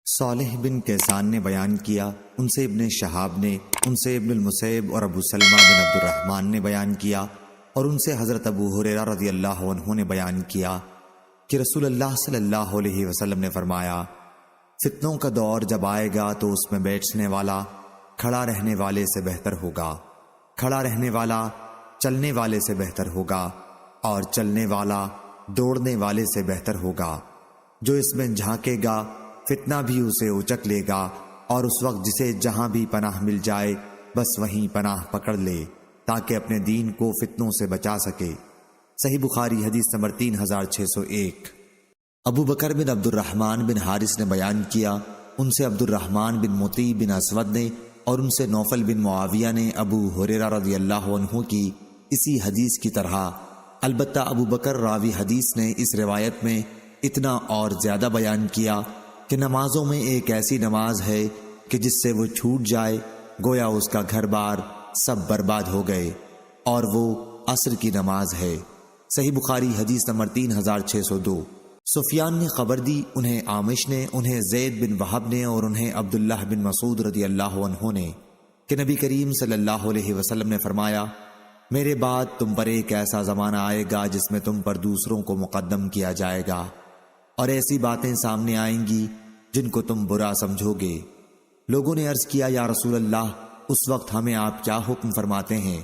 صالح بن کیسان نے بیان کیا، ان سے ابن شہاب نے، ان سے ابن المسیب اور ابو سلمہ بن عبد الرحمن نے بیان کیا، اور ان سے حضرت ابو ہریرہ رضی اللہ عنہ نے بیان کیا کہ رسول اللہ صلی اللہ علیہ وسلم نے فرمایا، فتنوں کا دور جب آئے گا تو اس میں بیٹھنے والا کھڑا رہنے والے سے بہتر ہوگا، کھڑا رہنے والا چلنے والے سے بہتر ہوگا، اور چلنے والا دوڑنے والے سے بہتر ہوگا۔ جو اس میں جھانکے گا فتنہ بھی اسے اچک لے گا، اور اس وقت جسے جہاں بھی پناہ مل جائے بس وہیں پناہ پکڑ لے تاکہ اپنے دین کو فتنوں سے بچا سکے۔ صحیح بخاری حدیث نمبر 3601۔ ابو بکر بن عبد الرحمن بن حارث نے بیان کیا، ان سے عبد الرحمن بن مطیع بن اسود نے، اور ان سے نوفل بن معاویہ نے ابو ہریرہ رضی اللہ عنہ کی اسی حدیث کی طرح، البتہ ابو بکر راوی حدیث نے اس روایت میں اتنا اور زیادہ بیان کیا کہ نمازوں میں ایک ایسی نماز ہے کہ جس سے وہ چھوٹ جائے گویا اس کا گھر بار سب برباد ہو گئے، اور وہ عصر کی نماز ہے۔ صحیح بخاری حدیث نمبر 3602۔ سفیان نے خبر دی، انہیں عامش نے، انہیں زید بن وہب نے، اور انہیں عبداللہ بن مسعود رضی اللہ عنہ نے کہ نبی کریم صلی اللہ علیہ وسلم نے فرمایا، میرے بعد تم پر ایک ایسا زمانہ آئے گا جس میں تم پر دوسروں کو مقدم کیا جائے گا، اور ایسی باتیں سامنے آئیں گی جن کو تم برا سمجھو گے۔ لوگوں نے عرض کیا، یا رسول اللہ، اس وقت ہمیں آپ کیا حکم فرماتے ہیں؟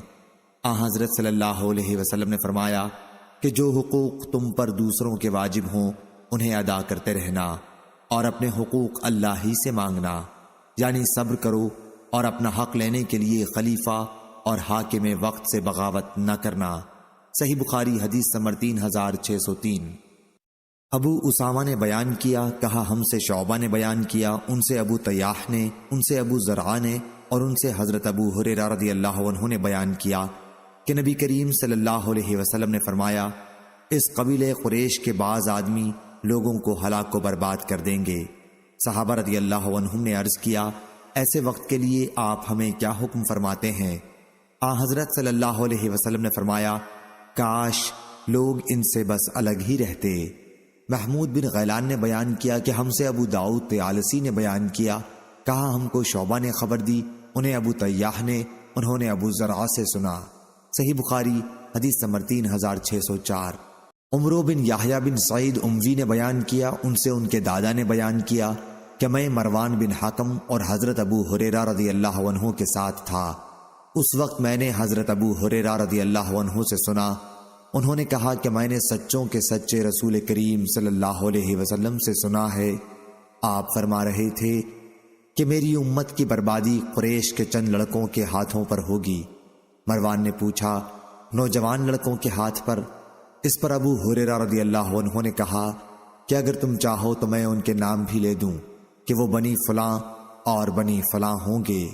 حضرت صلی اللہ علیہ وسلم نے فرمایا کہ جو حقوق تم پر دوسروں کے واجب ہوں انہیں ادا کرتے رہنا، اور اپنے حقوق اللہ ہی سے مانگنا، یعنی صبر کرو، اور اپنا حق لینے کے لیے خلیفہ اور حاکم وقت سے بغاوت نہ کرنا۔ صحیح بخاری حدیث نمبر 3603۔ ابو اسامہ نے بیان کیا، کہا ہم سے شعبہ نے بیان کیا، ان سے ابو طیاح نے، ان سے ابو زرعہ نے، اور ان سے حضرت ابو ہریرہ رضی اللہ عنہ نے بیان کیا کہ نبی کریم صلی اللہ علیہ وسلم نے فرمایا، اس قبیلے قریش کے بعض آدمی لوگوں کو ہلاک و برباد کر دیں گے۔ صحابہ رضی اللہ عنہم نے عرض کیا، ایسے وقت کے لیے آپ ہمیں کیا حکم فرماتے ہیں؟ حضرت صلی اللہ علیہ وسلم نے فرمایا، کاش لوگ ان سے بس الگ ہی رہتے۔ محمود بن غیلان نے بیان کیا کہ ہم سے ابو داؤد طیالسی نے بیان کیا، کہا ہم کو شعبہ نے خبر دی، انہیں ابو طیاح نے، انہوں نے ابو زرعہ سے سنا۔ صحیح بخاری حدیث نمبر 3604۔ عمرو بن یحییٰ بن سعید اموی نے بیان کیا، ان سے ان کے دادا نے بیان کیا کہ میں مروان بن حکم اور حضرت ابو ہریرہ رضی اللہ عنہ کے ساتھ تھا۔ اس وقت میں نے حضرت ابو ہریرہ رضی اللہ عنہ سے سنا، انہوں نے کہا کہ میں نے سچوں کے سچے رسول کریم صلی اللہ علیہ وسلم سے سنا ہے، آپ فرما رہے تھے کہ میری امت کی بربادی قریش کے چند لڑکوں کے ہاتھوں پر ہوگی۔ مروان نے پوچھا، نوجوان لڑکوں کے ہاتھ پر؟ اس پر ابو ہریرہ رضی اللہ عنہ نے کہا کہ اگر تم چاہو تو میں ان کے نام بھی لے دوں کہ وہ بنی فلاں اور بنی فلاں ہوں گے۔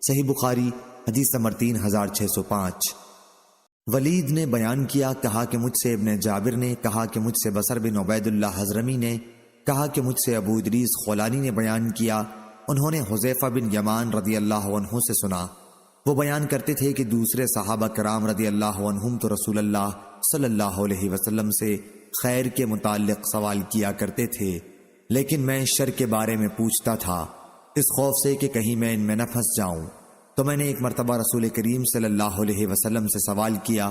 صحیح بخاری حدیث نمبر 3605۔ ولید نے بیان کیا، کہا کہ مجھ سے ابن جابر نے، کہا کہ مجھ سے بصر بن عبید اللہ حضرمی نے، کہا کہ مجھ سے ابو ادریس خولانی نے بیان کیا، انہوں نے حذیفہ بن یمان رضی اللہ عنہ سے سنا۔ وہ بیان کرتے تھے کہ دوسرے صحابہ کرام رضی اللہ عنہم تو رسول اللہ صلی اللہ علیہ وسلم سے خیر کے متعلق سوال کیا کرتے تھے، لیکن میں شر کے بارے میں پوچھتا تھا، اس خوف سے کہ کہیں میں ان میں نہ پھنس جاؤں۔ تو میں نے ایک مرتبہ رسول کریم صلی اللہ علیہ وسلم سے سوال کیا،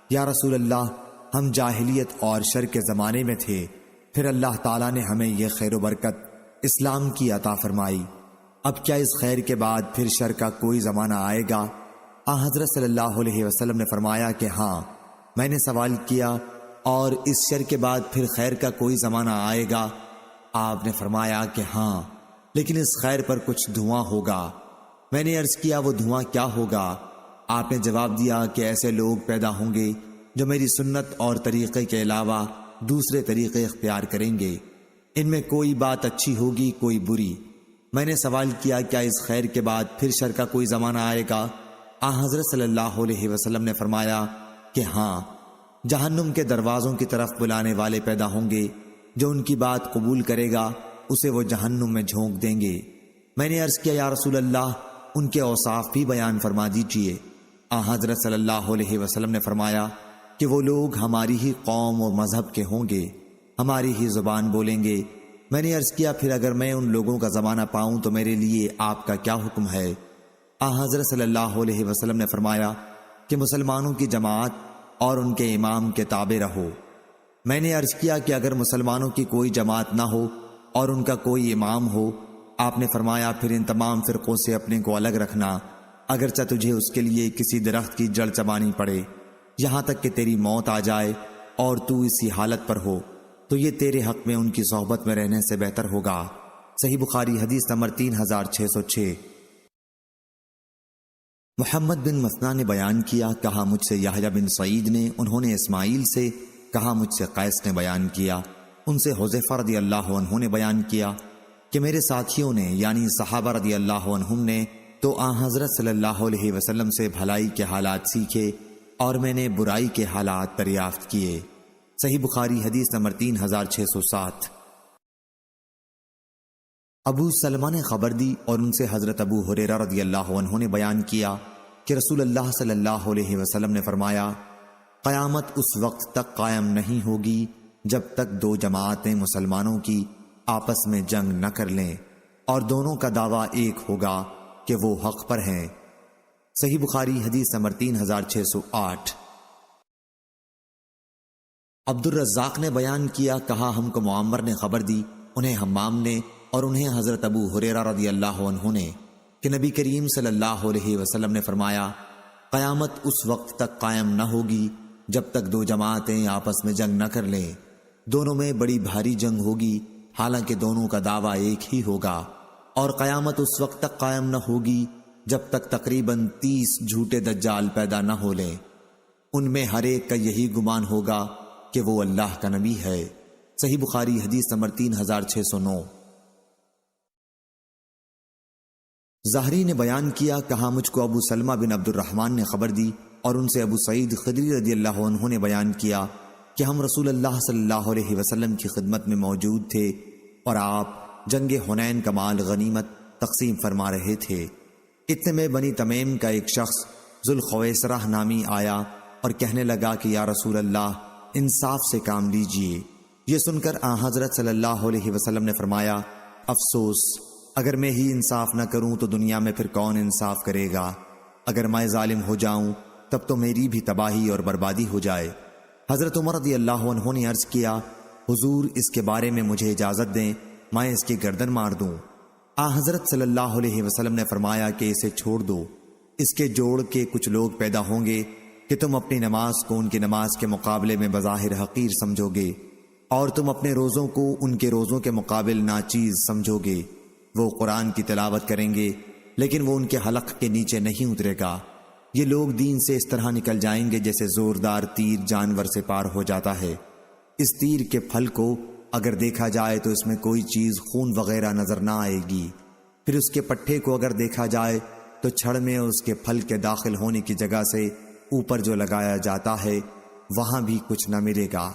یا رسول اللہ، ہم جاہلیت اور شر کے زمانے میں تھے، پھر اللہ تعالیٰ نے ہمیں یہ خیر و برکت اسلام کی عطا فرمائی، اب کیا اس خیر کے بعد پھر شر کا کوئی زمانہ آئے گا؟ حضرت صلی اللہ علیہ وسلم نے فرمایا کہ ہاں۔ میں نے سوال کیا، اور اس شر کے بعد پھر خیر کا کوئی زمانہ آئے گا؟ آپ نے فرمایا کہ ہاں، لیکن اس خیر پر کچھ دھواں ہوگا۔ میں نے عرض کیا، وہ دھواں کیا ہوگا؟ آپ نے جواب دیا کہ ایسے لوگ پیدا ہوں گے جو میری سنت اور طریقے کے علاوہ دوسرے طریقے اختیار کریں گے، ان میں کوئی بات اچھی ہوگی، کوئی بری۔ میں نے سوال کیا، کیا اس خیر کے بعد پھر شر کا کوئی زمانہ آئے گا؟ حضرت صلی اللہ علیہ وسلم نے فرمایا کہ ہاں، جہنم کے دروازوں کی طرف بلانے والے پیدا ہوں گے، جو ان کی بات قبول کرے گا اسے وہ جہنم میں جھونک دیں گے۔ میں نے عرض کیا، یا رسول اللہ، ان کے اوصاف بھی بیان فرما دیجئے۔ حضرت صلی اللہ علیہ وسلم نے فرمایا کہ وہ لوگ ہماری ہی قوم و مذہب کے ہوں گے، ہماری ہی زبان بولیں گے، میں نے عرض کیا پھر اگر میں ان لوگوں کا زمانہ پاؤں تو میرے لیے آپ کا کیا حکم ہے؟ حضرت صلی اللہ علیہ وسلم نے فرمایا کہ مسلمانوں کی جماعت اور ان کے امام کے تابع رہو۔ میں نے عرض کیا کہ اگر مسلمانوں کی کوئی جماعت نہ ہو اور ان کا کوئی امام ہو؟ آپ نے فرمایا پھر ان تمام فرقوں سے اپنے کو الگ رکھنا، اگرچہ تجھے اس کے لیے کسی درخت کی جڑ چبانی پڑے، یہاں تک کہ تیری موت آ جائے اور تو اسی حالت پر ہو، تو یہ تیرے حق میں ان کی صحبت میں رہنے سے بہتر ہوگا۔ صحیح بخاری حدیث نمبر 3606۔ محمد بن مثنیٰ نے بیان کیا، کہا مجھ سے یحییٰ بن سعید نے، انہوں نے اسماعیل سے، کہا مجھ سے قیس نے بیان کیا، ان سے حذیفہ رضی اللہ عنہ نے بیان کیا کہ میرے ساتھیوں نے یعنی صحابہ رضی اللہ عنہم نے تو حضرت صلی اللہ علیہ وسلم سے بھلائی کے حالات سیکھے اور میں نے برائی کے حالات دریافت کیے۔ صحیح بخاری حدیث نمبر 3607۔ ابو سلمہ نے خبر دی اور ان سے حضرت ابو ہریرہ رضی اللہ عنہ نے بیان کیا کہ رسول اللہ صلی اللہ علیہ وسلم نے فرمایا، قیامت اس وقت تک قائم نہیں ہوگی جب تک دو جماعتیں مسلمانوں کی آپس میں جنگ نہ کر لیں اور دونوں کا دعویٰ ایک ہوگا کہ وہ حق پر ہیں۔ صحیح بخاری حدیث نمبر 3608۔ عبد الرزاق نے بیان کیا، کہا ہم کو معمر نے خبر دی، انہیں حمام نے اور انہیں حضرت ابو ہریرہ رضی اللہ عنہ نے کہ نبی کریم صلی اللہ علیہ وسلم نے فرمایا، قیامت اس وقت تک قائم نہ ہوگی جب تک دو جماعتیں آپس میں جنگ نہ کر لیں، دونوں میں بڑی بھاری جنگ ہوگی حالانکہ دونوں کا دعویٰ ایک ہی ہوگا، اور قیامت اس وقت تک قائم نہ ہوگی جب تک تقریباً 30 جھوٹے دجال پیدا نہ ہو لیں، ان میں ہر ایک کا یہی گمان ہوگا کہ وہ اللہ کا نبی ہے۔ صحیح بخاری حدیث نمبر 3609۔ زہری نے بیان کیا، کہا مجھ کو ابو سلمہ بن عبد الرحمن نے خبر دی اور ان سے ابو سعید خدری رضی اللہ عنہ نے بیان کیا کہ ہم رسول اللہ صلی اللہ علیہ وسلم کی خدمت میں موجود تھے اور آپ جنگ حنین کا مال غنیمت تقسیم فرما رہے تھے۔ اتنے میں بنی تمیم کا ایک شخص ذوالخویسرہ نامی آیا اور کہنے لگا کہ یا رسول اللہ، انصاف سے کام لیجئے۔ یہ سن کر حضرت صلی اللہ علیہ وسلم نے فرمایا، افسوس، اگر میں ہی انصاف نہ کروں تو دنیا میں پھر کون انصاف کرے گا؟ اگر میں ظالم ہو جاؤں تب تو میری بھی تباہی اور بربادی ہو جائے۔ حضرت عمر رضی اللہ عنہ نے عرض کیا، حضور اس کے بارے میں مجھے اجازت دیں، میں اس کی گردن مار دوں۔ حضرت صلی اللہ علیہ وسلم نے فرمایا کہ اسے چھوڑ دو، اس کے جوڑ کے کچھ لوگ پیدا ہوں گے کہ تم اپنی نماز کو ان کی نماز کے مقابلے میں بظاہر حقیر سمجھو گے اور تم اپنے روزوں کو ان کے روزوں کے مقابل ناچیز سمجھو گے۔ وہ قرآن کی تلاوت کریں گے لیکن وہ ان کے حلق کے نیچے نہیں اترے گا۔ یہ لوگ دین سے اس طرح نکل جائیں گے جیسے زوردار تیر جانور سے پار ہو جاتا ہے۔ اس تیر کے پھل کو اگر دیکھا جائے تو اس میں کوئی چیز خون وغیرہ نظر نہ آئے گی، پھر اس کے پٹھے کو اگر دیکھا جائے تو چھڑ میں اس کے پھل کے داخل ہونے کی جگہ سے اوپر جو لگایا جاتا ہے وہاں بھی کچھ نہ ملے گا۔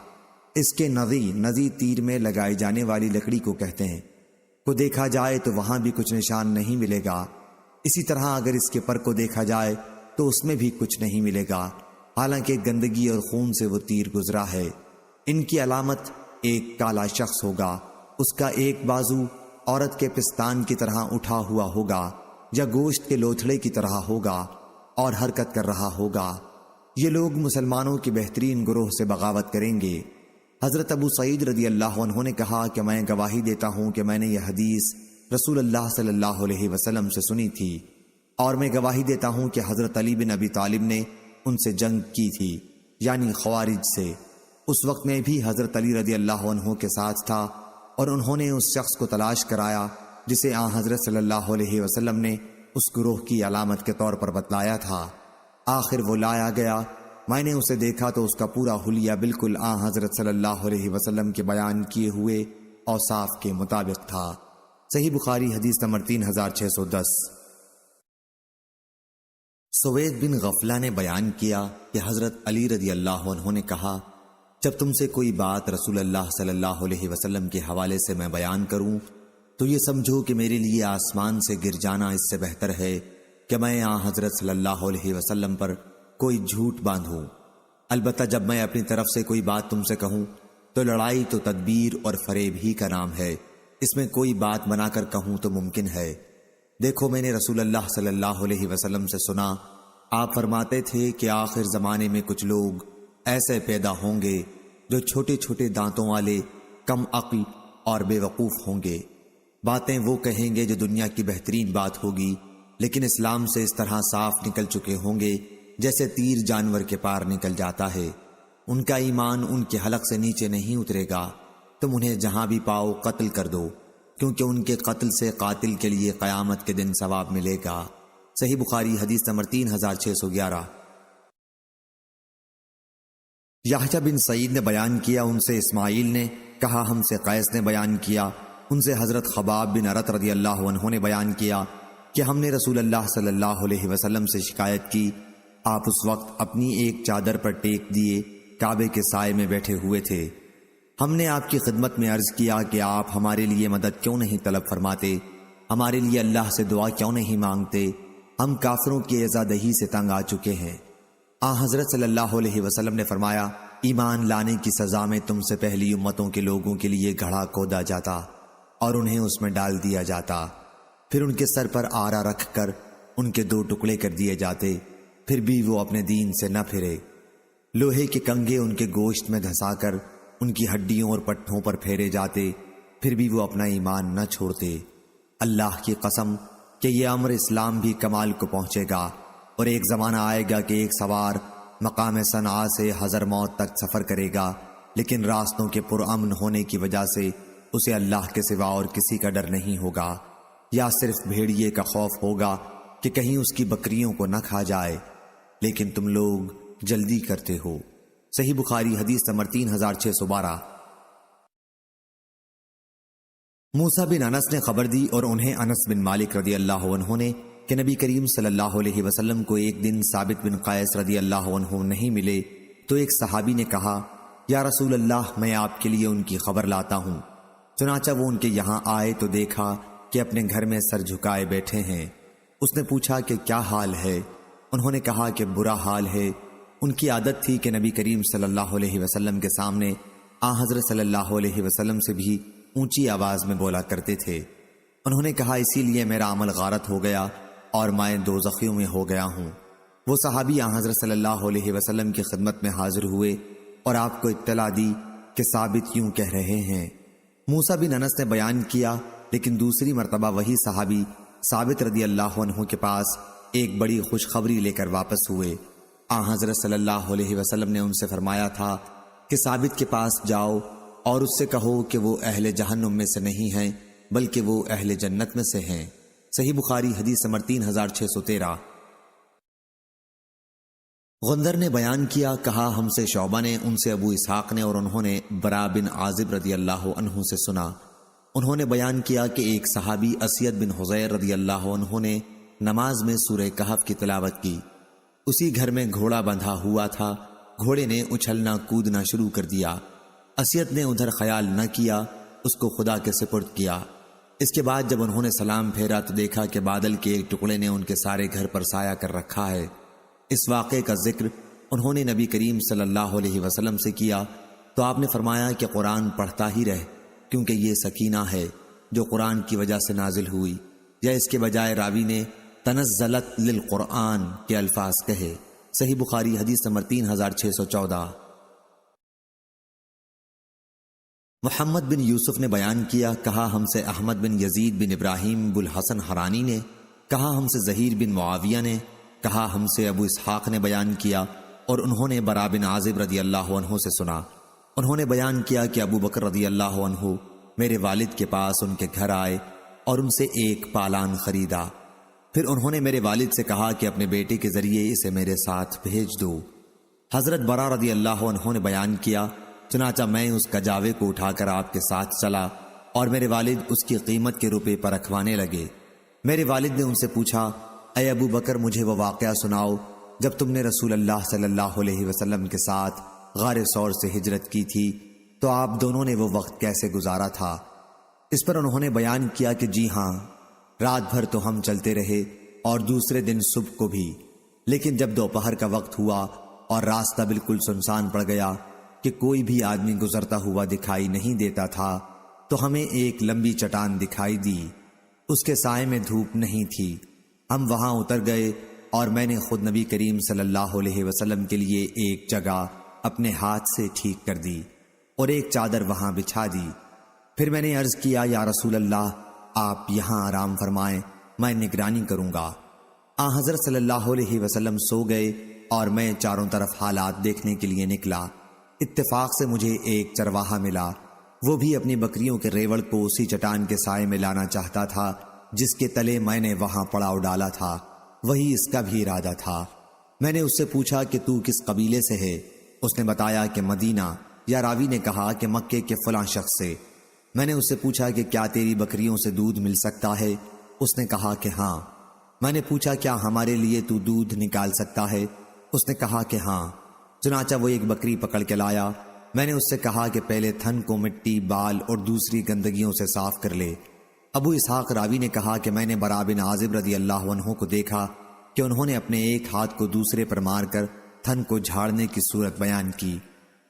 اس کے نزی تیر میں لگائی جانے والی لکڑی کو کہتے ہیں، کو دیکھا جائے تو وہاں بھی کچھ نشان نہیں ملے گا۔ اسی طرح اگر اس کے پر کو دیکھا جائے تو اس میں بھی کچھ نہیں ملے گا، حالانکہ گندگی اور خون سے وہ تیر گزرا ہے۔ ان کی علامت ایک کالا شخص ہوگا، اس کا ایک بازو عورت کے پستان کی طرح اٹھا ہوا ہوگا یا گوشت کے لوتھڑے کی طرح ہوگا اور حرکت کر رہا ہوگا۔ یہ لوگ مسلمانوں کی بہترین گروہ سے بغاوت کریں گے۔ حضرت ابو سعید رضی اللہ عنہ نے کہا کہ میں گواہی دیتا ہوں کہ میں نے یہ حدیث رسول اللہ صلی اللہ علیہ وسلم سے سنی تھی، اور میں گواہی دیتا ہوں کہ حضرت علی بن ابی طالب نے ان سے جنگ کی تھی، یعنی خوارج سے۔ اس وقت میں بھی حضرت علی رضی اللہ عنہ کے ساتھ تھا اور انہوں نے اس شخص کو تلاش کرایا جسے حضرت صلی اللہ علیہ وسلم نے اس گروہ کی علامت کے طور پر بتلایا تھا۔ آخر وہ لایا گیا، میں نے اسے دیکھا تو اس کا پورا حلیہ بالکل حضرت صلی اللہ علیہ وسلم کے بیان کیے ہوئے اوصاف کے مطابق تھا۔ صحیح بخاری حدیث نمبر 3610۔ سوید بن غفلہ نے بیان کیا کہ حضرت علی رضی اللہ عنہ نے کہا، جب تم سے کوئی بات رسول اللہ صلی اللہ علیہ وسلم کے حوالے سے میں بیان کروں تو یہ سمجھو کہ میرے لیے آسمان سے گر جانا اس سے بہتر ہے کہ میں حضرت صلی اللہ علیہ وسلم پر کوئی جھوٹ باندھوں۔ البتہ جب میں اپنی طرف سے کوئی بات تم سے کہوں تو لڑائی تو تدبیر اور فریب ہی کا نام ہے، اس میں کوئی بات بنا کر کہوں تو ممکن ہے۔ دیکھو میں نے رسول اللہ صلی اللہ علیہ وسلم سے سنا، آپ فرماتے تھے کہ آخر زمانے میں کچھ لوگ ایسے پیدا ہوں گے جو چھوٹے چھوٹے دانتوں والے، کم عقل اور بے وقوف ہوں گے۔ باتیں وہ کہیں گے جو دنیا کی بہترین بات ہوگی، لیکن اسلام سے اس طرح صاف نکل چکے ہوں گے جیسے تیر جانور کے پار نکل جاتا ہے۔ ان کا ایمان ان کے حلق سے نیچے نہیں اترے گا۔ تم انہیں جہاں بھی پاؤ قتل کر دو، کیونکہ ان کے قتل سے قاتل کے لیے قیامت کے دن ثواب ملے گا۔ صحیح بخاری حدیث نمبر 3611۔ یحییٰ بن سعید نے بیان کیا، ان سے اسماعیل نے کہا، ہم سے قیس نے بیان کیا، ان سے حضرت خباب بن ارت رضی اللہ عنہ نے بیان کیا کہ ہم نے رسول اللہ صلی اللہ علیہ وسلم سے شکایت کی۔ آپ اس وقت اپنی ایک چادر پر ٹیک دیے کعبے کے سائے میں بیٹھے ہوئے تھے۔ ہم نے آپ کی خدمت میں عرض کیا کہ آپ ہمارے لیے مدد کیوں نہیں طلب فرماتے، ہمارے لیے اللہ سے دعا کیوں نہیں مانگتے، ہم کافروں کی عزا دہی سے تنگ آ چکے ہیں۔ حضرت صلی اللہ علیہ وسلم نے فرمایا، ایمان لانے کی سزا میں تم سے پہلی امتوں کے لوگوں کے لیے گھڑا کھودا جاتا اور انہیں اس میں ڈال دیا جاتا، پھر ان کے سر پر آرا رکھ کر ان کے 2 ٹکڑے کر دیے جاتے، پھر بھی وہ اپنے دین سے نہ پھرے۔ لوہے کے کنگے ان کے گوشت میں دھسا کر ان کی ہڈیوں اور پٹھوں پر پھیرے جاتے، پھر بھی وہ اپنا ایمان نہ چھوڑتے۔ اللہ کی قسم کہ یہ امر اسلام بھی کمال کو پہنچے گا، اور ایک زمانہ آئے گا کہ ایک سوار مقام صنعاء سے حضرموت تک سفر کرے گا، لیکن راستوں کے پرامن ہونے کی وجہ سے اسے اللہ کے سوا اور کسی کا ڈر نہیں ہوگا، یا صرف بھیڑیے کا خوف ہوگا کہ کہیں اس کی بکریوں کو نہ کھا جائے، لیکن تم لوگ جلدی کرتے ہو۔ صحیح بخاری حدیث نمبر 3612۔ موسیٰ بن انس نے خبر دی اور انہیں انس بن مالک رضی اللہ عنہ نے کہ نبی کریم صلی اللہ علیہ وسلم کو ایک دن ثابت بن قیس رضی اللہ عنہ نہیں ملے، تو ایک صحابی نے کہا، یا رسول اللہ، میں آپ کے لیے ان کی خبر لاتا ہوں۔ چنانچہ وہ ان کے یہاں آئے تو دیکھا کہ اپنے گھر میں سر جھکائے بیٹھے ہیں۔ اس نے پوچھا کہ کیا حال ہے؟ انہوں نے کہا کہ برا حال ہے۔ ان کی عادت تھی کہ نبی کریم صلی اللہ علیہ وسلم کے سامنے حضرت صلی اللہ علیہ وسلم سے بھی اونچی آواز میں بولا کرتے تھے۔ انہوں نے کہا، اسی لیے میرا عمل غارت ہو گیا اور میں دوزخیوں میں ہو گیا ہوں۔ وہ صحابی حضرت صلی اللہ علیہ وسلم کی خدمت میں حاضر ہوئے اور آپ کو اطلاع دی کہ ثابت یوں کہہ رہے ہیں۔ موسیٰ بن انس نے بیان کیا، لیکن دوسری مرتبہ وہی صحابی ثابت رضی اللہ عنہ کے پاس ایک بڑی خوشخبری لے کر واپس ہوئے۔ حضرت صلی اللہ علیہ وسلم نے ان سے فرمایا تھا کہ ثابت کے پاس جاؤ اور اس سے کہو کہ وہ اہل جہنم میں سے نہیں ہیں بلکہ وہ اہل جنت میں سے ہیں۔ صحیح بخاری حدیث نمبر 3613۔ غندر نے بیان کیا، کہا ہم سے شعبہ نے، ان سے ابو اسحاق نے، اور انہوں نے برا بن عازب رضی اللہ عنہ سے سنا۔ انہوں نے بیان کیا کہ ایک صحابی اسید بن حضیر رضی اللہ عنہ نے نماز میں سورہ کہف کی تلاوت کی۔ اسی گھر میں گھوڑا بندھا ہوا تھا، گھوڑے نے اچھلنا کودنا شروع کر دیا۔ اسید نے ادھر خیال نہ کیا، اس کو خدا کے سپرد کیا۔ اس کے بعد جب انہوں نے سلام پھیرا تو دیکھا کہ بادل کے ایک ٹکڑے نے ان کے سارے گھر پر سایہ کر رکھا ہے۔ اس واقعے کا ذکر انہوں نے نبی کریم صلی اللہ علیہ وسلم سے کیا تو آپ نے فرمایا کہ قرآن پڑھتا ہی رہ، کیونکہ یہ سکینہ ہے جو قرآن کی وجہ سے نازل ہوئی، یا اس کے بجائے راوی نے تنزلت للقرآن کے الفاظ کہے۔ صحیح بخاری حدیث نمبر 3614۔ محمد بن یوسف نے بیان کیا، کہا ہم سے احمد بن یزید بن ابراہیم بالحسن حرانی نے، کہا ہم سے زہیر بن معاویہ نے، کہا ہم سے ابو اسحاق نے بیان کیا، اور انہوں نے برا بن عازب رضی اللہ عنہ سے سنا۔ انہوں نے بیان کیا کہ ابو بکر رضی اللہ عنہ میرے والد کے پاس ان کے گھر آئے اور ان سے ایک پالان خریدا۔ پھر انہوں نے میرے والد سے کہا کہ اپنے بیٹے کے ذریعے اسے میرے ساتھ بھیج دو۔ حضرت برا رضی اللہ عنہ نے بیان کیا، چنانچہ میں اس کجاوے کو اٹھا کر آپ کے ساتھ چلا اور میرے والد اس کی قیمت کے روپے پر رکھوانے لگے۔ میرے والد نے ان سے پوچھا، اے ابو بکر، مجھے وہ واقعہ سناؤ جب تم نے رسول اللہ صلی اللہ علیہ وسلم کے ساتھ غار ثور سے ہجرت کی تھی تو آپ دونوں نے وہ وقت کیسے گزارا تھا؟ اس پر انہوں نے بیان کیا کہ جی ہاں، رات بھر تو ہم چلتے رہے اور دوسرے دن صبح کو بھی، لیکن جب دوپہر کا وقت ہوا اور راستہ بالکل سنسان پڑ گیا کہ کوئی بھی آدمی گزرتا ہوا دکھائی نہیں دیتا تھا، تو ہمیں ایک لمبی چٹان دکھائی دی، اس کے سائے میں دھوپ نہیں تھی۔ ہم وہاں اتر گئے اور میں نے خود نبی کریم صلی اللہ علیہ وسلم کے لیے ایک جگہ اپنے ہاتھ سے ٹھیک کر دی اور ایک چادر وہاں بچھا دی۔ پھر میں نے عرض کیا، یا رسول اللہ، آپ یہاں آرام فرمائیں، میں نگرانی کروں گا۔ حضرت صلی اللہ علیہ وسلم سو گئے اور میں چاروں طرف حالات دیکھنے کے لیے نکلا۔ اتفاق سے مجھے ایک چرواہا ملا، وہ بھی اپنی بکریوں کے ریوڑ کو اسی چٹان کے سائے میں لانا چاہتا تھا جس کے تلے میں نے وہاں پڑاؤ ڈالا تھا، وہی اس کا بھی ارادہ تھا۔ میں نے اس سے پوچھا کہ تو کس قبیلے سے ہے؟ اس نے بتایا کہ مدینہ، یا راوی نے کہا کہ مکے کے فلاں شخص سے۔ میں نے اس سے پوچھا کہ کیا تیری بکریوں سے دودھ مل سکتا ہے؟ اس نے کہا کہ ہاں۔ میں نے پوچھا کیا ہمارے لیے تو دودھ نکال سکتا ہے؟ اس نے کہا کہ ہاں۔ چنانچہ وہ ایک بکری پکڑ کے لایا۔ میں نے اس سے کہا کہ پہلے تھن کو مٹی، بال اور دوسری گندگیوں سے صاف کر لے۔ ابو اسحاق راوی نے کہا کہ میں نے براء بن عازب رضی اللہ عنہ کو دیکھا کہ انہوں نے اپنے ایک ہاتھ کو دوسرے پر مار کر تھن کو جھاڑنے کی صورت بیان کی۔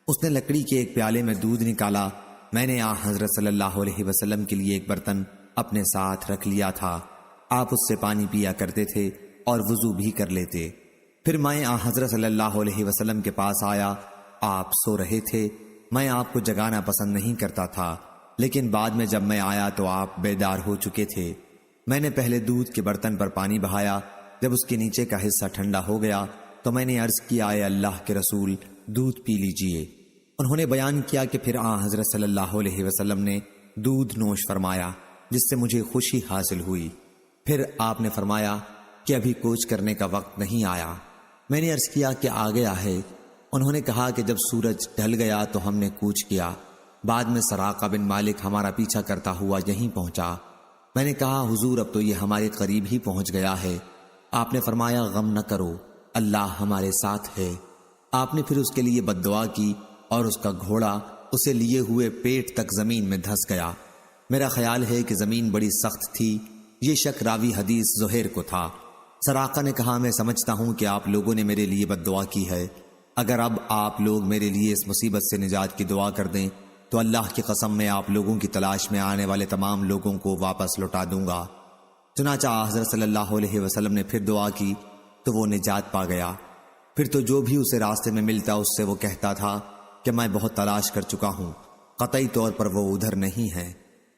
اس نے لکڑی کے ایک پیالے میں دودھ نکالا۔ میں نے حضرت صلی اللہ علیہ وسلم کے لیے ایک برتن اپنے ساتھ رکھ لیا تھا، آپ اس سے پانی پیا کرتے تھے اور وضو بھی کر لیتے۔ پھر میں حضرت صلی اللہ علیہ وسلم کے پاس آیا، آپ سو رہے تھے۔ میں آپ کو جگانا پسند نہیں کرتا تھا، لیکن بعد میں جب میں آیا تو آپ بیدار ہو چکے تھے۔ میں نے پہلے دودھ کے برتن پر پانی بہایا، جب اس کے نیچے کا حصہ ٹھنڈا ہو گیا تو میں نے عرض کیا، اے اللہ کے رسول، دودھ پی لیجئے۔ انہوں نے بیان کیا کہ پھر حضرت صلی اللہ علیہ وسلم نے دودھ نوش فرمایا، جس سے مجھے خوشی حاصل ہوئی۔ پھر آپ نے فرمایا کہ ابھی کوچ کرنے کا وقت نہیں آیا۔ میں نے عرض کیا کہ آ گیا ہے۔ انہوں نے کہا کہ جب سورج ڈھل گیا تو ہم نے کوچ کیا، بعد میں سراقہ بن مالک ہمارا پیچھا کرتا ہوا یہیں پہنچا۔ میں نے کہا، حضور اب تو یہ ہمارے قریب ہی پہنچ گیا ہے۔ آپ نے فرمایا، غم نہ کرو، اللہ ہمارے ساتھ ہے۔ آپ نے پھر اس کے لیے بد دعا کی اور اس کا گھوڑا اسے لیے ہوئے پیٹ تک زمین میں دھس گیا۔ میرا خیال ہے کہ زمین بڑی سخت تھی، یہ شک راوی حدیث زہیر کو تھا۔ سراقہ نے کہا، میں سمجھتا ہوں کہ آپ لوگوں نے میرے لیے بد دعا کی ہے، اگر اب آپ لوگ میرے لیے اس مصیبت سے نجات کی دعا کر دیں تو اللہ کی قسم میں آپ لوگوں کی تلاش میں آنے والے تمام لوگوں کو واپس لوٹا دوں گا۔ چنانچہ حضرت صلی اللہ علیہ وسلم نے پھر دعا کی تو وہ نجات پا گیا۔ پھر تو جو بھی اسے راستے میں ملتا اس سے وہ کہتا تھا کہ میں بہت تلاش کر چکا ہوں، قطعی طور پر وہ ادھر نہیں ہے۔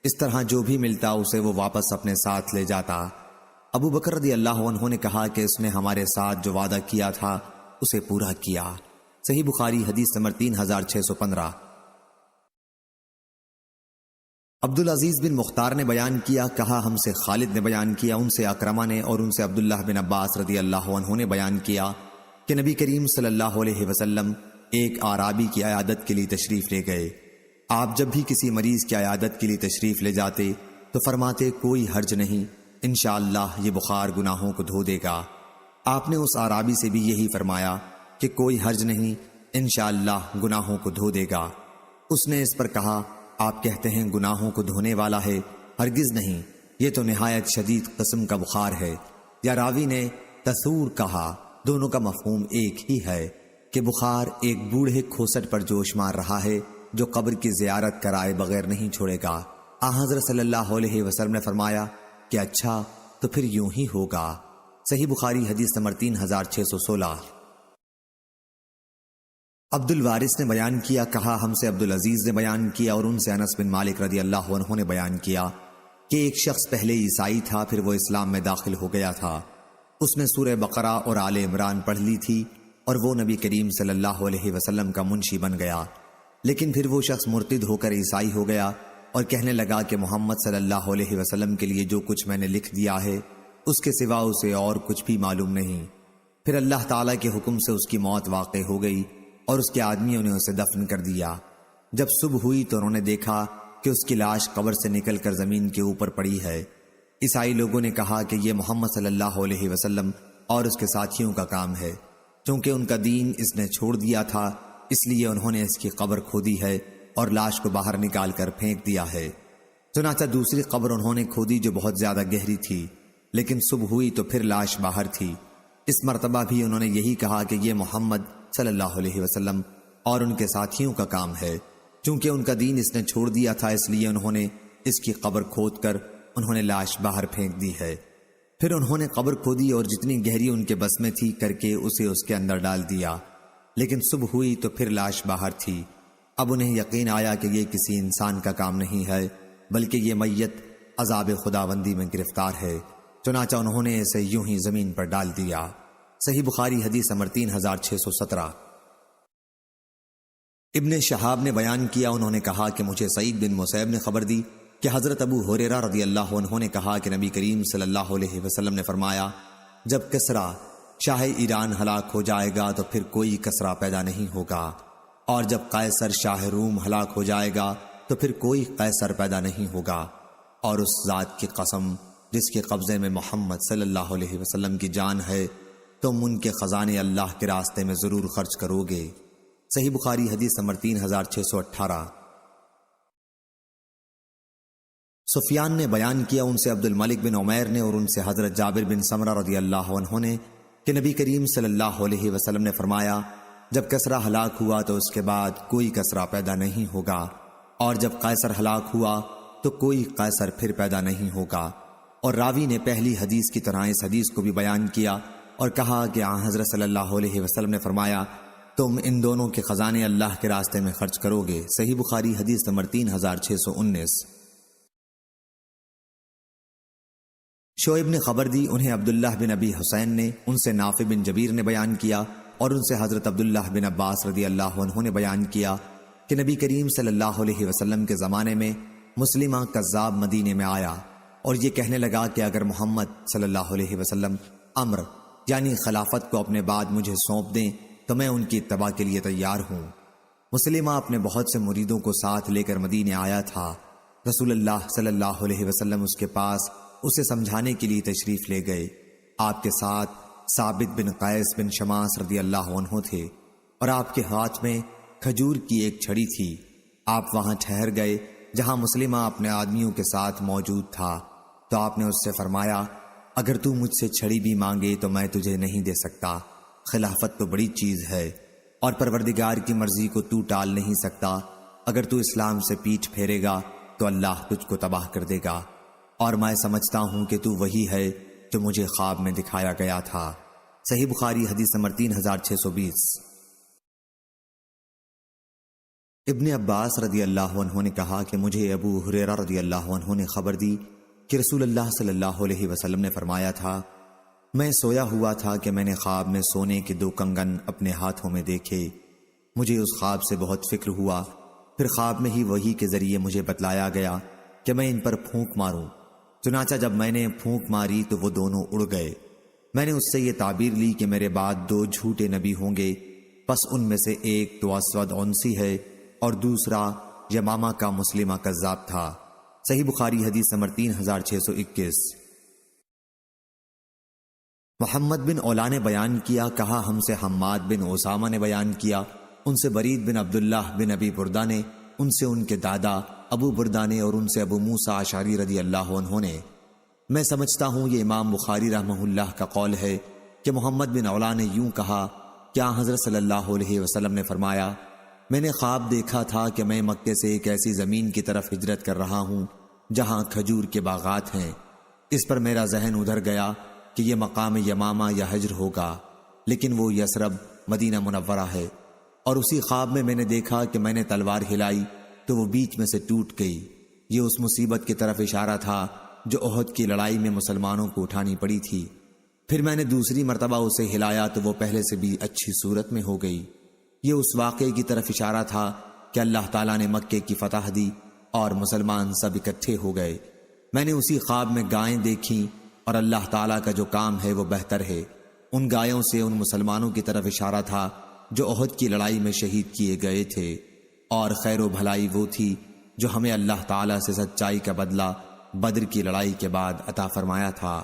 اس طرح جو بھی ملتا اسے وہ واپس اپنے ساتھ لے جاتا۔ ابو بکر رضی اللہ عنہ نے کہا کہ اس نے ہمارے ساتھ جو وعدہ کیا تھا اسے پورا کیا۔ صحیح بخاری حدیث نمبر 3615۔ عبدالعزیز بن مختار نے بیان کیا، کہا ہم سے خالد نے بیان کیا، ان سے اکرمہ نے اور ان سے عبداللہ بن عباس رضی اللہ عنہ نے بیان کیا کہ نبی کریم صلی اللہ علیہ وسلم ایک اعرابی کی عیادت کے لیے تشریف لے گئے۔ آپ جب بھی کسی مریض کی عیادت کے لیے تشریف لے جاتے تو فرماتے، کوئی حرج نہیں، انشاءاللہ یہ بخار گناہوں کو دھو دے گا۔ آپ نے اس اعرابی سے بھی یہی فرمایا کہ کوئی حرج نہیں، انشاءاللہ گناہوں کو دھو دے گا۔ اس نے اس پر کہا، آپ کہتے ہیں گناہوں کو دھونے والا ہے، ہرگز نہیں، یہ تو نہایت شدید قسم کا بخار ہے۔ یا راوی نے تثور کہا، دونوں کا مفہوم ایک ہی ہے کہ بخار ایک بوڑھے کھوسٹ پر جوش مار رہا ہے جو قبر کی زیارت کرائے بغیر نہیں چھوڑے گا۔ حضرت صلی اللہ علیہ وسلم نے فرمایا کہ اچھا تو پھر یوں ہی ہوگا۔ صحیح بخاری حدیث نمبر 3616۔ عبد الوارث نے بیان کیا، کہا ہم سے عبدالعزیز نے بیان کیا اور ان سے انس بن مالک رضی اللہ عنہ نے بیان کیا کہ ایک شخص پہلے عیسائی تھا، پھر وہ اسلام میں داخل ہو گیا تھا۔ اس نے سورہ بقرہ اور آل عمران پڑھ لی تھی اور وہ نبی کریم صلی اللہ علیہ وسلم کا منشی بن گیا، لیکن پھر وہ شخص مرتد ہو کر عیسائی ہو گیا اور کہنے لگا کہ محمد صلی اللہ علیہ وسلم کے لیے جو کچھ میں نے لکھ دیا ہے اس کے سوا اسے اور کچھ بھی معلوم نہیں۔ پھر اللہ تعالیٰ کے حکم سے اس کی موت واقع ہو گئی اور اس کے آدمیوں نے اسے دفن کر دیا۔ جب صبح ہوئی تو انہوں نے دیکھا کہ اس کی لاش قبر سے نکل کر زمین کے اوپر پڑی ہے۔ عیسائی لوگوں نے کہا کہ یہ محمد صلی اللہ علیہ وسلم اور اس کے ساتھیوں کا کام ہے، چونکہ ان کا دین اس نے چھوڑ دیا تھا، اس لیے انہوں نے اس کی قبر کھودی ہے اور لاش کو باہر نکال کر پھینک دیا ہے۔ چنانچہ دوسری قبر انہوں نے کھودی جو بہت زیادہ گہری تھی، لیکن صبح ہوئی تو پھر لاش باہر تھی۔ اس مرتبہ بھی انہوں نے یہی کہا کہ یہ محمد صلی اللہ علیہ وسلم اور ان کے ساتھیوں کا کام ہے۔ چونکہ ان کا دین اس نے چھوڑ دیا تھا، اس لیے انہوں نے اس کی قبر کھود کر انہوں نے لاش باہر پھینک دی ہے۔ پھر انہوں نے قبر کھودی اور جتنی گہری ان کے بس میں تھی کر کے اسے اس کے اندر ڈال دیا، لیکن صبح ہوئی تو پھر لاش باہر تھی۔ اب انہیں یقین آیا کہ یہ کسی انسان کا کام نہیں ہے، بلکہ یہ میت عذاب خداوندی میں گرفتار ہے، چنانچہ انہوں نے اسے یوں ہی زمین پر ڈال دیا۔ صحیح بخاری حدیث نمبر 3617۔ ابن شہاب نے بیان کیا، انہوں نے کہا کہ مجھے سعید بن مسیب نے خبر دی کہ حضرت ابو ہریرہ رضی اللہ عنہ نے کہا کہ نبی کریم صلی اللہ علیہ وسلم نے فرمایا، جب کسریٰ شاہ ایران ہلاک ہو جائے گا تو پھر کوئی کسریٰ پیدا نہیں ہوگا، اور جب قیصر شاہ روم ہلاک ہو جائے گا تو پھر کوئی قیصر پیدا نہیں ہوگا، اور اس ذات کی قسم جس کے قبضے میں محمد صلی اللہ علیہ وسلم کی جان ہے، تم ان کے خزانے اللہ کے راستے میں ضرور خرچ کرو گے۔ صحیح بخاری حدیث نمبر 3618۔ سفیان نے بیان کیا، ان سے عبد الملک بن عمیر نے اور ان سے حضرت جابر بن سمرہ رضی اللہ عنہ نے کہ نبی کریم صلی اللہ علیہ وسلم نے فرمایا، جب کسریٰ ہلاک ہوا تو اس کے بعد کوئی کسریٰ پیدا نہیں ہوگا، اور جب قیصر ہلاک ہوا تو کوئی قیصر پھر پیدا نہیں ہوگا۔ اور راوی نے پہلی حدیث کی طرح اس حدیث کو بھی بیان کیا اور کہا کہ آن حضرت صلی اللہ علیہ وسلم نے فرمایا، تم ان دونوں کے خزانے اللہ کے راستے میں خرچ کرو گے۔ صحیح بخاری حدیث نمبر 3619۔ شعیب نے خبر دی، انہیں عبداللہ بن ابی حسین نے، ان سے نافع بن جبیر نے بیان کیا اور ان سے حضرت عبداللہ بن عباس رضی اللہ عنہ نے بیان کیا کہ نبی کریم صلی اللہ علیہ وسلم کے زمانے میں مسلمہ کذاب مدینے میں آیا اور یہ کہنے لگا کہ اگر محمد صلی اللہ علیہ وسلم امر یعنی خلافت کو اپنے بعد مجھے سونپ دیں تو میں ان کی اتباع کے لیے تیار ہوں۔ مسلمہ اپنے بہت سے مریدوں کو ساتھ لے کر مدینے آیا تھا۔ رسول اللہ صلی اللہ علیہ وسلم اس کے پاس اسے سمجھانے کے لیے تشریف لے گئے۔ آپ کے ساتھ ثابت بن قیس بن شماس رضی اللہ عنہ تھے اور آپ کے ہاتھ میں کھجور کی ایک چھڑی تھی۔ آپ وہاں ٹھہر گئے جہاں مسلمہ اپنے آدمیوں کے ساتھ موجود تھا، تو آپ نے اس سے فرمایا، اگر تو مجھ سے چھڑی بھی مانگے تو میں تجھے نہیں دے سکتا، خلافت تو بڑی چیز ہے اور پروردگار کی مرضی کو تو ٹال نہیں سکتا، اگر تو اسلام سے پیٹھ پھیرے گا تو اللہ تجھ کو تباہ کر دے گا، اور میں سمجھتا ہوں کہ تو وہی ہے جو مجھے خواب میں دکھایا گیا تھا۔ صحیح بخاری حدیث نمبر 3620۔ ابن عباس رضی اللہ عنہ نے کہا کہ مجھے ابو ہریرہ رضی اللہ عنہ نے خبر دی کہ رسول اللہ صلی اللہ علیہ وسلم نے فرمایا تھا، میں سویا ہوا تھا کہ میں نے خواب میں سونے کے 2 کنگن اپنے ہاتھوں میں دیکھے، مجھے اس خواب سے بہت فکر ہوا، پھر خواب میں ہی وحی کے ذریعے مجھے بتلایا گیا کہ میں ان پر پھونک ماروں، چنانچہ جب میں نے پھونک ماری تو وہ دونوں اڑ گئے۔ میں نے اس سے یہ تعبیر لی کہ میرے بعد 2 جھوٹے نبی ہوں گے، پس ان میں سے ایک تو اسود عنسی ہے اور دوسرا یمامہ کا مسلمہ کذاب تھا۔ صحیح بخاری حدیث نمبر 3621۔ محمد بن اولا نے بیان کیا، کہا ہم سے حماد بن اسامہ نے بیان کیا، ان سے برید بن عبداللہ بن ابی بردہ نے، ان سے ان کے دادا ابو بردہ نے اور ان سے ابو موسیٰ اشعری رضی اللہ عنہ نے۔ میں سمجھتا ہوں یہ امام بخاری رحمہ اللہ کا قول ہے کہ محمد بن اولا نے یوں کہا، کیا حضرت صلی اللہ علیہ وسلم نے فرمایا، میں نے خواب دیکھا تھا کہ میں مکے سے ایک ایسی زمین کی طرف ہجرت کر رہا ہوں جہاں کھجور کے باغات ہیں۔ اس پر میرا ذہن ادھر گیا کہ یہ مقام یمامہ یا حجر ہوگا، لیکن وہ یثرب مدینہ منورہ ہے، اور اسی خواب میں نے دیکھا کہ میں نے تلوار ہلائی تو وہ بیچ میں سے ٹوٹ گئی۔ یہ اس مصیبت کی طرف اشارہ تھا جو احد کی لڑائی میں مسلمانوں کو اٹھانی پڑی تھی۔ پھر میں نے دوسری مرتبہ اسے ہلایا تو وہ پہلے سے بھی اچھی صورت میں ہو گئی۔ یہ اس واقعے کی طرف اشارہ تھا کہ اللہ تعالیٰ نے مکے کی فتح دی اور مسلمان سب اکٹھے ہو گئے۔ میں نے اسی خواب میں گائیں دیکھیں، اور اللہ تعالیٰ کا جو کام ہے وہ بہتر ہے۔ ان گایوں سے ان مسلمانوں کی طرف اشارہ تھا جو احد کی لڑائی میں شہید کیے گئے تھے، اور خیر و بھلائی وہ تھی جو ہمیں اللہ تعالیٰ سے سچائی کا بدلہ بدر کی لڑائی کے بعد عطا فرمایا تھا۔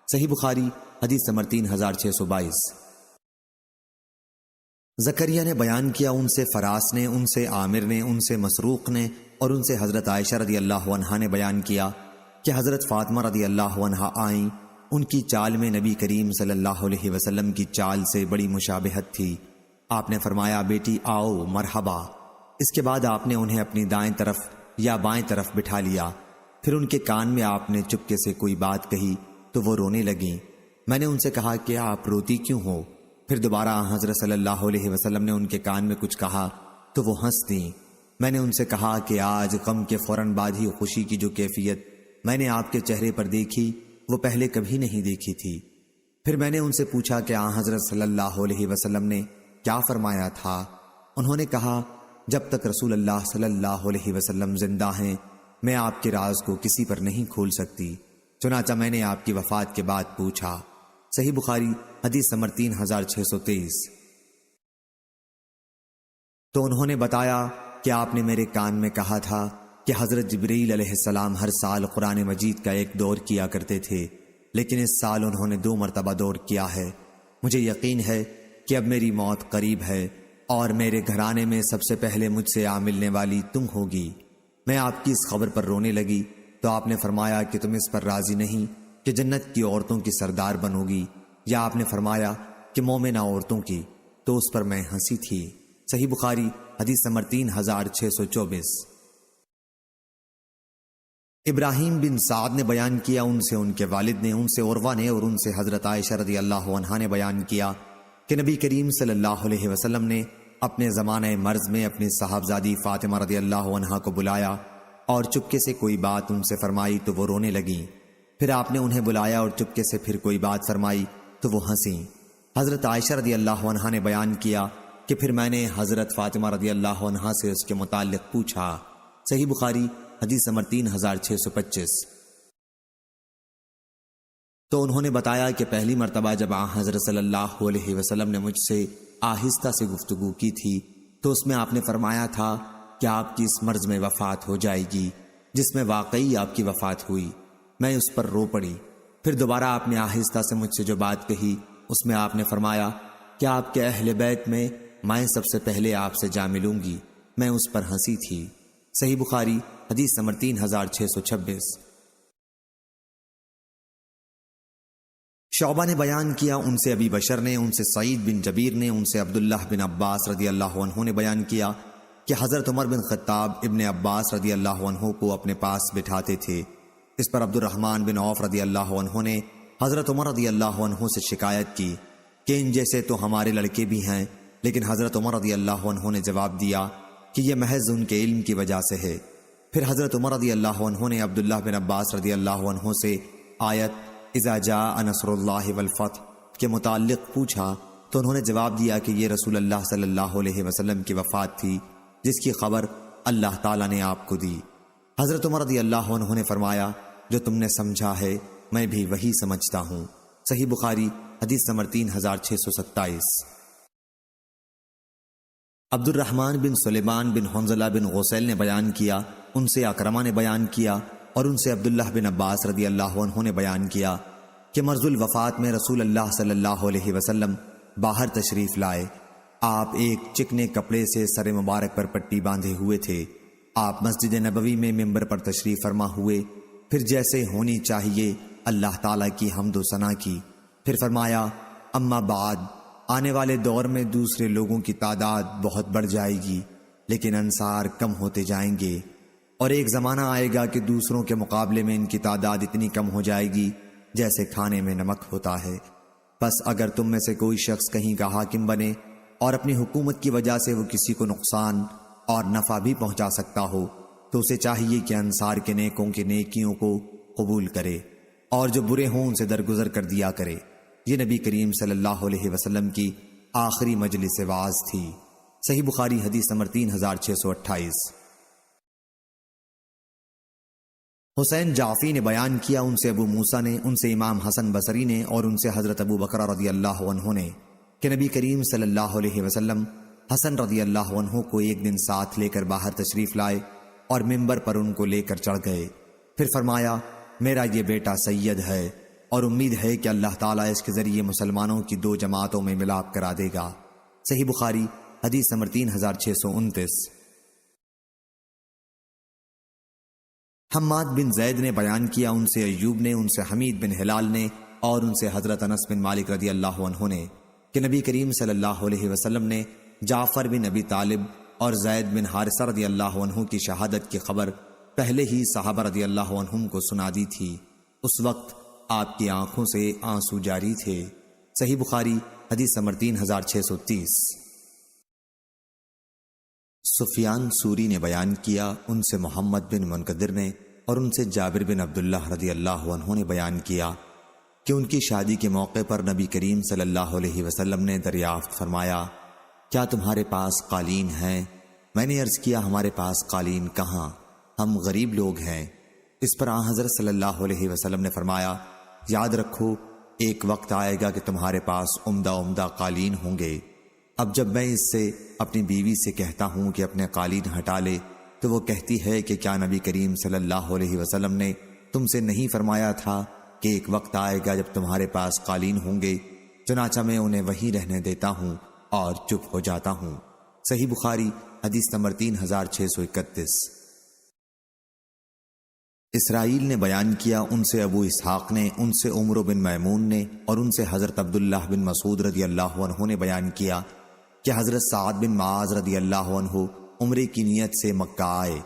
صحیح بخاری حدیث نمبر 3622۔ زکریا نے بیان کیا، ان سے فراس نے، ان سے عامر نے، ان سے مسروق نے اور ان سے حضرت عائشہ رضی اللہ عنہا نے بیان کیا کہ حضرت فاطمہ رضی اللہ عنہا آئیں، ان کی چال میں نبی کریم صلی اللہ علیہ وسلم کی چال سے بڑی مشابہت تھی۔ آپ نے فرمایا، بیٹی آؤ مرحبا، اس کے بعد آپ نے انہیں اپنی دائیں طرف یا بائیں طرف بٹھا لیا، پھر ان کے کان میں آپ نے چپکے سے کوئی بات کہی تو وہ رونے لگیں۔ میں نے ان سے کہا کہ آپ روتی کیوں ہو؟ پھر دوبارہ حضرت صلی اللہ علیہ وسلم نے ان کے کان میں کچھ کہا تو وہ ہنس دیں۔ میں نے ان سے کہا کہ آج غم کے فوراً بعد ہی خوشی کی جو کیفیت میں نے آپ کے چہرے پر دیکھی وہ پہلے کبھی نہیں دیکھی تھی۔ پھر میں نے ان سے پوچھا کہ حضرت صلی اللہ علیہ وسلم نے کیا فرمایا تھا؟ انہوں نے کہا، جب تک رسول اللہ صلی اللہ علیہ وسلم زندہ ہیں میں آپ کے راز کو کسی پر نہیں کھول سکتی، چنانچہ میں نے آپ کی وفات کے بعد پوچھا۔ صحیح بخاری حدیث نمبر 3623۔ تو انہوں نے بتایا کہ آپ نے میرے کان میں کہا تھا کہ حضرت جبریل علیہ السلام ہر سال قرآن مجید کا ایک دور کیا کرتے تھے، لیکن اس سال انہوں نے 2 مرتبہ دور کیا ہے۔ مجھے یقین ہے کہ اب میری موت قریب ہے اور میرے گھرانے میں سب سے پہلے مجھ سے آ ملنے والی تم ہوگی۔ میں آپ کی اس خبر پر رونے لگی تو آپ نے فرمایا کہ تم اس پر راضی نہیں کہ جنت کی عورتوں کی سردار بنو گی، یا آپ نے فرمایا کہ مومنہ عورتوں کی، تو اس پر میں ہنسی تھی۔ صحیح بخاری حدیث نمبر 3624۔ ابراہیم بن سعد نے بیان کیا، ان سے ان کے والد نے، ان سے عروہ نے، اور ان سے حضرت عائشہ رضی اللہ عنہا نے بیان کیا کہ نبی کریم صلی اللہ علیہ وسلم نے اپنے زمانہ مرض میں اپنی صاحبزادی فاطمہ رضی اللہ عنہا کو بلایا اور چپکے سے کوئی بات ان سے فرمائی تو وہ رونے لگیں۔ پھر آپ نے انہیں بلایا اور چپکے سے پھر کوئی بات فرمائی تو وہ ہنسیں۔ حضرت عائشہ رضی اللہ عنہا نے بیان کیا کہ پھر میں نے حضرت فاطمہ رضی اللہ عنہا سے اس کے متعلق پوچھا۔ صحیح بخاری حدیث نمبر 3625۔ تو انہوں نے بتایا کہ پہلی مرتبہ جب حضرت صلی اللہ علیہ وسلم نے مجھ سے آہستہ سے گفتگو کی تھی تو اس میں آپ نے فرمایا تھا کہ آپ کی اس مرض میں وفات ہو جائے گی، جس میں واقعی آپ کی وفات ہوئی۔ میں اس پر رو پڑی۔ پھر دوبارہ آپ نے آہستہ سے مجھ سے جو بات کہی اس میں آپ نے فرمایا کہ آپ کے اہل بیت میں سب سے پہلے آپ سے جا ملوں گی۔ میں اس پر ہنسی تھی۔ صحیح بخاری حدیث نمبر 3626۔ شعبہ نے بیان کیا، ان سے ابی بشر نے، ان سے سعید بن جبیر نے، ان سے عبداللہ بن عباس رضی اللہ عنہ نے بیان کیا کہ حضرت عمر بن خطاب ابن عباس رضی اللہ عنہ کو اپنے پاس بٹھاتے تھے۔ اس پر عبد الرحمن بن عوف رضی اللہ عنہ نے حضرت عمر رضی اللہ عنہ سے شکایت کی کہ ان جیسے تو ہمارے لڑکے بھی ہیں، لیکن حضرت عمر رضی اللہ عنہ نے جواب دیا کہ یہ محض ان کے علم کی وجہ سے ہے۔ پھر حضرت عمر رضی اللہ عنہ نے عبداللہ بن عباس رضی اللہ عنہ سے آیت اذا جاء نصر اللہ والفتح کے متعلق پوچھا تو انہوں نے جواب دیا کہ یہ رسول اللہ صلی اللہ علیہ وسلم کی وفات تھی، جس کی خبر اللہ تعالیٰ نے آپ کو دی۔ حضرت عمر رضی اللہ عنہ نے فرمایا، جو تم نے سمجھا ہے میں بھی وہی سمجھتا ہوں۔ صحیح بخاری حدیث نمبر 3627۔ عبد الرحمن بن سلیمان بن حنظلہ بن غسیل نے بیان کیا، ان سے اکرمہ نے بیان کیا اور ان سے عبداللہ بن عباس رضی اللہ عنہ نے بیان کیا کہ مرض الوفات میں رسول اللہ صلی اللہ علیہ وسلم باہر تشریف لائے۔ آپ ایک چکنے کپڑے سے سر مبارک پر پٹی باندھے ہوئے تھے۔ آپ مسجد نبوی میں ممبر پر تشریف فرما ہوئے، پھر جیسے ہونی چاہیے اللہ تعالیٰ کی حمد و ثنا کی، پھر فرمایا اما بعد، آنے والے دور میں دوسرے لوگوں کی تعداد بہت بڑھ جائے گی لیکن انصار کم ہوتے جائیں گے، اور ایک زمانہ آئے گا کہ دوسروں کے مقابلے میں ان کی تعداد اتنی کم ہو جائے گی جیسے کھانے میں نمک ہوتا ہے۔ بس اگر تم میں سے کوئی شخص کہیں کا حاکم بنے اور اپنی حکومت کی وجہ سے وہ کسی کو نقصان اور نفع بھی پہنچا سکتا ہو تو اسے چاہیے کہ انصار کے نیکوں کی نیکیوں کو قبول کرے اور جو برے ہوں ان سے درگزر کر دیا کرے۔ یہ نبی کریم صلی اللہ علیہ وسلم کی آخری مجلس وعظ تھی۔ صحیح بخاری حدیث نمبر 3628۔ حسین جعفی نے بیان کیا، ان سے ابو موسیٰ نے، ان سے امام حسن بصری نے اور ان سے حضرت ابو بکر رضی اللہ عنہ نے کہ نبی کریم صلی اللہ علیہ وسلم حسن رضی اللہ عنہ کو ایک دن ساتھ لے کر باہر تشریف لائے اور ممبر پر ان کو لے کر چڑھ گئے۔ پھر فرمایا میرا یہ بیٹا سید ہے اور امید ہے کہ اللہ تعالیٰ اس کے ذریعے مسلمانوں کی 2 جماعتوں میں ملاپ کرا دے گا۔ صحیح بخاری حدیث نمبر 3629۔ حماد بن زید نے بیان کیا، ان سے ایوب نے، ان سے حمید بن ہلال نے اور ان سے حضرت انس بن مالک رضی اللہ عنہ نے کہ نبی کریم صلی اللہ علیہ وسلم نے جعفر بن ابی طالب اور زید بن حارثہ رضی اللہ عنہ کی شہادت کی خبر پہلے ہی صحابہ رضی اللہ عنہم کو سنا دی تھی۔ اس وقت آپ کی آنکھوں سے آنسو جاری تھے۔ صحیح بخاری حدیث نمبر 3630۔ سفیان سوری نے بیان کیا، ان سے محمد بن منقدر نے اور ان سے جابر بن عبداللہ رضی اللہ عنہ نے بیان کیا کہ ان کی شادی کے موقع پر نبی کریم صلی اللہ علیہ وسلم نے دریافت فرمایا، کیا تمہارے پاس قالین ہیں؟ میں نے عرض کیا، ہمارے پاس قالین کہاں، ہم غریب لوگ ہیں۔ اس پر حضرت صلی اللہ علیہ وسلم نے فرمایا، یاد رکھو ایک وقت آئے گا کہ تمہارے پاس عمدہ عمدہ قالین ہوں گے۔ اب جب میں اس سے اپنی بیوی سے کہتا ہوں کہ اپنے قالین ہٹا لے تو وہ کہتی ہے کہ کیا نبی کریم صلی اللہ علیہ وسلم نے تم سے نہیں فرمایا تھا کہ ایک وقت آئے گا جب تمہارے پاس قالین ہوں گے؟ چنانچہ میں انہیں وہیں رہنے دیتا ہوں اور چپ ہو جاتا ہوں۔ صحیح بخاری حدیث نمبر 3631۔ اسرائیل نے بیان کیا، ان سے ابو اسحاق نے، ان سے عمرو بن میمون نے اور ان سے حضرت عبداللہ بن مسعود رضی اللہ عنہ نے بیان کیا کہ حضرت سعد بن معاذ رضی اللہ عنہ عمرے کی نیت سے مکہ آئے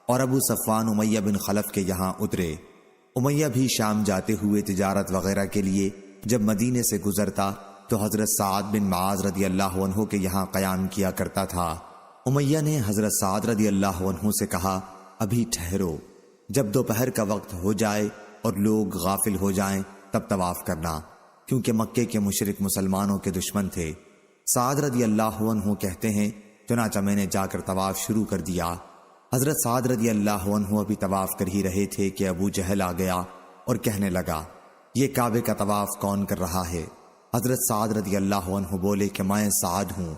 اور ابو صفوان امیہ بن خلف کے یہاں اترے۔ امیہ بھی شام جاتے ہوئے تجارت وغیرہ کے لیے جب مدینے سے گزرتا تو حضرت سعد بن معاذ رضی اللہ عنہ کے یہاں قیام کیا کرتا تھا۔ امیہ نے حضرت سعد رضی اللہ عنہ سے کہا، ابھی ٹھہرو، جب دوپہر کا وقت ہو جائے اور لوگ غافل ہو جائیں تب طواف کرنا، کیونکہ مکے کے مشرک مسلمانوں کے دشمن تھے۔ سعد رضی اللہ عنہ کہتے ہیں، چنانچہ میں نے جا کر طواف شروع کر دیا۔ حضرت سعد رضی اللہ عنہ ابھی طواف کر ہی رہے تھے کہ ابو جہل آ گیا اور کہنے لگا، یہ کعبے کا طواف کون کر رہا ہے؟ حضرت سعد رضی اللہ عنہ بولے کہ میں سعد ہوں۔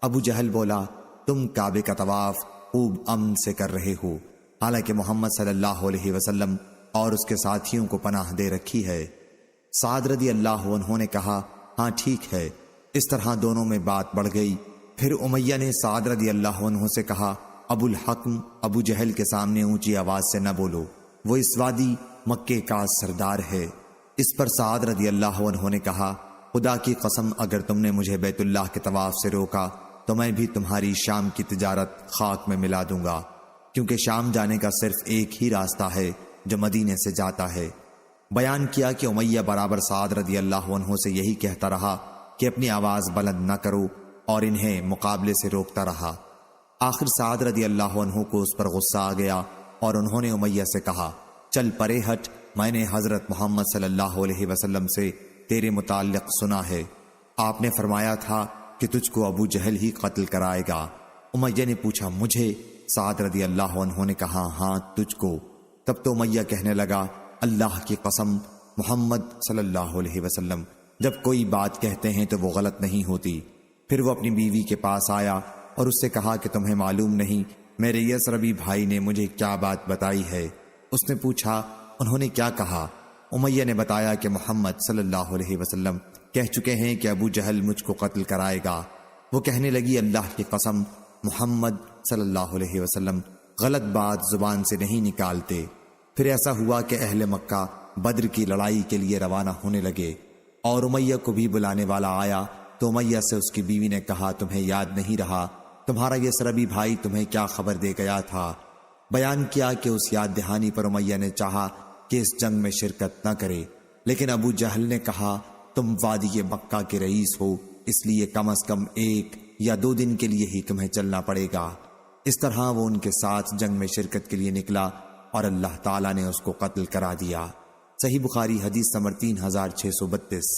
ابو جہل بولا، تم کعبے کا طواف خوب امن سے کر رہے ہو، حالانکہ محمد صلی اللہ علیہ وسلم اور اس کے ساتھیوں کو پناہ دے رکھی ہے۔ سعد رضی اللہ عنہ نے کہا، ہاں ٹھیک ہے۔ اس طرح دونوں میں بات بڑھ گئی۔ پھر امیہ نے سعد رضی اللہ عنہ سے کہا، ابو الحکم، ابو جہل کے سامنے اونچی آواز سے نہ بولو، وہ اس وادی مکے کا سردار ہے۔ اس پر سعد رضی اللہ عنہ نے کہا، خدا کی قسم اگر تم نے مجھے بیت اللہ کے طواف سے روکا تو میں بھی تمہاری شام کی تجارت خاک میں ملا دوں گا، کیونکہ شام جانے کا صرف ایک ہی راستہ ہے جو مدینے سے جاتا ہے۔ بیان کیا کہ امیہ برابر سعد رضی اللہ عنہ سے یہی کہتا رہا کہ اپنی آواز بلند نہ کرو، اور انہیں مقابلے سے روکتا رہا۔ آخر سعد رضی اللہ عنہ کو اس پر غصہ آ گیا اور انہوں نے امیہ سے کہا، چل پرے ہٹ، میں نے حضرت محمد صلی اللہ علیہ وسلم سے تیرے متعلق سنا ہے، آپ نے فرمایا تھا کہ تجھ کو ابو جہل ہی قتل کرائے گا۔ امیہ نے پوچھا، مجھے؟ سعد رضی اللہ عنہ نے کہا، ہاں تجھ کو۔ تب تو امیہ کہنے لگا، اللہ کی قسم، محمد صلی اللہ علیہ وسلم جب کوئی بات کہتے ہیں تو وہ غلط نہیں ہوتی۔ پھر وہ اپنی بیوی کے پاس آیا اور اس سے کہا کہ تمہیں معلوم نہیں میرے یسربی بھائی نے مجھے کیا بات بتائی ہے؟ اس نے پوچھا، انہوں نے کیا کہا؟ امیہ نے بتایا کہ محمد صلی اللہ علیہ وسلم کہہ چکے ہیں کہ ابو جہل مجھ کو قتل کرائے گا۔ وہ کہنے لگی، اللہ کی قسم، محمد صلی اللہ علیہ وسلم غلط بات زبان سے نہیں نکالتے۔ پھر ایسا ہوا کہ اہل مکہ بدر کی لڑائی کے لیے روانہ ہونے لگے اور امیہ کو بھی بلانے والا آیا تو امیہ سے اس کی بیوی نے کہا، تمہیں یاد نہیں رہا تمہارا یہ سربی بھائی تمہیں کیا خبر دے گیا تھا؟ بیان کیا کہ اس یاد دہانی پر امیہ نے چاہا کہ اس جنگ میں شرکت نہ کرے، لیکن ابو جہل نے کہا، تم وادی مکہ کے رئیس ہو، اس لیے کم از کم 1 یا 2 دن کے لیے ہی تمہیں چلنا پڑے گا۔ اس طرح وہ ان کے ساتھ جنگ میں شرکت کے لیے نکلا اور اللہ تعالیٰ نے اس کو قتل کرا دیا۔ صحیح بخاری حدیث نمبر 3632۔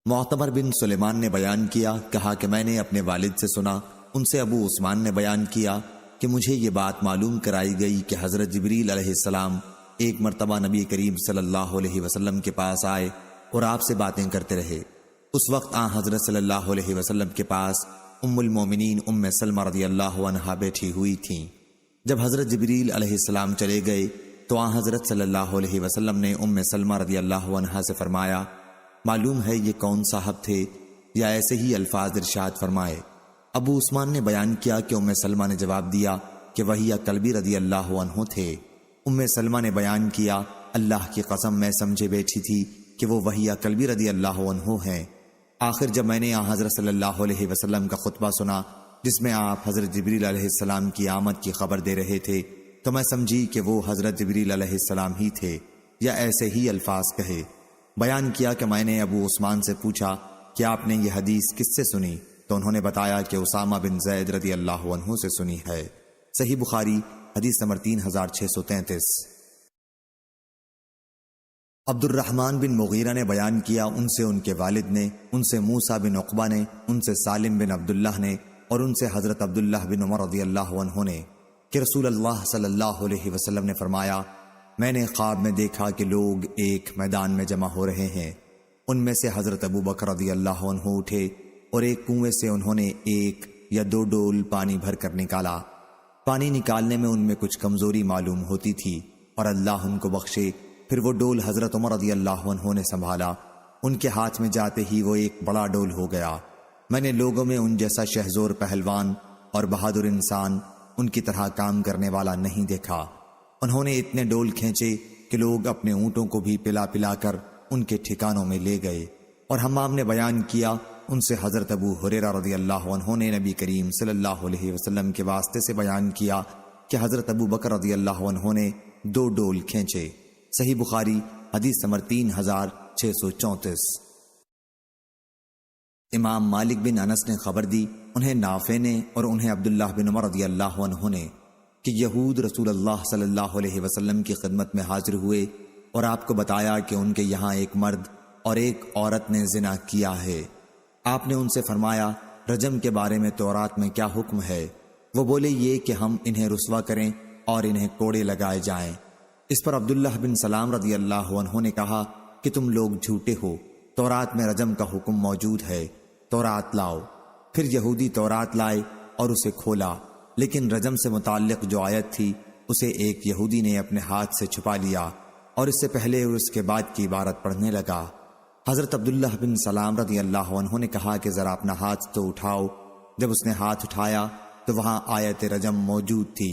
معتمر بن سلیمان نے بیان کیا، کہا کہ میں نے اپنے والد سے سنا، ان سے ابو عثمان نے بیان کیا کہ مجھے یہ بات معلوم کرائی گئی کہ حضرت جبریل علیہ السلام ایک مرتبہ نبی کریم صلی اللہ علیہ وسلم کے پاس آئے اور آپ سے باتیں کرتے رہے۔ اس وقت حضرت صلی اللہ علیہ وسلم کے پاس ام المومنین ام سلمہ رضی اللہ عنہا بیٹھی ہوئی تھیں۔ جب حضرت جبریل علیہ السلام چلے گئے تو حضرت صلی اللہ علیہ وسلم نے ام سلمہ رضی اللہ عنہا سے فرمایا، معلوم ہے یہ کون صاحب تھے، یا ایسے ہی الفاظ ارشاد فرمائے؟ ابو عثمان نے بیان کیا کہ ام سلمہ نے جواب دیا کہ وحیہ کلبی رضی اللہ عنہ تھے۔ ام سلمہ نے بیان کیا، اللہ کی قسم میں سمجھے بیٹھی تھی کہ وہ وحیہ کلبی رضی اللہ عنہ ہیں۔ آخر جب میں نے حضرت صلی اللہ علیہ وسلم کا خطبہ سنا جس میں آپ حضرت جبریل علیہ السلام کی آمد کی خبر دے رہے تھے تو میں سمجھی کہ وہ حضرت جبریل علیہ السلام ہی تھے یا ایسے ہی الفاظ کہے۔ بیان کیا کہ میں نے ابو عثمان سے پوچھا کہ آپ نے یہ حدیث کس سے سنی تو انہوں نے بتایا کہ اسامہ بن زید رضی اللہ عنہ سے سنی ہے۔ صحیح بخاری حدیث نمبر 3633۔ عبد الرحمن بن مغیرہ نے بیان کیا ان سے ان کے والد نے، ان سے موسیٰ بن عقبہ نے، ان سے سالم بن عبداللہ نے اور ان سے حضرت عبداللہ بن عمر رضی اللہ عنہ نے کہ رسول اللہ صلی اللہ علیہ وسلم نے فرمایا، میں نے خواب میں دیکھا کہ لوگ ایک میدان میں جمع ہو رہے ہیں۔ ان میں سے حضرت ابو بکر رضی اللہ عنہ اٹھے اور ایک کنویں سے انہوں نے 1 یا 2 ڈول پانی بھر کر نکالا۔ پانی نکالنے میں ان میں کچھ کمزوری معلوم ہوتی تھی اور اللہ ان کو بخشے۔ پھر وہ ڈول حضرت عمر رضی اللہ عنہ نے سنبھالا، ان کے ہاتھ میں جاتے ہی وہ ایک بڑا ڈول ہو گیا۔ میں نے لوگوں میں ان جیسا شہزور پہلوان اور بہادر انسان ان کی طرح کام کرنے والا نہیں دیکھا۔ انہوں نے اتنے ڈول کھینچے کہ لوگ اپنے اونٹوں کو بھی پلا پلا کر ان کے ٹھکانوں میں لے گئے۔ اور حمام نے بیان کیا ان سے حضرت ابو ہریرہ رضی اللہ عنہ نے نبی کریم صلی اللہ علیہ وسلم کے واسطے سے بیان کیا کہ حضرت ابو بکر رضی اللہ عنہ نے 2 ڈول کھینچے۔ صحیح بخاری حدیث نمبر 3634۔ امام مالک بن انس نے خبر دی، انہیں نافع نے اور انہیں عبداللہ بن عمر رضی اللہ عنہ نے کہ یہود رسول اللہ صلی اللہ علیہ وسلم کی خدمت میں حاضر ہوئے اور آپ کو بتایا کہ ان کے یہاں ایک مرد اور ایک عورت نے زنا کیا ہے۔ آپ نے ان سے فرمایا، رجم کے بارے میں تورات میں کیا حکم ہے؟ وہ بولے، یہ کہ ہم انہیں رسوا کریں اور انہیں کوڑے لگائے جائیں۔ اس پر عبداللہ بن سلام رضی اللہ عنہ نے کہا کہ تم لوگ جھوٹے ہو، تورات میں رجم کا حکم موجود ہے، تورات لاؤ۔ پھر یہودی تورات لائے اور اسے کھولا، لیکن رجم سے متعلق جو آیت تھی اسے ایک یہودی نے اپنے ہاتھ سے چھپا لیا اور اس سے پہلے اور اس کے بعد کی عبارت پڑھنے لگا۔ حضرت عبداللہ بن سلام رضی اللہ عنہ نے کہا کہ ذرا اپنا ہاتھ تو اٹھاؤ۔ جب اس نے ہاتھ اٹھایا تو وہاں آیت رجم موجود تھی۔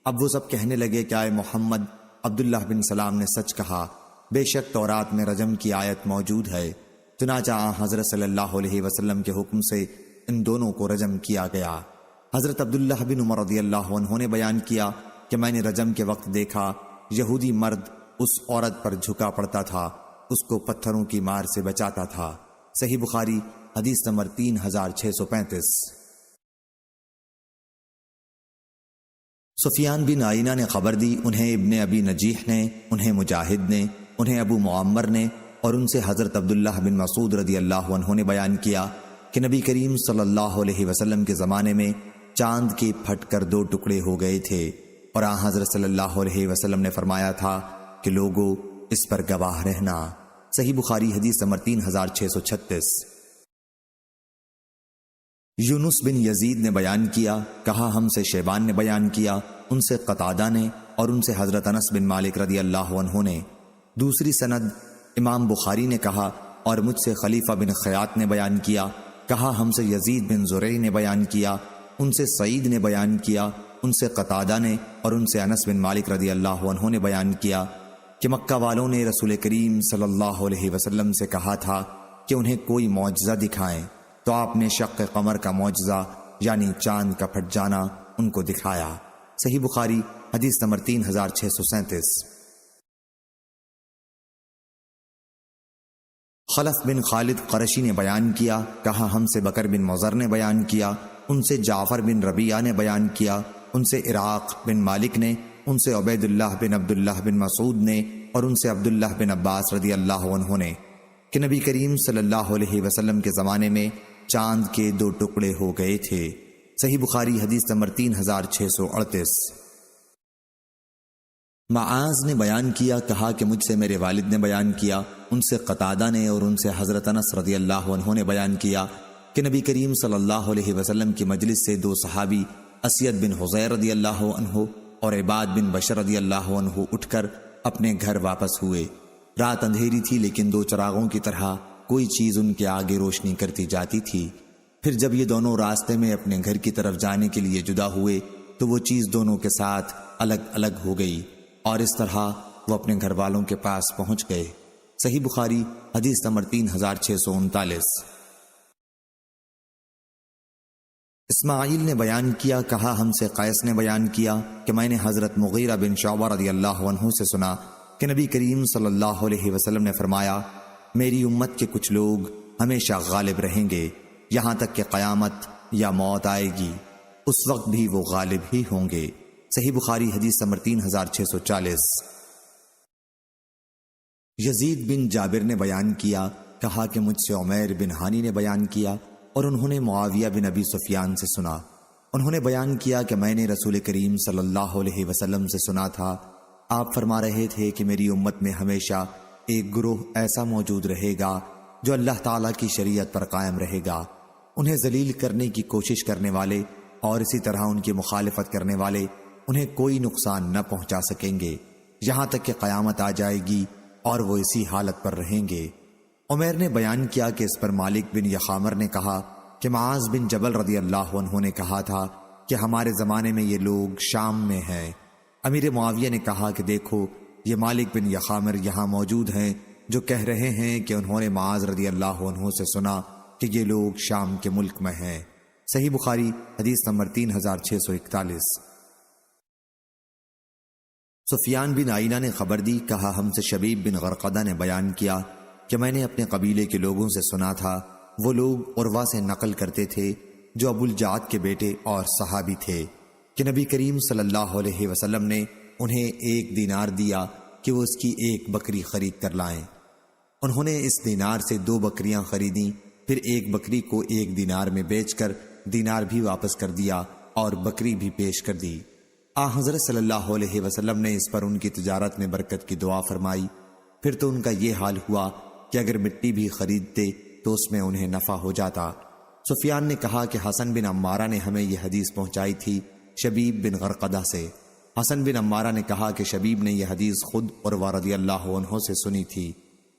اب وہ سب کہنے لگے کہ اے محمد، عبداللہ بن سلام نے سچ کہا، بے شک تورات میں رجم کی آیت موجود ہے۔ چنانچہ حضرت صلی اللہ علیہ وسلم کے حکم سے ان دونوں کو رجم کیا گیا۔ حضرت عبداللہ بن عمر رضی اللہ عنہ نے بیان کیا کہ میں نے رجم کے وقت دیکھا یہودی مرد اس عورت پر جھکا پڑتا تھا، اس کو پتھروں کی مار سے بچاتا تھا۔ صحیح بخاری حدیث نمبر 3635۔ سفیان بن عیینہ نے خبر دی، انہیں ابن ابی نجیح نے، انہیں مجاہد نے، انہیں ابو معمر نے اور ان سے حضرت عبداللہ بن مسعود رضی اللہ عنہ نے بیان کیا کہ نبی کریم صلی اللہ علیہ وسلم کے زمانے میں چاند کے پھٹ کر 2 ٹکڑے ہو گئے تھے اور حضرت صلی اللہ علیہ وسلم نے فرمایا تھا کہ لوگوں اس پر گواہ رہنا۔ صحیح بخاری حدیث نمبر 3636۔ یونس بن یزید نے بیان کیا، کہا ہم سے شیبان نے بیان کیا، ان سے قتادہ نے اور ان سے حضرت انس بن مالک رضی اللہ عنہ نے۔ دوسری سند امام بخاری نے کہا اور مجھ سے خلیفہ بن خیاط نے بیان کیا، کہا ہم سے یزید بن زریع نے بیان کیا، ان سے سعید نے بیان کیا، ان سے قتادہ نے اور ان سے انس بن مالک رضی اللہ عنہ نے بیان کیا کہ مکہ والوں نے رسول کریم صلی اللہ علیہ وسلم سے کہا تھا کہ انہیں کوئی معجزہ دکھائیں، تو آپ نے شق قمر کا معجزہ یعنی چاند کا پھٹ جانا ان کو دکھایا۔ صحیح بخاری حدیث نمبر 3637۔ خلف بن خالد قرشی نے بیان کیا، کہا ہم سے بکر بن مضر نے بیان کیا، ان سے جعفر بن ربیعہ نے بیان کیا، ان سے عراق بن مالک نے، ان سے عبید اللہ بن عبداللہ بن مسعود نے اور ان سے عبداللہ بن عباس رضی اللہ عنہ نے کہ نبی کریم صلی اللہ علیہ وسلم کے زمانے میں چاند کے 2 ٹکڑے ہو گئے تھے۔ صحیح بخاری حدیث نمبر 3638۔ معاذ نے بیان کیا، کہا کہ مجھ سے میرے والد نے بیان کیا، ان سے قتادہ نے اور ان سے حضرت انس رضی اللہ عنہ نے بیان کیا کہ نبی کریم صلی اللہ علیہ وسلم کی مجلس سے 2 صحابی اسید بن حضیر رضی اللہ عنہ اور عباد بن بشر رضی اللہ عنہ اٹھ کر اپنے گھر واپس ہوئے۔ رات اندھیری تھی لیکن 2 چراغوں کی طرح کوئی چیز ان کے آگے روشنی کرتی جاتی تھی۔ پھر جب یہ دونوں راستے میں اپنے گھر کی طرف جانے کے لیے جدا ہوئے تو وہ چیز دونوں کے ساتھ الگ الگ ہو گئی اور اس طرح وہ اپنے گھر والوں کے پاس پہنچ گئے۔ صحیح بخاری حدیث نمبر 3639۔ اسماعیل نے بیان کیا، کہا ہم سے قیس نے بیان کیا کہ میں نے حضرت مغیرہ بن شعبہ رضی اللہ عنہ سے سنا کہ نبی کریم صلی اللہ علیہ وسلم نے فرمایا، میری امت کے کچھ لوگ ہمیشہ غالب رہیں گے یہاں تک کہ قیامت یا موت آئے گی، اس وقت بھی وہ غالب ہی ہوں گے۔ صحیح بخاری حدیث نمبر 3640۔ یزید بن جابر نے بیان کیا، کہا کہ مجھ سے عمیر بن ہانی نے بیان کیا اور انہوں نے معاویہ بن ابی سفیان سے سنا۔ انہوں نے بیان کیا کہ میں نے رسول کریم صلی اللہ علیہ وسلم سے سنا تھا، آپ فرما رہے تھے کہ میری امت میں ہمیشہ ایک گروہ ایسا موجود رہے گا جو اللہ تعالیٰ کی شریعت پر قائم رہے گا، انہیں ذلیل کرنے کی کوشش کرنے والے اور اسی طرح ان کی مخالفت کرنے والے انہیں کوئی نقصان نہ پہنچا سکیں گے یہاں تک کہ قیامت آ جائے گی اور وہ اسی حالت پر رہیں گے۔ عمیر نے بیان کیا کہ اس پر مالک بن یخامر نے کہا کہ معاذ بن جبل رضی اللہ عنہ نے کہا تھا کہ ہمارے زمانے میں یہ لوگ شام میں ہیں۔ امیر معاویہ نے کہا کہ دیکھو یہ مالک بن یخامر یہاں موجود ہیں جو کہہ رہے ہیں کہ انہوں نے معاذ رضی اللہ عنہ سے سنا کہ یہ لوگ شام کے ملک میں ہیں۔ صحیح بخاری حدیث نمبر 3641۔ سفیان بن عینہ نے خبر دی، کہا ہم سے شبیب بن غرقدہ نے بیان کیا کہ میں نے اپنے قبیلے کے لوگوں سے سنا تھا، وہ لوگ عروہ سے نقل کرتے تھے جو ابو الجعد کے بیٹے اور صحابی تھے کہ نبی کریم صلی اللہ علیہ وسلم نے انہیں 1 دینار دیا کہ وہ اس کی 1 بکری خرید کر لائیں۔ انہوں نے اس دینار سے 2 بکریاں خریدیں، پھر 1 بکری کو 1 دینار میں بیچ کر دینار بھی واپس کر دیا اور بکری بھی پیش کر دی۔ حضرت صلی اللہ علیہ وسلم نے اس پر ان کی تجارت میں برکت کی دعا فرمائی۔ پھر تو ان کا یہ حال ہوا کہ اگر مٹی بھی خریدتے تو اس میں انہیں نفع ہو جاتا۔ سفیان نے کہا کہ حسن بن عمارہ نے ہمیں یہ حدیث پہنچائی تھی شبیب بن غرقدہ سے۔ حسن بن عمارہ نے کہا کہ شبیب نے یہ حدیث خود عروہ رضی اللہ عنہ سے سنی تھی۔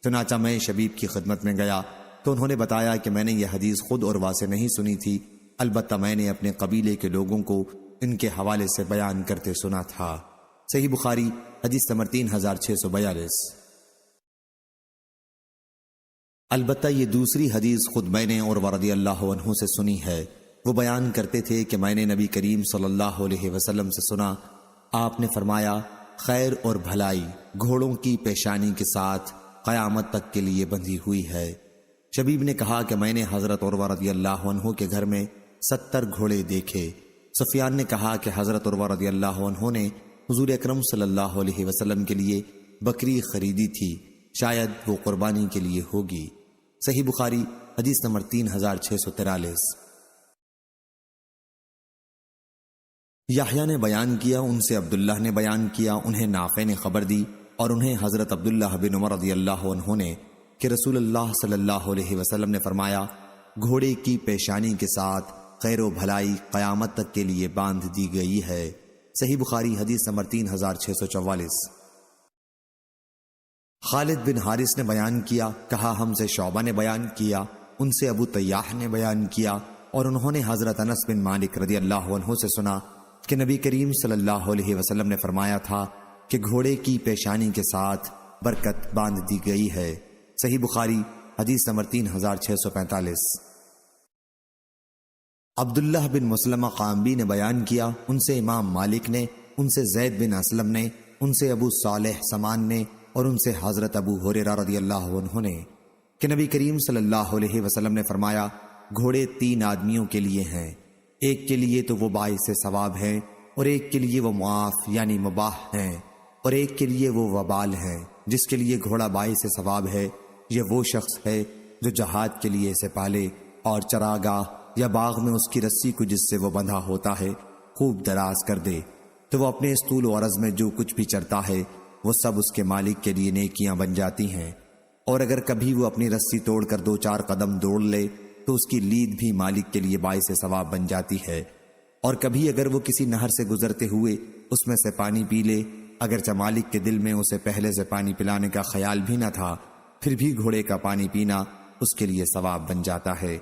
چنانچہ میں شبیب کی خدمت میں گیا تو انہوں نے بتایا کہ میں نے یہ حدیث خود عروہ سے نہیں سنی تھی، البتہ میں نے اپنے قبیلے کے لوگوں کو ان کے حوالے سے بیان کرتے سنا تھا۔ صحیح بخاری حدیث نمبر 3642۔ البتہ یہ دوسری حدیث خود میں نے عروہ رضی اللہ عنہ سے سنی ہے۔ وہ بیان کرتے تھے کہ میں نے نبی کریم صلی اللہ علیہ وسلم سے سنا، آپ نے فرمایا، خیر اور بھلائی گھوڑوں کی پیشانی کے ساتھ قیامت تک کے لیے بندھی ہوئی ہے۔ شبیب نے کہا کہ میں نے حضرت عروہ رضی اللہ عنہ کے گھر میں 70 گھوڑے دیکھے۔ سفیان نے کہا کہ حضرت عروہ رضی اللہ عنہ نے حضور اکرم صلی اللہ علیہ وسلم کے لیے بکری خریدی تھی، شاید وہ قربانی کے لیے ہوگی۔ صحیح بخاری حدیث نمبر 3643۔ یحییٰ نے بیان کیا، ان سے عبداللہ نے بیان کیا، انہیں نافع نے خبر دی اور انہیں حضرت عبداللہ بن عمر رضی اللہ عنہ نے کہ رسول اللہ صلی اللہ علیہ وسلم نے فرمایا، گھوڑے کی پیشانی کے ساتھ خیر و بھلائی قیامت تک کے لیے باندھ دی گئی ہے۔ صحیح بخاری حدیث نمبر 3644۔ خالد بن حارث نے بیان کیا، کہا ہم سے شعبہ نے بیان کیا، ان سے ابو طیاح نے بیان کیا اور انہوں نے حضرت انس بن مالک رضی اللہ عنہ سے سنا کہ نبی کریم صلی اللہ علیہ وسلم نے فرمایا تھا کہ گھوڑے کی پیشانی کے ساتھ برکت باندھ دی گئی ہے۔ صحیح بخاری حدیث نمبر 3645۔ عبداللہ بن مسلمہ قامبی نے بیان کیا، ان سے امام مالک نے، ان سے زید بن اسلم نے، ان سے ابو صالح سمان نے اور ان سے حضرت ابو ہریرہ رضی اللہ عنہ نے کہ نبی کریم صلی اللہ علیہ وسلم نے فرمایا، گھوڑے 3 آدمیوں کے لیے ہیں، ایک کے لیے تو وہ باعث ثواب ہیں اور ایک کے لیے وہ معاف یعنی مباح ہیں اور ایک کے لیے وہ وبال ہیں۔ جس کے لیے گھوڑا باعث ثواب ہے یہ وہ شخص ہے جو جہاد کے لیے اسے پالے اور چراگاہ یا باغ میں اس کی رسی کو جس سے وہ بندھا ہوتا ہے خوب دراز کر دے، تو وہ اپنے اس طول و عرض میں جو کچھ بھی چرتا ہے وہ سب اس کے مالک کے لیے نیکیاں بن جاتی ہیں، اور اگر کبھی وہ اپنی رسی توڑ کر 2-4 قدم دوڑ لے تو اس کی لید بھی مالک کے لیے باعث ثواب بن جاتی ہے، اور کبھی اگر وہ کسی نہر سے گزرتے ہوئے اس میں سے پانی پی لے، اگرچہ مالک کے دل میں اسے پہلے سے پانی پلانے کا خیال بھی نہ تھا، پھر بھی گھوڑے کا پانی پینا اس کے لیے ثواب بن جاتا ہے۔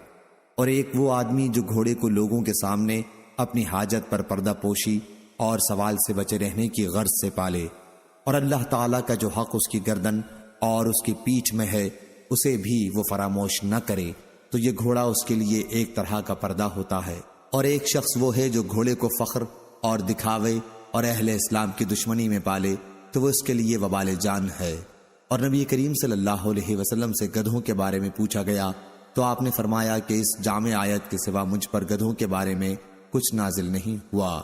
اور ایک وہ آدمی جو گھوڑے کو لوگوں کے سامنے اپنی حاجت پر پردہ پوشی اور سوال سے بچے رہنے کی غرض سے پالے، اور اللہ تعالیٰ کا جو حق اس کی گردن اور اس کی پیٹھ میں ہے اسے بھی وہ فراموش نہ کرے، تو یہ گھوڑا اس کے لیے ایک طرح کا پردہ ہوتا ہے۔ اور ایک شخص وہ ہے جو گھوڑے کو فخر اور دکھاوے اور اہل اسلام کی دشمنی میں پالے تو وہ اس کے لیے وبال جان ہے۔ اور نبی کریم صلی اللہ علیہ وسلم سے گدھوں کے بارے میں پوچھا گیا تو آپ نے فرمایا کہ اس جامع آیت کے سوا مجھ پر گدھوں کے بارے میں کچھ نازل نہیں ہوا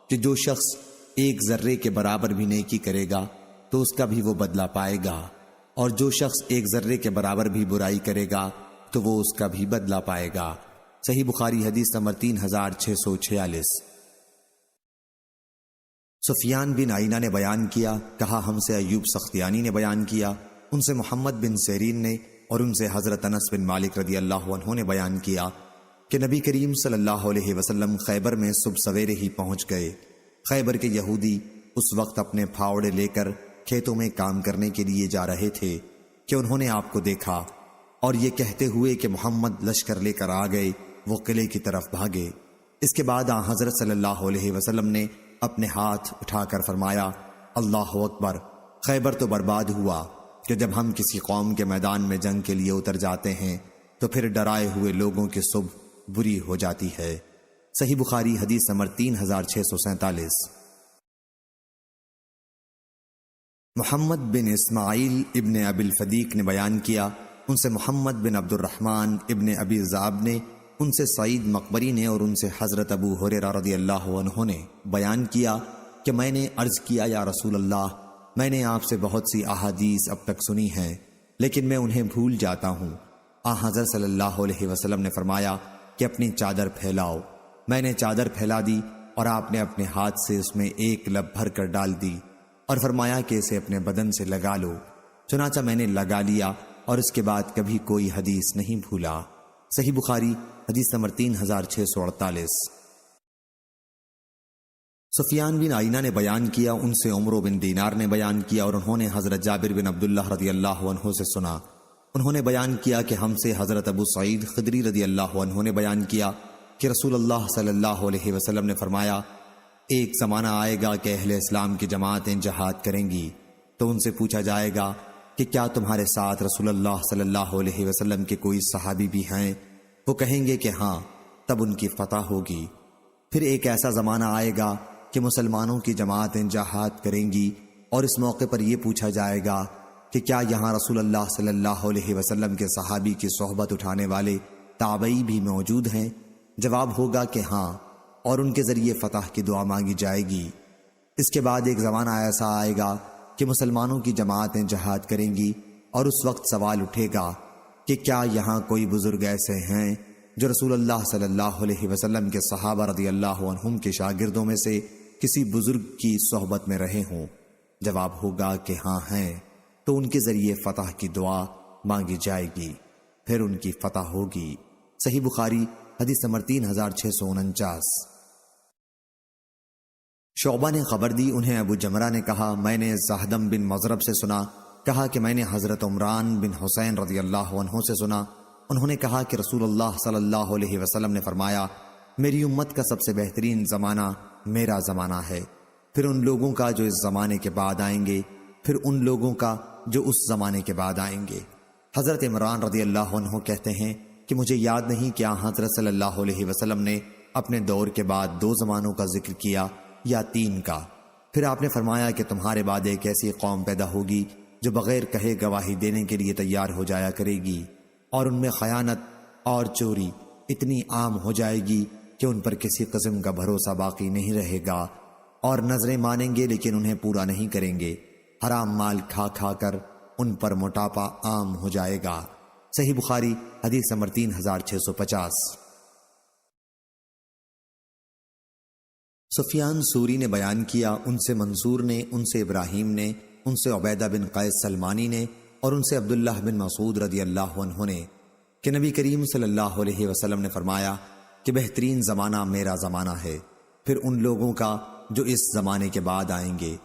کہ جو شخص ایک ذرے کے برابر بھی نیکی کرے گا تو اس کا بھی وہ بدلہ پائے گا، اور جو شخص ایک ذرے کے برابر بھی برائی کرے گا تو وہ اس کا بھی بدلہ پائے گا۔ صحیح بخاری حدیث نمبر 3646۔ سفیان بن عینہ نے بیان کیا، کہا ہم سے ایوب سختیانی نے بیان کیا، ان سے محمد بن سیرین نے، اور ان سے حضرت انس بن مالک رضی اللہ عنہ نے بیان کیا کہ نبی کریم صلی اللہ علیہ وسلم خیبر میں صبح سویرے ہی پہنچ گئے۔ خیبر کے یہودی اس وقت اپنے پھاوڑے لے کر کھیتوں میں کام کرنے کے لیے جا رہے تھے کہ انہوں نے آپ کو دیکھا، اور یہ کہتے ہوئے کہ محمد لشکر لے کر آ گئے وہ قلعے کی طرف بھاگے۔ اس کے بعد حضرت صلی اللہ علیہ وسلم نے اپنے ہاتھ اٹھا کر فرمایا، اللہ اکبر، خیبر تو برباد ہوا کہ جب ہم کسی قوم کے میدان میں جنگ کے لیے اتر جاتے ہیں تو پھر ڈرائے ہوئے لوگوں کی صبح بری ہو جاتی ہے۔ صحیح بخاری حدیث نمبر 3647۔ محمد بن اسماعیل ابن ابی الفدیق نے بیان کیا، ان سے محمد بن عبد الرحمن ابن ابی ذئب نے، ان سے سعید مقبری نے، اور ان سے حضرت ابو ہریرہ رضی اللہ عنہ نے بیان کیا کہ میں نے عرض کیا، یا رسول اللہ، میں نے آپ سے بہت سی احادیث اب تک سنی ہیں لیکن میں انہیں بھول جاتا ہوں۔ حضرت صلی اللہ علیہ وسلم نے فرمایا کہ اپنی چادر پھیلاؤ۔ میں نے چادر پھیلا دی اور آپ نے اپنے ہاتھ سے اس میں ایک لب بھر کر ڈال دی اور فرمایا کہ اسے اپنے بدن سے لگا لو۔ چنانچہ میں نے لگا لیا اور اس کے بعد کبھی کوئی حدیث نہیں بھولا۔ صحیح بخاری حدیث نمبر 3648۔ سفیان بن عینہ نے بیان کیا، ان سے عمرو بن دینار نے بیان کیا، اور انہوں نے حضرت جابر بن عبداللہ رضی اللہ عنہ سے سنا۔ انہوں نے بیان کیا کہ ہم سے حضرت ابو سعید خدری رضی اللہ عنہ نے بیان کیا کہ رسول اللہ صلی اللہ علیہ وسلم نے فرمایا، ایک زمانہ آئے گا کہ اہل اسلام کی جماعتیں جہاد کریں گی، تو ان سے پوچھا جائے گا کہ کیا تمہارے ساتھ رسول اللہ صلی اللہ علیہ وسلم کے کوئی صحابی بھی ہیں؟ وہ کہیں گے کہ ہاں، تب ان کی فتح ہوگی۔ پھر ایک ایسا زمانہ آئے گا کہ مسلمانوں کی جماعتیں جہاد کریں گی، اور اس موقع پر یہ پوچھا جائے گا کہ کیا یہاں رسول اللہ صلی اللہ علیہ وسلم کے صحابی کی صحبت اٹھانے والے تابعی بھی موجود ہیں؟ جواب ہوگا کہ ہاں، اور ان کے ذریعے فتح کی دعا مانگی جائے گی۔ اس کے بعد ایک زمانہ ایسا آئے گا کہ مسلمانوں کی جماعتیں جہاد کریں گی، اور اس وقت سوال اٹھے گا کہ کیا یہاں کوئی بزرگ ایسے ہیں جو رسول اللہ صلی اللہ علیہ وسلم کے صحابہ رضی اللہ عنہم کے شاگردوں میں سے کسی بزرگ کی صحبت میں رہے ہوں؟ جواب ہوگا کہ ہاں ہیں، تو ان کے ذریعے فتح کی دعا مانگی جائے گی، پھر ان کی فتح ہوگی۔ صحیح بخاری حدیث نمبر 3649۔ شعبہ نے خبر دی، انہیں ابو جمرہ نے کہا، میں نے زہدم بن مضرب سے سنا، کہا کہ میں نے حضرت عمران بن حسین رضی اللہ عنہ سے سنا، انہوں نے کہا کہ رسول اللہ صلی اللہ علیہ وسلم نے فرمایا، میری امت کا سب سے بہترین زمانہ میرا زمانہ ہے، پھر ان لوگوں کا جو اس زمانے کے بعد آئیں گے، پھر ان لوگوں کا جو اس زمانے کے بعد آئیں گے۔ حضرت عمران رضی اللہ عنہ کہتے ہیں کہ مجھے یاد نہیں کیا حضرت صلی اللہ علیہ وسلم نے اپنے دور کے بعد 2 زمانوں کا ذکر کیا یا 3 کا۔ پھر آپ نے فرمایا کہ تمہارے بعد ایک ایسی قوم پیدا ہوگی جو بغیر کہے گواہی دینے کے لیے تیار ہو جایا کرے گی، اور ان میں خیانت اور چوری اتنی عام ہو جائے گی کہ ان پر کسی قسم کا بھروسہ باقی نہیں رہے گا، اور نظریں مانیں گے لیکن انہیں پورا نہیں کریں گے، حرام مال کھا کھا کر ان پر موٹاپا عام ہو جائے گا۔ صحیح بخاری حدیث نمبر 3650۔ سفیان سوری نے بیان کیا، ان سے منصور نے، ان سے ابراہیم نے، ان سے عبیدہ بن قیس سلمانی نے، اور ان سے عبداللہ بن مسعود رضی اللہ عنہ نے کہ نبی کریم صلی اللہ علیہ وسلم نے فرمایا کہ بہترین زمانہ میرا زمانہ ہے، پھر ان لوگوں کا جو اس زمانے کے بعد آئیں گے،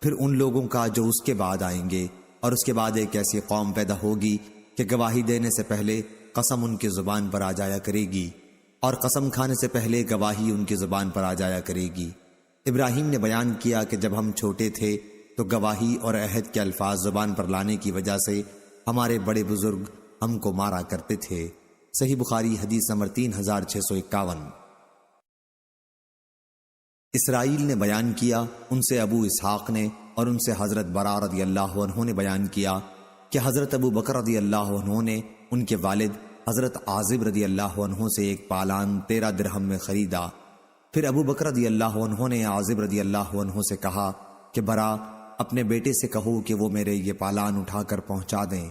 پھر ان لوگوں کا جو اس کے بعد آئیں گے، اور اس کے بعد ایک ایسی قوم پیدا ہوگی کہ گواہی دینے سے پہلے قسم ان کی زبان پر آ جایا کرے گی، اور قسم کھانے سے پہلے گواہی ان کی زبان پر آ جایا کرے گی۔ ابراہیم نے بیان کیا کہ جب ہم چھوٹے تھے تو گواہی اور عہد کے الفاظ زبان پر لانے کی وجہ سے ہمارے بڑے بزرگ ہم کو مارا کرتے تھے۔ صحیح بخاری حدیث نمبر 3651۔ اسرائیل نے بیان کیا، ان سے ابو اسحاق نے اور ان سے حضرت برا رضی اللہ عنہ نے بیان کیا کہ حضرت ابو بکر رضی اللہ عنہ نے ان کے والد حضرت عازب رضی اللہ عنہ سے ایک پالان 13 درہم میں خریدا۔ پھر ابو بکر رضی اللہ عنہ نے عازب رضی اللہ عنہ سے کہا کہ برا، اپنے بیٹے سے کہو کہ وہ میرے یہ پالان اٹھا کر پہنچا دیں۔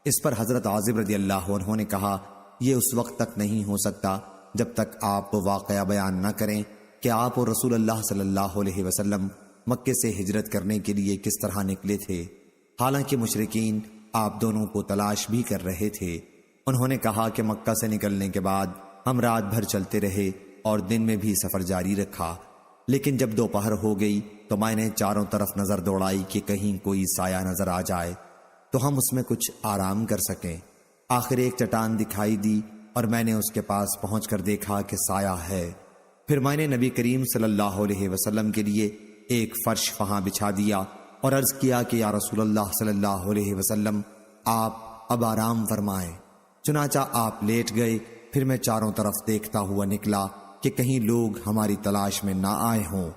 اس پر حضرت عازب رضی اللہ عنہ نے کہا، یہ اس وقت تک نہیں ہو سکتا جب تک آپ وہ واقعہ بیان نہ کریں کہ آپ اور رسول اللہ صلی اللہ علیہ وسلم مکے سے ہجرت کرنے کے لیے کس طرح نکلے تھے، حالانکہ مشرکین آپ دونوں کو تلاش بھی کر رہے تھے۔ انہوں نے کہا کہ مکہ سے نکلنے کے بعد ہم رات بھر چلتے رہے اور دن میں بھی سفر جاری رکھا، لیکن جب دوپہر ہو گئی تو میں نے چاروں طرف نظر دوڑائی کہ کہیں کوئی سایہ نظر آ جائے تو ہم اس میں کچھ آرام کر سکیں۔ آخر ایک چٹان دکھائی دی اور میں نے اس کے پاس پہنچ کر دیکھا کہ سایہ ہے۔ پھر میں نے نبی کریم صلی اللہ علیہ وسلم کے لیے ایک فرش وہاں بچھا دیا اور عرض کیا کہ یا رسول اللہ صلی اللہ علیہ وسلم، آپ اب آرام فرمائیں۔ چنانچہ آپ لیٹ گئے۔ پھر میں چاروں طرف دیکھتا ہوا نکلا کہ کہیں لوگ ہماری تلاش میں نہ آئے ہوں۔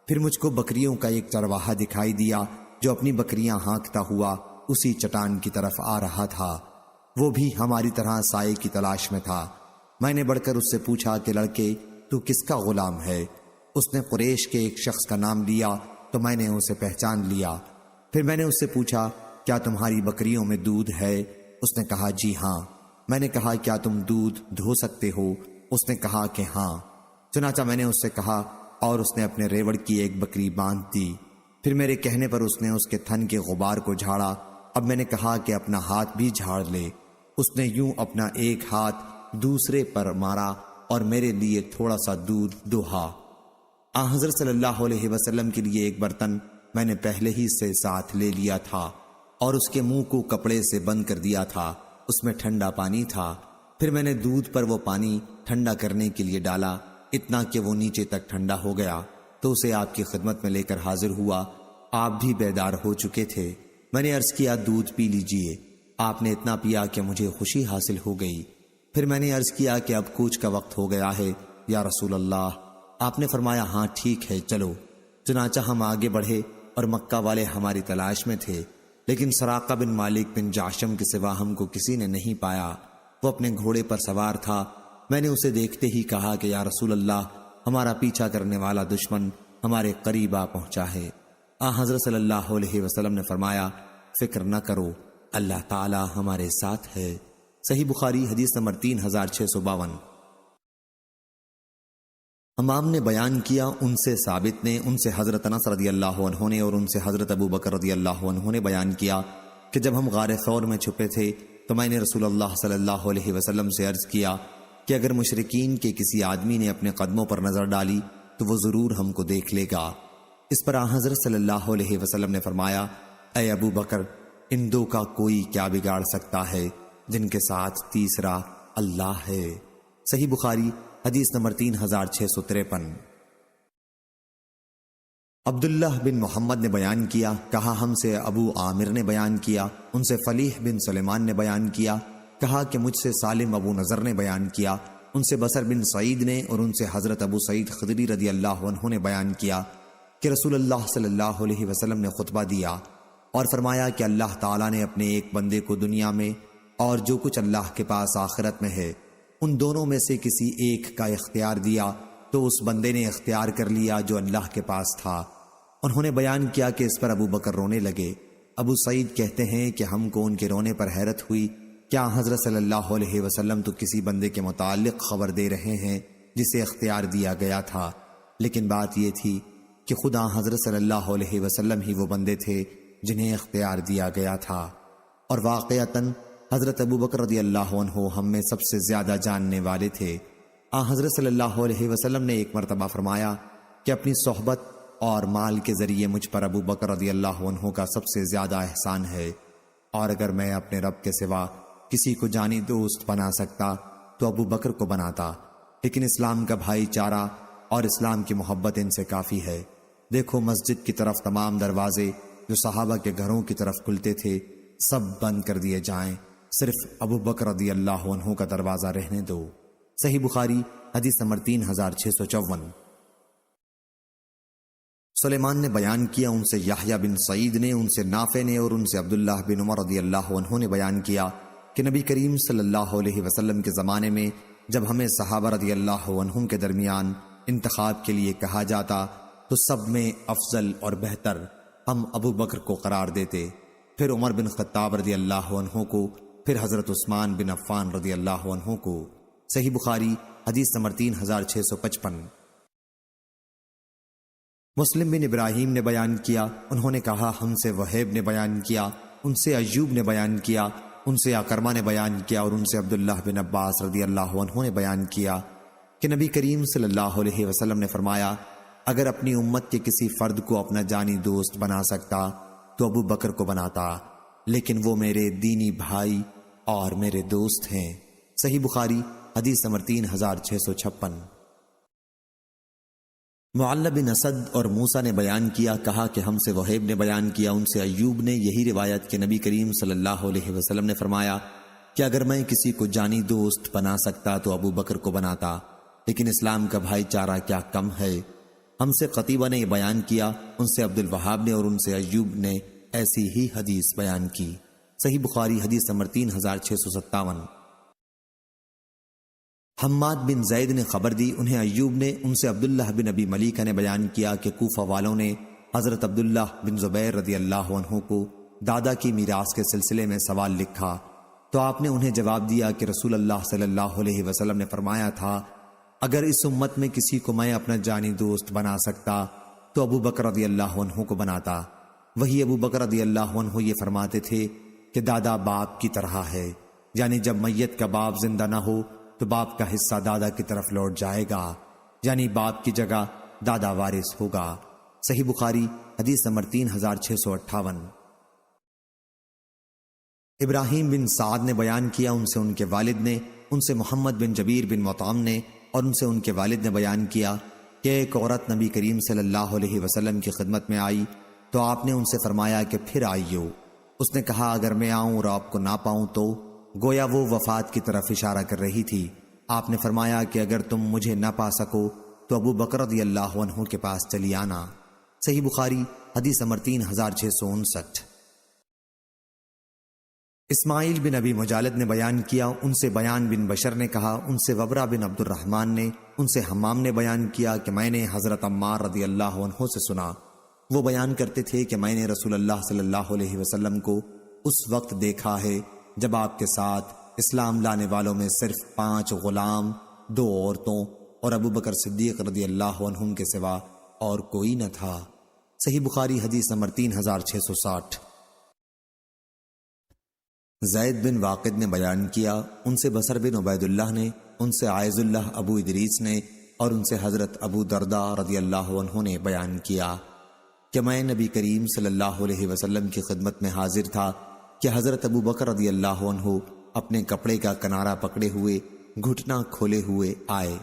پھر مجھ کو بکریوں کا ایک چرواہا دکھائی دیا جو اپنی بکریاں ہانکتا ہوا اسی چٹان کی طرف آ رہا تھا، وہ بھی ہماری طرح سائے کی تلاش میں تھا۔ میں نے بڑھ کر اس سے پوچھا کہ لڑکے، تو کس کا غلام ہے؟ اس نے قریش کے ایک شخص کا نام لیا تو میں نے اسے پہچان لیا۔ پھر میں نے اس سے پوچھا، کیا تمہاری بکریوں میں دودھ ہے؟ اس نے کہا جی ہاں۔ میں نے کہا کیا تم دودھ دھو سکتے ہو؟ اس نے کہا کہ ہاں۔ چنانچہ میں نے اس سے کہا اور اس نے اپنے ریوڑ کی ایک بکری باندھ دی۔ پھر میرے کہنے پر اس نے اس کے تھن کے غبار کو جھاڑا۔ اب میں نے کہا کہ اپنا ہاتھ بھی جھاڑ لے۔ اس نے یوں اپنا ایک ہاتھ دوسرے پر مارا اور میرے لیے تھوڑا سا دودھ دوہا۔ حضرت صلی اللہ علیہ وسلم کے لیے ایک برتن میں نے پہلے ہی سے ساتھ لے لیا تھا اور اس کے منہ کو کپڑے سے بند کر دیا تھا، اس میں ٹھنڈا پانی تھا۔ پھر میں نے دودھ پر وہ پانی ٹھنڈا کرنے کے لیے ڈالا، اتنا کہ وہ نیچے تک ٹھنڈا ہو گیا، تو اسے آپ کی خدمت میں لے کر حاضر ہوا۔ آپ بھی بیدار ہو چکے تھے۔ میں نے عرض کیا دودھ پی لیجئے۔ آپ نے اتنا پیا کہ مجھے خوشی حاصل ہو گئی۔ پھر میں نے عرض کیا کہ اب کوچ کا وقت ہو گیا ہے یا رسول اللہ۔ آپ نے فرمایا ہاں ٹھیک ہے چلو۔ چنانچہ ہم آگے بڑھے اور مکہ والے ہماری تلاش میں تھے، لیکن سراقہ بن مالک بن جعشم کے سوا ہم کو کسی نے نہیں پایا۔ وہ اپنے گھوڑے پر سوار تھا۔ میں نے اسے دیکھتے ہی کہا کہ یا رسول اللہ، ہمارا پیچھا کرنے والا دشمن ہمارے قریب آ پہنچا ہے۔ حضرت صلی اللہ علیہ وسلم نے فرمایا فکر نہ کرو، اللہ تعالی ہمارے ساتھ ہے۔ صحیح بخاری حدیث نمبر 3652۔ امام نے بیان کیا، ان سے ثابت نے، ان سے حضرت انس رضی اللہ عنہ نے اور ان سے حضرت ابو بکر رضی اللہ عنہ نے بیان کیا کہ جب ہم غار ثور میں چھپے تھے تو میں نے رسول اللہ صلی اللہ علیہ وسلم سے عرض کیا کہ اگر مشرکین کے کسی آدمی نے اپنے قدموں پر نظر ڈالی تو وہ ضرور ہم کو دیکھ لے گا۔ اس پر حضرت صلی اللہ علیہ وسلم نے فرمایا، اے ابو بکر، ان دو کا کوئی کیا بگاڑ سکتا ہے جن کے ساتھ تیسرا اللہ ہے۔ صحیح بخاری حدیث نمبر 3653۔ عبداللہ بن محمد نے بیان کیا، کہا ہم سے ابو عامر نے بیان کیا، ان سے فلیح بن سلیمان نے بیان کیا، کہا کہ مجھ سے سالم ابو نظر نے بیان کیا، ان سے بصر بن سعید نے اور ان سے حضرت ابو سعید خدری رضی اللہ عنہ نے بیان کیا کہ رسول اللہ صلی اللہ علیہ وسلم نے خطبہ دیا اور فرمایا کہ اللہ تعالیٰ نے اپنے ایک بندے کو دنیا میں اور جو کچھ اللہ کے پاس آخرت میں ہے ان دونوں میں سے کسی ایک کا اختیار دیا، تو اس بندے نے اختیار کر لیا جو اللہ کے پاس تھا۔ انہوں نے بیان کیا کہ اس پر ابو بکر رونے لگے۔ ابو سعید کہتے ہیں کہ ہم کو ان کے رونے پر حیرت ہوئی، کیا حضرت صلی اللہ علیہ وسلم تو کسی بندے کے متعلق خبر دے رہے ہیں جسے اختیار دیا گیا تھا، لیکن بات یہ تھی کہ خدا حضرت صلی اللہ علیہ وسلم ہی وہ بندے تھے جنہیں اختیار دیا گیا تھا، اور واقعتاً حضرت ابو بکر رضی اللہ عنہ ہم میں سب سے زیادہ جاننے والے تھے۔ حضرت صلی اللہ علیہ وسلم نے ایک مرتبہ فرمایا کہ اپنی صحبت اور مال کے ذریعے مجھ پر ابو بکر رضی اللہ عنہ کا سب سے زیادہ احسان ہے، اور اگر میں اپنے رب کے سوا کسی کو جانی دوست بنا سکتا تو ابو بکر کو بناتا، لیکن اسلام کا بھائی چارہ اور اسلام کی محبت ان سے کافی ہے۔ دیکھو مسجد کی طرف تمام دروازے جو صحابہ کے گھروں کی طرف کھلتے تھے سب بند کر دیے جائیں، صرف ابو بکر رضی اللہ عنہ کا دروازہ رہنے دو۔ صحیح بخاری حدیث نمبر 3654۔ سلیمان نے بیان کیا، ان سے یحییٰ بن سعید نے، ان سے نافع نے اور ان سے عبداللہ بن عمر رضی اللہ عنہ نے بیان کیا کہ نبی کریم صلی اللہ علیہ وسلم کے زمانے میں جب ہمیں صحابہ رضی اللہ عنہم کے درمیان انتخاب کے لیے کہا جاتا تو سب میں افضل اور بہتر ہم ابو بکر کو قرار دیتے، پھر عمر بن خطاب رضی اللہ عنہ کو، پھر حضرت عثمان بن عفان رضی اللہ عنہ کو۔ صحیح بخاری حدیث نمبر 3655۔ مسلم بن ابراہیم نے بیان کیا، انہوں نے کہا ہم سے وہیب نے بیان کیا، ان سے ایوب نے بیان کیا، ان سے اکرمہ نے بیان کیا اور ان سے عبداللہ بن عباس رضی اللہ عنہ نے بیان کیا کہ نبی کریم صلی اللہ علیہ وسلم نے فرمایا، اگر اپنی امت کے کسی فرد کو اپنا جانی دوست بنا سکتا تو ابو بکر کو بناتا، لیکن وہ میرے دینی بھائی اور میرے دوست ہیں۔ صحیح بخاری حدیث نمبر 3656۔ معل بن اسد اور موسیٰ نے بیان کیا، کہا کہ ہم سے وہیب نے بیان کیا، ان سے ایوب نے یہی روایت کہ نبی کریم صلی اللہ علیہ وسلم نے فرمایا کہ اگر میں کسی کو جانی دوست بنا سکتا تو ابو بکر کو بناتا، لیکن اسلام کا بھائی چارہ کیا کم ہے۔ ہم سے قتیبہ نے بیان کیا، ان سے عبد الوہاب نے اور ان سے ایوب نے ایسی ہی حدیث بیان کی۔ صحیح بخاری حدیث نمبر 3657۔ حماد بن زید نے خبر دی، انہیں ایوب نے، ان سے عبداللہ بن ابی ملیکہ نے بیان کیا کہ کوفہ والوں نے حضرت عبداللہ بن زبیر رضی اللہ عنہ کو دادا کی میراث کے سلسلے میں سوال لکھا تو آپ نے انہیں جواب دیا کہ رسول اللہ صلی اللہ علیہ وسلم نے فرمایا تھا، اگر اس امت میں کسی کو میں اپنا جانی دوست بنا سکتا تو ابو بکر رضی اللہ عنہ کو بناتا۔ وہی ابو بکر رضی اللہ عنہ یہ فرماتے تھے کہ دادا باپ کی طرح ہے، یعنی جب میت کا باپ زندہ نہ ہو تو باپ کا حصہ دادا کی طرف لوٹ جائے گا، یعنی باپ کی جگہ دادا وارث ہوگا۔ صحیح بخاری حدیث نمبر 3658۔ ابراہیم بن سعد نے بیان کیا، ان سے ان کے والد نے، ان سے محمد بن جبیر بن مطعم نے اور ان سے ان کے والد نے بیان کیا کہ ایک عورت نبی کریم صلی اللہ علیہ وسلم کی خدمت میں آئی تو آپ نے ان سے فرمایا کہ پھر آئیو۔ اس نے کہا اگر میں آؤں اور آپ کو نہ پاؤں تو؟ گویا وہ وفات کی طرف اشارہ کر رہی تھی۔ آپ نے فرمایا کہ اگر تم مجھے نہ پا سکو تو ابو بکر رضی اللہ عنہ کے پاس چلی آنا۔ صحیح بخاری حدیث نمبر 3659۔ اسماعیل بن ابی مجالد نے بیان کیا، ان سے بیان بن بشر نے کہا، ان سے وبرہ بن عبد الرحمن نے، ان سے حمام نے بیان کیا کہ میں نے حضرت عمار رضی اللہ عنہ سے سنا، وہ بیان کرتے تھے کہ میں نے رسول اللہ صلی اللہ علیہ وسلم کو اس وقت دیکھا ہے جب آپ کے ساتھ اسلام لانے والوں میں صرف 5 غلام، 2 عورتوں اور ابو بکر صدیق رضی اللہ عنہم کے سوا اور کوئی نہ تھا۔ صحیح بخاری حدیث نمبر 3660۔ زید بن واقد نے بیان کیا، ان سے بصر بن عبید اللہ نے، ان سے عائز اللہ ابو ادریس نے اور ان سے حضرت ابو درداء رضی اللہ عنہ نے بیان کیا کہ میں نبی کریم صلی اللہ علیہ وسلم کی خدمت میں حاضر تھا کہ حضرت ابو بکر رضی اللہ عنہ اپنے کپڑے کا کنارہ پکڑے ہوئے گھٹنا کھولے ہوئے آئے۔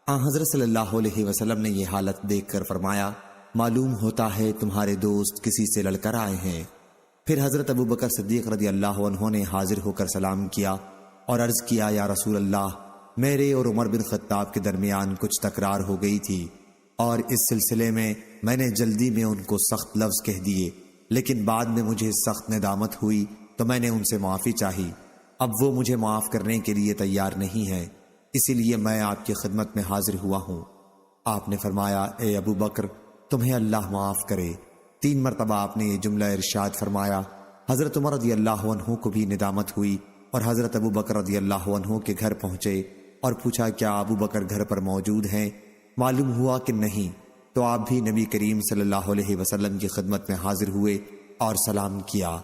حضرت صلی اللہ علیہ وسلم نے یہ حالت دیکھ کر فرمایا، معلوم ہوتا ہے تمہارے دوست کسی سے لڑ کر آئے ہیں۔ پھر حضرت ابو بکر صدیق رضی اللہ عنہ نے حاضر ہو کر سلام کیا اور عرض کیا، یا رسول اللہ، میرے اور عمر بن خطاب کے درمیان کچھ تکرار ہو گئی تھی اور اس سلسلے میں نے جلدی میں ان کو سخت لفظ کہہ دیے، لیکن بعد میں مجھے سخت ندامت ہوئی تو میں نے ان سے معافی چاہی۔ اب وہ مجھے معاف کرنے کے لیے تیار نہیں ہے، اسی لیے میں آپ کی خدمت میں حاضر ہوا ہوں۔ آپ نے فرمایا، اے ابو بکر، تمہیں اللہ معاف کرے۔ 3 مرتبہ آپ نے یہ جملہ ارشاد فرمایا۔ حضرت عمر رضی اللہ عنہ کو بھی ندامت ہوئی اور حضرت ابو بکر رضی اللہ عنہ کے گھر پہنچے اور پوچھا، کیا ابو بکر گھر پر موجود ہیں؟ معلوم ہوا کہ نہیں، تو آپ بھی نبی کریم صلی اللہ علیہ وسلم کی خدمت میں حاضر ہوئے اور سلام کیا۔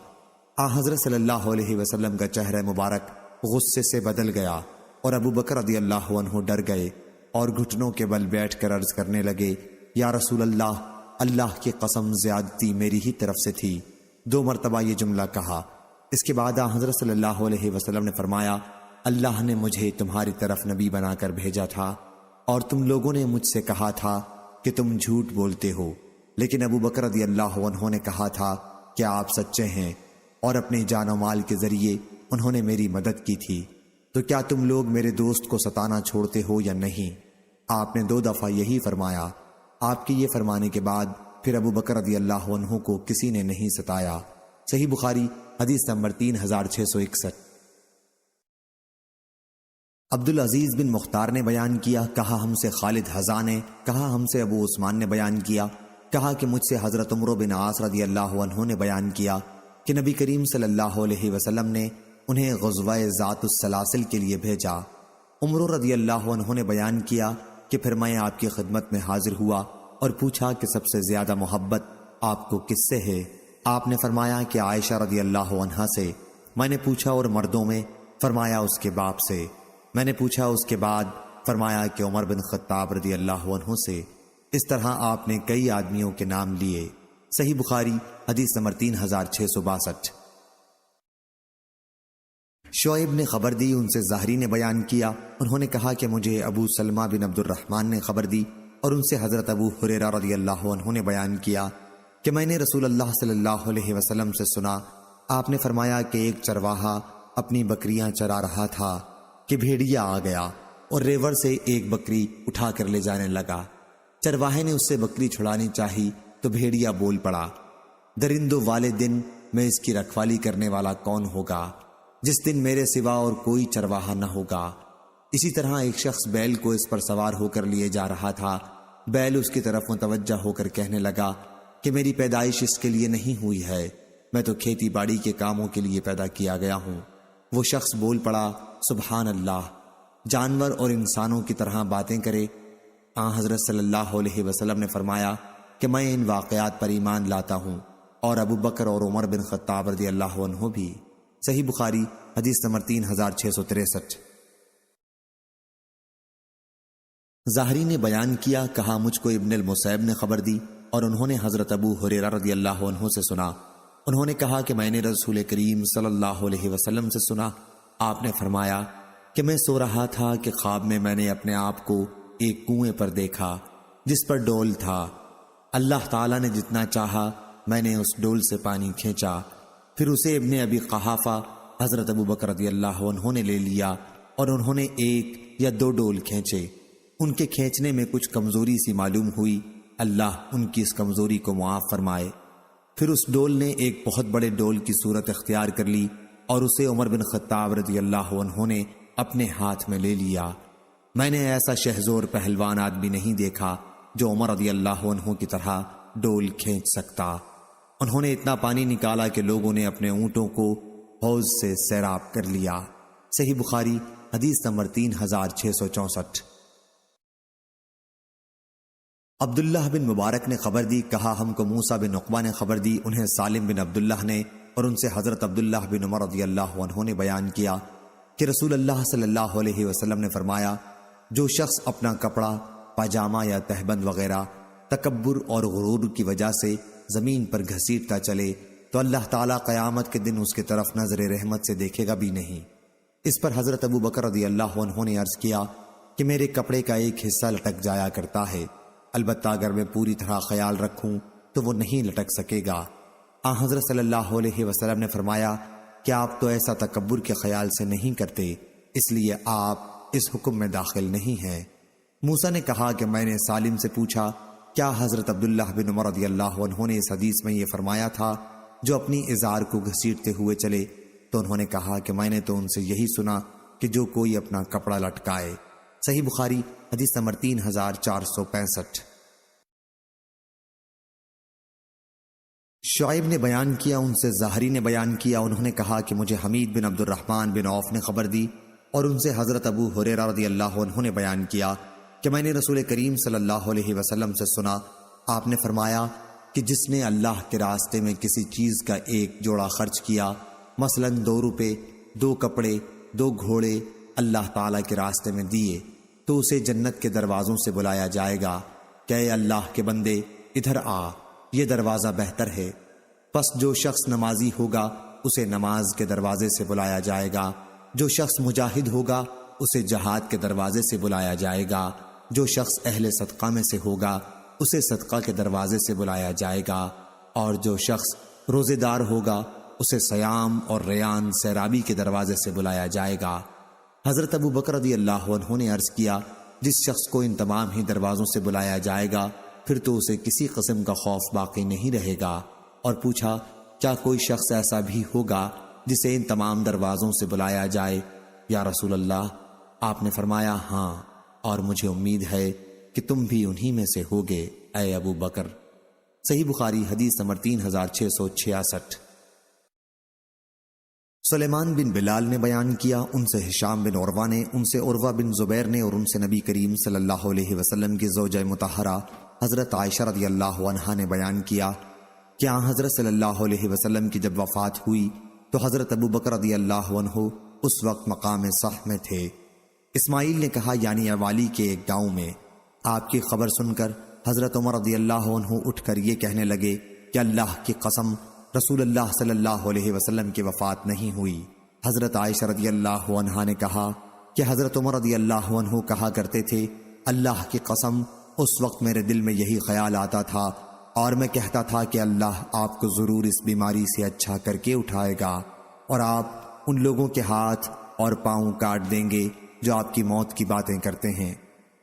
حضرت صلی اللہ علیہ وسلم کا چہرہ مبارک غصے سے بدل گیا اور ابو بکر رضی اللہ عنہ ڈر گئے اور گھٹنوں کے بل بیٹھ کر عرض کرنے لگے، یا رسول اللہ، اللہ کی قسم زیادتی میری ہی طرف سے تھی۔ 2 مرتبہ یہ جملہ کہا۔ اس کے بعد حضرت صلی اللہ علیہ وسلم نے فرمایا، اللہ نے مجھے تمہاری طرف نبی بنا کر بھیجا تھا اور تم لوگوں نے مجھ سے کہا تھا کہ تم جھوٹ بولتے ہو، لیکن ابو بکر رضی اللہ عنہ نے کہا تھا کہ آپ سچے ہیں اور اپنے جان و مال کے ذریعے انہوں نے میری مدد کی تھی، تو کیا تم لوگ میرے دوست کو ستانا چھوڑتے ہو یا نہیں؟ آپ نے 2 دفعہ یہی فرمایا۔ آپ کے یہ فرمانے کے بعد پھر ابو بکر رضی اللہ عنہ کو کسی نے نہیں ستایا۔ صحیح بخاری حدیث نمبر 3661۔ عبدالعزیز بن مختار نے بیان کیا، کہا ہم سے خالد حذا نے، کہا ہم سے ابو عثمان نے بیان کیا، کہا کہ مجھ سے حضرت عمرو بن عاص رضی اللہ عنہ نے بیان کیا کہ نبی کریم صلی اللہ علیہ وسلم نے انہیں غزوہ ذات السلاسل کے لیے بھیجا۔ عمرو رضی اللہ عنہ نے بیان کیا کہ پھر میں آپ کی خدمت میں حاضر ہوا اور پوچھا کہ سب سے زیادہ محبت آپ کو کس سے ہے؟ آپ نے فرمایا کہ عائشہ رضی اللہ عنہا سے۔ میں نے پوچھا اور مردوں میں؟ فرمایا اس کے باپ سے۔ میں نے پوچھا اس کے بعد؟ فرمایا کہ عمر بن خطاب رضی اللہ عنہ سے۔ اس طرح آپ نے کئی آدمیوں کے نام لیے۔ صحیح بخاری حدیث نمبر 3662۔ شعیب نے خبر دی، ان سے زہری نے بیان کیا، انہوں نے کہا کہ مجھے ابو سلمہ بن عبد الرحمن نے خبر دی اور ان سے حضرت ابو ہریرہ رضی اللہ عنہ نے بیان کیا کہ میں نے رسول اللہ صلی اللہ علیہ وسلم سے سنا، آپ نے فرمایا کہ ایک چرواہا اپنی بکریاں چرا رہا تھا کہ بھیڑیا آ گیا اور ریوڑ سے ایک بکری اٹھا کر لے جانے لگا۔ چرواہے نے اس سے بکری چھڑانی چاہی تو بھیڑیا بول پڑا، درندوں والے دن میں اس کی رکھوالی کرنے والا کون ہوگا، جس دن میرے سوا اور کوئی چرواہا نہ ہوگا۔ اسی طرح ایک شخص بیل کو اس پر سوار ہو کر لیے جا رہا تھا، بیل اس کی طرف متوجہ ہو کر کہنے لگا کہ میری پیدائش اس کے لیے نہیں ہوئی ہے، میں تو کھیتی باڑی کے کاموں کے لیے پیدا کیا گیا ہوں۔ وہ شخص بول پڑا، سبحان اللہ، جانور اور انسانوں کی طرح باتیں کرے۔ حضرت صلی اللہ علیہ وسلم نے فرمایا کہ میں ان واقعات پر ایمان لاتا ہوں، اور ابو بکر اور عمر بن خطاب رضی اللہ عنہ بھی۔ صحیح بخاری حدیث نمبر 3663۔ زہری نے بیان کیا، کہا مجھ کو ابن المسیب نے خبر دی اور انہوں نے حضرت ابو ہریرہ رضی اللہ عنہ سے سنا، انہوں نے کہا کہ میں نے رسول کریم صلی اللہ علیہ وسلم سے سنا، آپ نے فرمایا کہ میں سو رہا تھا کہ خواب میں نے اپنے آپ کو ایک کنویں پر دیکھا جس پر ڈول تھا، اللہ تعالیٰ نے جتنا چاہا میں نے اس ڈول سے پانی کھینچا، پھر اسے ابن ابی قحافہ حضرت ابو بکر رضی اللہ عنہ نے لے لیا اور انہوں نے ایک یا دو ڈول کھینچے، ان کے کھینچنے میں کچھ کمزوری سی معلوم ہوئی، اللہ ان کی اس کمزوری کو معاف فرمائے۔ پھر اس ڈول نے ایک بہت بڑے ڈول کی صورت اختیار کر لی اور اسے عمر بن خطاب رضی اللہ عنہ نے اپنے ہاتھ میں لے لیا۔ میں نے ایسا شہزور پہلوان آدمی نہیں دیکھا جو عمر رضی اللہ عنہ کی طرح ڈول کھینچ سکتا۔ انہوں نے اتنا پانی نکالا کہ لوگوں نے اپنے اونٹوں کو حوض سے سیراب کر لیا۔ صحیح بخاری حدیث نمبر 3664۔ عبداللہ بن مبارک نے خبر دی، کہا ہم کو موسیٰ بن عقبہ نے خبر دی، انہیں سالم بن عبداللہ نے اور ان سے حضرت عبداللہ بن عمر رضی اللہ عنہ نے بیان کیا کہ رسول اللہ صلی اللہ علیہ وسلم نے فرمایا، جو شخص اپنا کپڑا، پاجامہ یا تہبند وغیرہ تکبر اور غرور کی وجہ سے زمین پر گھسیٹتا چلے تو اللہ تعالیٰ قیامت کے دن اس کے طرف نظر رحمت سے دیکھے گا بھی نہیں۔ اس پر حضرت ابو بکر رضی اللہ عنہ نے عرض کیا کہ میرے کپڑے کا ایک حصہ لٹک جایا کرتا ہے، البتہ اگر میں پوری طرح خیال رکھوں تو وہ نہیں لٹک سکے گا۔ حضرت صلی اللہ علیہ وسلم نے فرمایا کہ آپ تو ایسا تکبر کے خیال سے نہیں کرتے، اس لیے آپ اس حکم میں داخل نہیں ہیں۔ موسیٰ نے کہا کہ میں نے سالم سے پوچھا، کیا حضرت عبداللہ بن عمر رضی اللہ عنہ نے اس حدیث میں یہ فرمایا تھا جو اپنی ازار کو گھسیٹتے ہوئے چلے؟ تو انہوں نے کہا کہ میں نے تو ان سے یہی سنا کہ جو کوئی اپنا کپڑا لٹکائے۔ صحیح بخاری حدیث نمبر 3465۔ شعیب نے بیان کیا، ان سے زہری نے بیان کیا، انہوں نے کہا کہ مجھے حمید بن عبد الرحمن بن عوف نے خبر دی اور ان سے حضرت ابو ہریرہ رضی اللہ عنہ نے بیان کیا کہ میں نے رسول کریم صلی اللہ علیہ وسلم سے سنا، آپ نے فرمایا کہ جس نے اللہ کے راستے میں کسی چیز کا ایک جوڑا خرچ کیا، مثلا 2 روپے، 2 کپڑے، 2 گھوڑے اللہ تعالیٰ کے راستے میں دیے، تو اسے جنت کے دروازوں سے بلایا جائے گا کہ اے اللہ کے بندے ادھر آ، یہ دروازہ بہتر ہے۔ پس جو شخص نمازی ہوگا اسے نماز کے دروازے سے بلایا جائے گا، جو شخص مجاہد ہوگا اسے جہاد کے دروازے سے بلایا جائے گا، جو شخص اہل صدقہ میں سے ہوگا اسے صدقہ کے دروازے سے بلایا جائے گا، اور جو شخص روزے دار ہوگا اسے صیام اور ریان سیرابی کے دروازے سے بلایا جائے گا۔ حضرت ابو بکر رضی اللہ عنہ نے عرض کیا، جس شخص کو ان تمام ہی دروازوں سے بلایا جائے گا پھر تو اسے کسی قسم کا خوف باقی نہیں رہے گا، اور پوچھا کیا کوئی شخص ایسا بھی ہوگا جسے ان تمام دروازوں سے بلایا جائے؟ یا رسول اللہ، آپ نے فرمایا ہاں، اور مجھے امید ہے کہ تم بھی انہی میں سے ہوگے اے ابو بکر۔ صحیح بخاری حدیث نمبر 3666۔ سلیمان بن بلال نے بیان کیا، ان سے ہشام بن عروہ نے، ان سے عروہ بن زبیر نے، اور ان سے نبی کریم صلی اللہ علیہ وسلم کی زوجہ مطہرہ حضرت عائشہ رضی اللہ عنہا نے بیان کیا کہ حضرت صلی اللہ علیہ وسلم کی جب وفات ہوئی تو حضرت ابو بکر رضی اللہ عنہ اس وقت مقام صح میں تھے۔ اسماعیل نے کہا یعنی اوالی کے ایک گاؤں میں۔ آپ کی خبر سن کر حضرت عمر رضی اللہ عنہ اٹھ کر یہ کہنے لگے کہ اللہ کی قسم رسول اللہ صلی اللہ علیہ وسلم کی وفات نہیں ہوئی۔ حضرت عائشہ رضی اللہ عنہا نے کہا کہ حضرت عمر رضی اللہ عنہ کہا کرتے تھے اللہ کی قسم اس وقت میرے دل میں یہی خیال آتا تھا اور میں کہتا تھا کہ اللہ آپ کو ضرور اس بیماری سے اچھا کر کے اٹھائے گا اور آپ ان لوگوں کے ہاتھ اور پاؤں کاٹ دیں گے جو آپ کی موت کی باتیں کرتے ہیں۔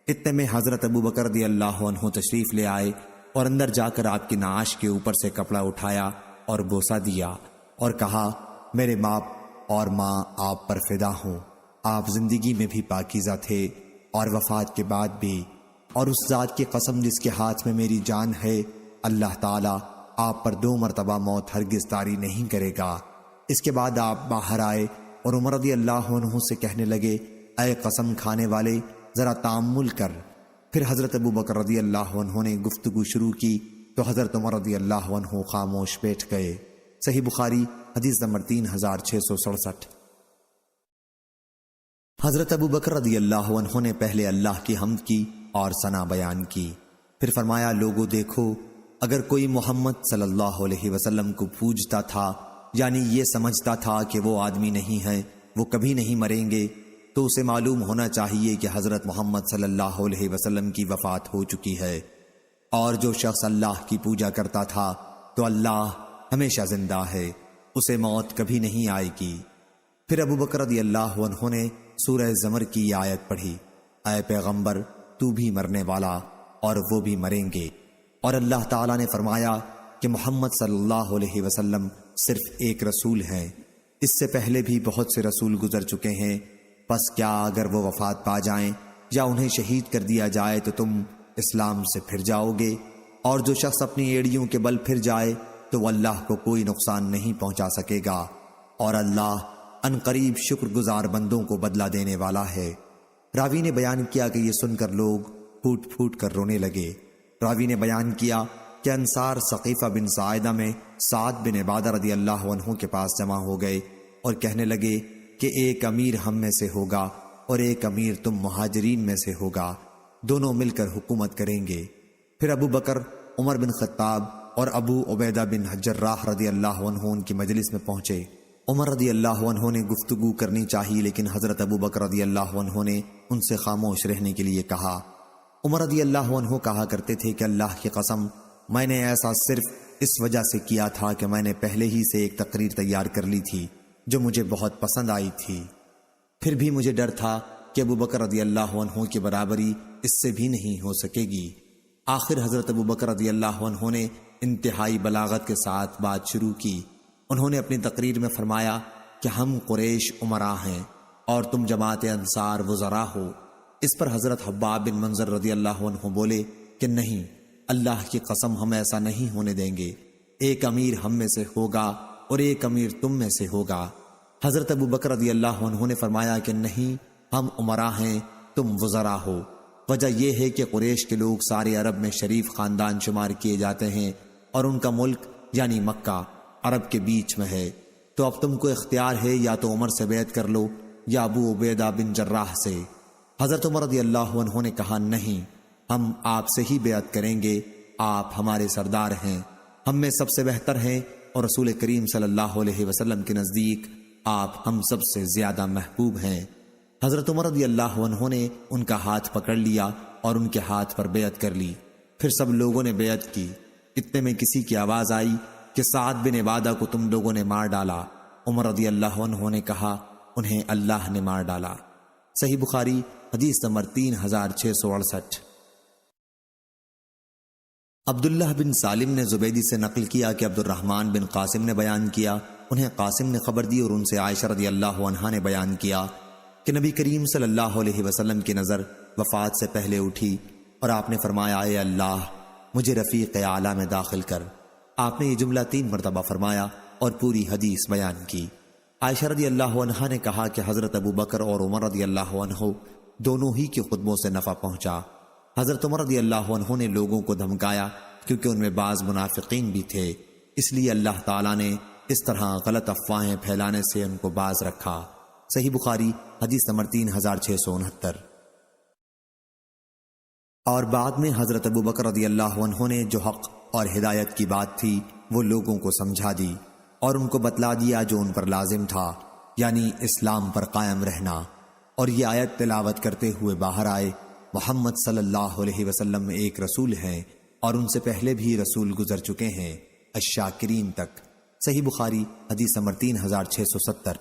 اتنے میں حضرت ابو بکر رضی اللہ عنہ تشریف لے آئے اور اندر جا کر آپ کی نعش کے اوپر سے کپڑا اٹھایا اور بوسہ دیا اور کہا میرے باپ اور ماں آپ پر فدا ہوں، آپ زندگی میں بھی پاکیزہ تھے اور وفات کے بعد بھی، اور اس ذات کی قسم جس کے ہاتھ میں میری جان ہے اللہ تعالیٰ آپ پر 2 مرتبہ موت ہرگز طاری نہیں کرے گا۔ اس کے بعد آپ باہر آئے اور عمر رضی اللہ عنہ سے کہنے لگے اے قسم کھانے والے ذرا تأمل کر۔ پھر حضرت ابو بکر رضی اللہ عنہ نے گفتگو شروع کی تو حضرت عمر رضی اللہ عنہ خاموش بیٹھ گئے۔ صحیح بخاری حدیث نمبر 3667۔ حضرت ابو بکر رضی اللہ عنہ نے پہلے اللہ کی حمد کی اور ثنا بیان کی، پھر فرمایا لوگو دیکھو، اگر کوئی محمد صلی اللہ علیہ وسلم کو پوجتا تھا یعنی یہ سمجھتا تھا کہ وہ آدمی نہیں ہے، وہ کبھی نہیں مریں گے، تو اسے معلوم ہونا چاہیے کہ حضرت محمد صلی اللہ علیہ وسلم کی وفات ہو چکی ہے، اور جو شخص اللہ کی پوجا کرتا تھا تو اللہ ہمیشہ زندہ ہے، اسے موت کبھی نہیں آئے گی۔ پھر ابو بکر رضی اللہ عنہ نے سورہ زمر کی یہ آیت پڑھی، اے پیغمبر تو بھی مرنے والا اور وہ بھی مریں گے، اور اللہ تعالیٰ نے فرمایا کہ محمد صلی اللہ علیہ وسلم صرف ایک رسول ہیں، اس سے پہلے بھی بہت سے رسول گزر چکے ہیں، پس کیا اگر وہ وفات پا جائیں یا انہیں شہید کر دیا جائے تو تم اسلام سے پھر جاؤ گے، اور جو شخص اپنی ایڑیوں کے بل پھر جائے تو وہ اللہ کو کوئی نقصان نہیں پہنچا سکے گا، اور اللہ ان قریب شکر گزار بندوں کو بدلہ دینے والا ہے۔ راوی نے بیان کیا کہ یہ سن کر لوگ پھوٹ پھوٹ کر رونے لگے۔ راوی نے بیان کیا کہ انصار ثقیفہ بن ساعدہ میں سعد بن عبادہ رضی اللہ عنہ کے پاس جمع ہو گئے اور کہنے لگے کہ ایک امیر ہم میں سے ہوگا اور ایک امیر تم مہاجرین میں سے ہوگا، دونوں مل کر حکومت کریں گے۔ پھر ابو بکر، عمر بن خطاب اور ابو عبیدہ بن جراح رضی اللہ عنہ ان کی مجلس میں پہنچے۔ عمر رضی اللہ عنہ نے گفتگو کرنی چاہی لیکن حضرت ابو بکر رضی اللہ عنہ نے ان سے خاموش رہنے کے لیے کہا۔ عمر رضی اللہ عنہ کہا کرتے تھے کہ اللہ کی قسم میں نے ایسا صرف اس وجہ سے کیا تھا کہ میں نے پہلے ہی سے ایک تقریر تیار کر لی تھی جو مجھے بہت پسند آئی تھی، پھر بھی مجھے ڈر تھا کہ ابو بکر رضی اللہ عنہ کی برابری اس سے بھی نہیں ہو سکے گی۔ آخر حضرت ابو بکر رضی اللہ عنہ نے انتہائی بلاغت کے ساتھ بات شروع کی۔ انہوں نے اپنی تقریر میں فرمایا کہ ہم قریش امراء ہیں اور تم جماعت انصار وزراء ہو۔ اس پر حضرت حباب بن منظر رضی اللہ عنہ بولے کہ نہیں، اللہ کی قسم ہم ایسا نہیں ہونے دیں گے، ایک امیر ہم میں سے ہوگا اور ایک امیر تم میں سے ہوگا۔ حضرت ابو بکر رضی اللہ عنہ نے فرمایا کہ نہیں، ہم امراء ہیں، تم وزراء ہو۔ وجہ یہ ہے کہ قریش کے لوگ سارے عرب میں شریف خاندان شمار کیے جاتے ہیں اور ان کا ملک یعنی مکہ عرب کے بیچ میں ہے، تو اب تم کو اختیار ہے یا تو عمر سے بیعت کر لو یا ابو عبیدہ بن جراح سے۔ حضرت عمر رضی اللہ عنہ نے کہا نہیں، ہم آپ سے ہی بیعت کریں گے، آپ ہمارے سردار ہیں، ہم میں سب سے بہتر ہیں اور رسول کریم صلی اللہ علیہ وسلم کے نزدیک آپ ہم سب سے زیادہ محبوب ہیں۔ حضرت عمر رضی اللہ عنہ نے ان کا ہاتھ پکڑ لیا اور ان کے ہاتھ پر بیعت کر لی۔ پھر سب لوگوں نے بیعت کی۔ اتنے میں کسی کی آواز آئی کہ سعد بن عبادہ کو تم لوگوں نے مار ڈالا۔ عمر رضی اللہ عنہ نے کہا انہیں اللہ نے مار ڈالا۔ صحیح بخاری حدیث نمبر 3668۔ عبداللہ بن سالم نے زبیدی سے نقل کیا کہ عبد الرحمن بن قاسم نے بیان کیا، انہیں قاسم نے خبر دی اور ان سے عائشہ رضی اللہ عنہا نے بیان کیا کہ نبی کریم صلی اللہ علیہ وسلم کی نظر وفات سے پہلے اٹھی اور آپ نے فرمایا، اے اللہ مجھے رفیق اعلیٰ میں داخل کر۔ آپ نے یہ جملہ 3 مرتبہ فرمایا اور پوری حدیث بیان کی۔ عائشہ رضی اللہ عنہا نے کہا کہ حضرت ابو بکر اور عمر رضی اللہ عنہ دونوں ہی کے خطبوں سے نفع پہنچا۔ حضرت عمر رضی اللہ عنہ نے لوگوں کو دھمکایا کیونکہ ان میں بعض منافقین بھی تھے، اس لیے اللہ تعالیٰ نے اس طرح غلط افواہیں پھیلانے سے ان کو باز رکھا۔ صحیح بخاری حدیث نمبر 3669۔ اور بعد میں حضرت ابو بکر رضی اللہ عنہ نے جو حق اور ہدایت کی بات تھی وہ لوگوں کو سمجھا دی اور ان کو بتلا دیا جو ان پر لازم تھا، یعنی اسلام پر قائم رہنا۔ اور یہ آیت تلاوت کرتے ہوئے باہر آئے، محمد صلی اللہ علیہ وسلم ایک رسول ہیں اور ان سے پہلے بھی رسول گزر چکے ہیں، الشاکرین تک۔ صحیح بخاری حدیث نمبر 3670۔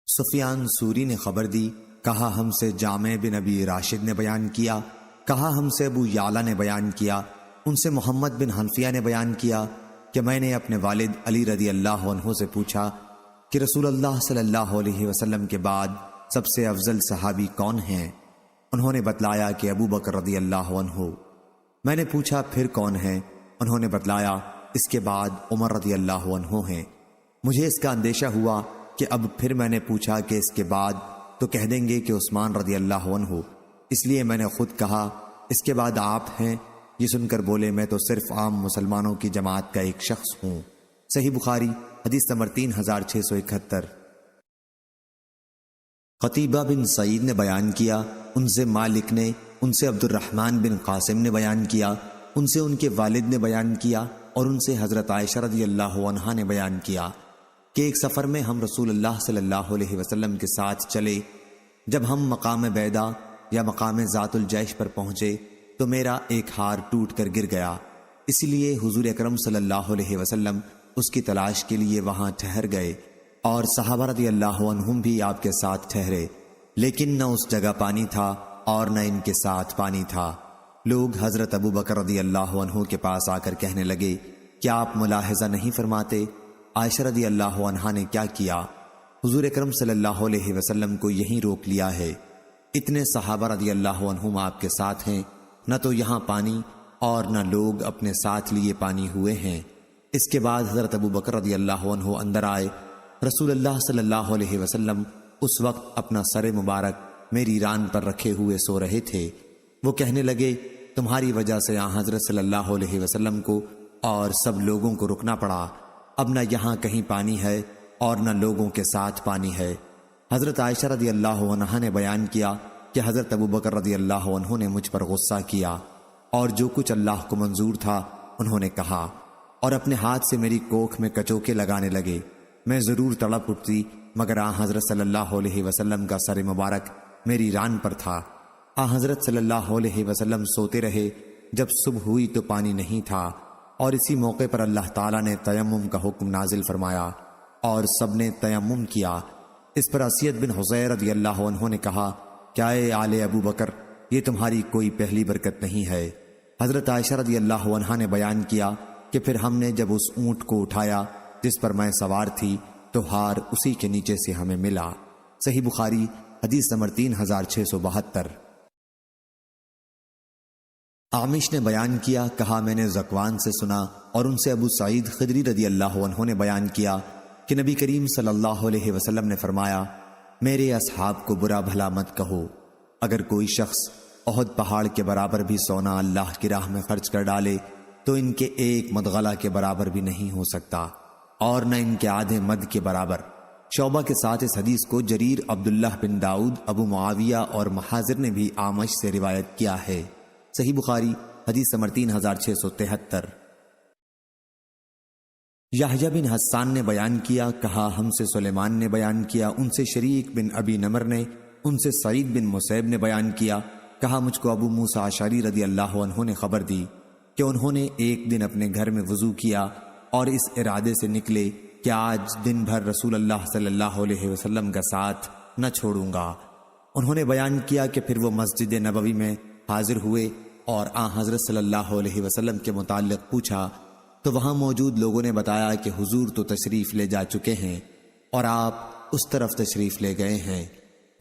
سفیان سوری نے خبر دی، کہا ہم سے جامع بن ابی راشد نے بیان کیا، کہا ہم سے ابو یعلا نے بیان کیا، ان سے محمد بن حنفیہ نے بیان کیا کہ میں نے اپنے والد علی رضی اللہ عنہ سے پوچھا کہ رسول اللہ صلی اللہ علیہ وسلم کے بعد سب سے افضل صحابی کون ہیں؟ انہوں نے بتلایا کہ ابو بکر رضی اللہ عنہ۔ میں نے پوچھا پھر کون ہیں؟ انہوں نے بتلایا اس کے بعد عمر رضی اللہ عنہ ہیں۔ مجھے اس کا اندیشہ ہوا کہ اب پھر میں نے پوچھا کہ اس کے بعد تو کہہ دیں گے کہ عثمان رضی اللہ عنہ، اس لیے میں نے خود کہا اس کے بعد آپ ہیں۔ یہ سن کر بولے میں تو صرف عام مسلمانوں کی جماعت کا ایک شخص ہوں۔ صحیح بخاری حدیث نمبر 3671۔ قتیبہ بن سعید نے بیان کیا، ان سے مالک نے، ان سے عبد الرحمن بن قاسم نے بیان کیا، ان سے ان کے والد نے بیان کیا اور ان سے حضرت عائشہ رضی اللہ عنہا نے بیان کیا کہ ایک سفر میں ہم رسول اللہ صلی اللہ علیہ وسلم کے ساتھ چلے۔ جب ہم مقام بیدا یا مقام ذات الجیش پر پہنچے تو میرا ایک ہار ٹوٹ کر گر گیا، اسی لیے حضور اکرم صلی اللہ علیہ وسلم اس کی تلاش کے لیے وہاں ٹھہر گئے اور صحابہ رضی اللہ عنہم بھی آپ کے ساتھ ٹھہرے، لیکن نہ اس جگہ پانی تھا اور نہ ان کے ساتھ پانی تھا۔ لوگ حضرت ابو بکر رضی اللہ عنہ کے پاس آ کر کہنے لگے، کیا آپ ملاحظہ نہیں فرماتے عائشہ رضی اللہ عنہا نے کیا کیا؟ حضور اکرم صلی اللہ علیہ وسلم کو یہیں روک لیا ہے، اتنے صحابہ رضی اللہ عنہم آپ کے ساتھ ہیں، نہ تو یہاں پانی اور نہ لوگ اپنے ساتھ لیے پانی ہوئے ہیں۔ اس کے بعد حضرت ابو بکر رضی اللہ عنہ اندر آئے۔ رسول اللہ صلی اللہ علیہ وسلم اس وقت اپنا سر مبارک میری ران پر رکھے ہوئے سو رہے تھے۔ وہ کہنے لگے، تمہاری وجہ سے یہاں حضرت صلی اللہ علیہ وسلم کو اور سب لوگوں کو رکنا پڑا، اب نہ یہاں کہیں پانی ہے اور نہ لوگوں کے ساتھ پانی ہے۔ حضرت عائشہ رضی اللہ عنہا نے بیان کیا کہ حضرت ابو بکر رضی اللہ عنہ نے مجھ پر غصہ کیا اور جو کچھ اللہ کو منظور تھا انہوں نے کہا اور اپنے ہاتھ سے میری کوکھ میں کچوکے لگانے لگے۔ میں ضرور تڑپ اٹھتی مگر حضرت صلی اللہ علیہ وسلم کا سر مبارک میری ران پر تھا۔ حضرت صلی اللہ علیہ وسلم سوتے رہے، جب صبح ہوئی تو پانی نہیں تھا اور اسی موقع پر اللہ تعالیٰ نے تیمم کا حکم نازل فرمایا اور سب نے تیمم کیا۔ اس پر اسید بن حضیر رضی اللہ عنہ نے کہا، کیا اے آل ابو بکر یہ تمہاری کوئی پہلی برکت نہیں ہے؟ حضرت عائشہ رضی اللہ عنہا نے بیان کیا کہ پھر ہم نے جب اس اونٹ کو اٹھایا جس پر میں سوار تھی تو ہار اسی کے نیچے سے ہمیں ملا۔ صحیح بخاری حدیث نمبر 3672۔ عامش نے بیان کیا، کہا میں نے ذکوان سے سنا اور ان سے ابو سعید خدری رضی اللہ عنہ نے بیان کیا کہ نبی کریم صلی اللہ علیہ وسلم نے فرمایا، میرے اصحاب کو برا بھلا مت کہو، اگر کوئی شخص احد پہاڑ کے برابر بھی سونا اللہ کی راہ میں خرچ کر ڈالے تو ان کے ایک مدغلہ کے برابر بھی نہیں ہو سکتا اور نہ ان کے آدھے مد کے برابر۔ شعبہ کے ساتھ اس حدیث کو جریر، عبداللہ بن داؤد، ابو معاویہ اور محاذر نے بھی اعمش سے روایت کیا ہے۔ صحیح بخاری حدیث نمبر 3673۔ یحییٰ بن حسان نے بیان کیا، کہا ہم سے سلیمان نے بیان کیا، ان سے شریک بن ابی نمر نے، ان سے سعید بن مسیب نے بیان کیا، کہا مجھ کو ابو موسیٰ اشعری رضی اللہ عنہ نے خبر دی کہ انہوں نے ایک دن اپنے گھر میں وضو کیا اور اس ارادے سے نکلے کہ آج دن بھر رسول اللہ صلی اللہ علیہ وسلم کا ساتھ نہ چھوڑوں گا۔ انہوں نے بیان کیا کہ پھر وہ مسجد نبوی میں حاضر ہوئے اور حضرت صلی اللہ علیہ وسلم کے متعلق پوچھا تو وہاں موجود لوگوں نے بتایا کہ حضور تو تشریف لے جا چکے ہیں اور آپ اس طرف تشریف لے گئے ہیں۔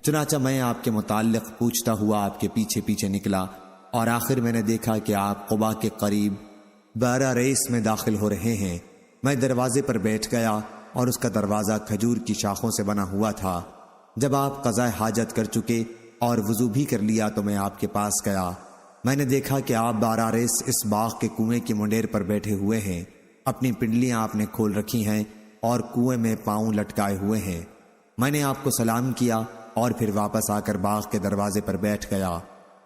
چنانچہ میں آپ کے متعلق پوچھتا ہوا آپ کے پیچھے پیچھے نکلا اور آخر میں نے دیکھا کہ آپ قباء کے قریب بارہ ریس میں داخل ہو رہے ہیں۔ میں دروازے پر بیٹھ گیا اور اس کا دروازہ کھجور کی شاخوں سے بنا ہوا تھا۔ جب آپ قضاء حاجت کر چکے اور وضو بھی کر لیا تو میں آپ کے پاس گیا۔ میں نے دیکھا کہ آپ بارہ ریس اس باغ کے کنویں کی منڈیر پر بیٹھے ہوئے ہیں، اپنی پنڈلیاں آپ نے کھول رکھی ہیں اور کنویں میں پاؤں لٹکائے ہوئے ہیں۔ میں نے آپ کو سلام کیا اور پھر واپس آ کر باغ کے دروازے پر بیٹھ گیا۔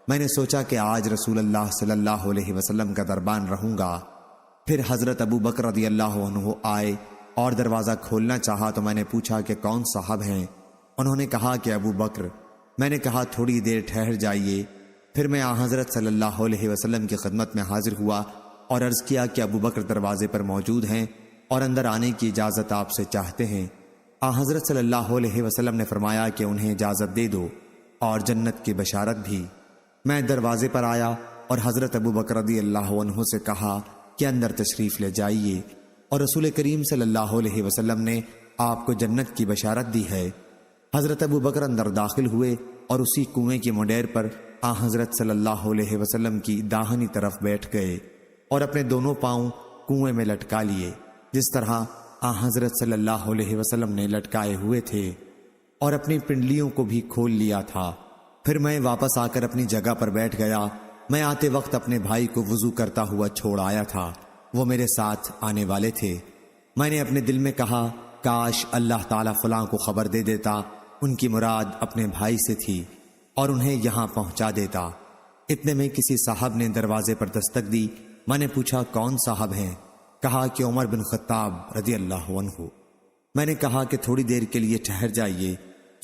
میں نے سوچا کہ آج رسول اللہ صلی اللہ علیہ وسلم کا دربان رہوں گا۔ پھر حضرت ابو بکر رضی اللہ عنہ آئے اور دروازہ کھولنا چاہا تو میں نے پوچھا کہ کون صاحب ہیں؟ انہوں نے کہا کہ ابو بکر۔ میں نے کہا تھوڑی دیر ٹھہر جائیے۔ پھر میں حضرت صلی اللہ علیہ وسلم کی خدمت میں حاضر ہوا اور عرض کیا کہ ابو بکر دروازے پر موجود ہیں اور اندر آنے کی اجازت آپ سے چاہتے ہیں۔ حضرت صلی اللہ علیہ وسلم نے فرمایا کہ انہیں اجازت دے دو اور جنت کی بشارت بھی۔ میں دروازے پر آیا اور حضرت ابو بکر رضی اللہ عنہ سے کہا کہ اندر تشریف لے جائیے، اور رسول کریم صلی اللہ علیہ وسلم نے آپ کو جنت کی بشارت دی ہے۔ حضرت ابو بکر اندر داخل ہوئے اور اسی کنویں کی منڈیر پر حضرت صلی اللہ علیہ وسلم کی داہنی طرف بیٹھ گئے اور اپنے دونوں پاؤں کنویں میں لٹکا لیے، جس طرح حضرت صلی اللہ علیہ وسلم نے لٹکائے ہوئے تھے، اور اپنی پنڈلیوں کو بھی کھول لیا تھا۔ پھر میں واپس آ کر اپنی جگہ پر بیٹھ گیا۔ میں آتے وقت اپنے بھائی کو وضو کرتا ہوا چھوڑ آیا تھا، وہ میرے ساتھ آنے والے تھے۔ میں نے اپنے دل میں کہا کاش اللہ تعالیٰ فلاں کو خبر دے دیتا، ان کی مراد اپنے بھائی سے تھی، اور انہیں یہاں پہنچا دیتا۔ اتنے میں کسی صاحب نے دروازے پر دستک دی۔ میں نے پوچھا کون صاحب ہیں؟ کہا کہ عمر بن خطاب رضی اللہ عنہ۔ میں نے کہا کہ تھوڑی دیر کے لیے ٹھہر جائیے۔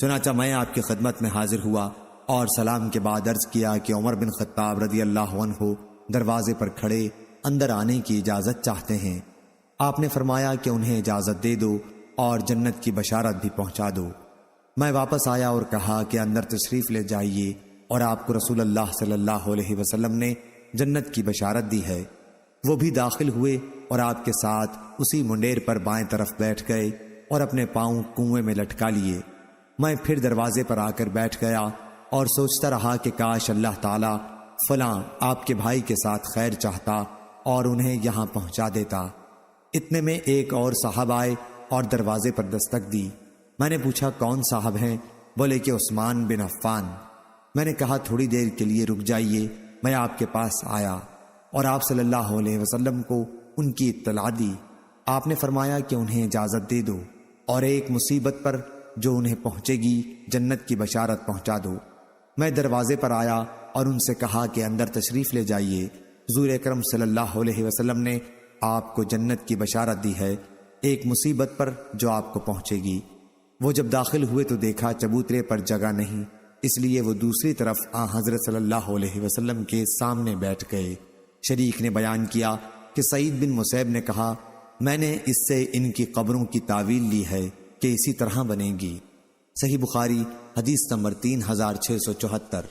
چنانچہ میں آپ کی خدمت میں حاضر ہوا اور سلام کے بعد عرض کیا کہ عمر بن خطاب رضی اللہ عنہ دروازے پر کھڑے اندر آنے کی اجازت چاہتے ہیں۔ آپ نے فرمایا کہ انہیں اجازت دے دو اور جنت کی بشارت بھی پہنچا دو۔ میں واپس آیا اور کہا کہ اندر تشریف لے جائیے، اور آپ کو رسول اللہ صلی اللہ علیہ وسلم نے جنت کی بشارت دی ہے۔ وہ بھی داخل ہوئے اور آپ کے ساتھ اسی منڈیر پر بائیں طرف بیٹھ گئے اور اپنے پاؤں کنویں میں لٹکا لیے۔ میں پھر دروازے پر آ کر بیٹھ گیا اور سوچتا رہا کہ کاش اللہ تعالیٰ فلاں آپ کے بھائی کے ساتھ خیر چاہتا اور انہیں یہاں پہنچا دیتا۔ اتنے میں ایک اور صاحب آئے اور دروازے پر دستک دی۔ میں نے پوچھا کون صاحب ہیں؟ بولے کہ عثمان بن عفان۔ میں نے کہا تھوڑی دیر کے لیے رک جائیے، میں آپ کے پاس آیا اور آپ صلی اللہ علیہ وسلم کو ان کی اطلاع دی۔ آپ نے فرمایا کہ انہیں اجازت دے دو اور ایک مصیبت پر جو انہیں پہنچے گی جنت کی بشارت پہنچا دو۔ میں دروازے پر آیا اور ان سے کہا کہ اندر تشریف لے جائیے، حضور اکرم صلی اللہ علیہ وسلم نے آپ کو جنت کی بشارت دی ہے ایک مصیبت پر جو آپ کو پہنچے گی۔ وہ جب داخل ہوئے تو دیکھا چبوترے پر جگہ نہیں، اس لیے وہ دوسری طرف حضرت صلی اللہ علیہ وسلم کے سامنے بیٹھ گئے۔ شریک نے بیان کیا کہ سعید بن مسیب نے کہا میں نے اس سے ان کی قبروں کی تعویل لی ہے کہ اسی طرح بنے گی۔ صحیح بخاری حدیث نمبر 3674۔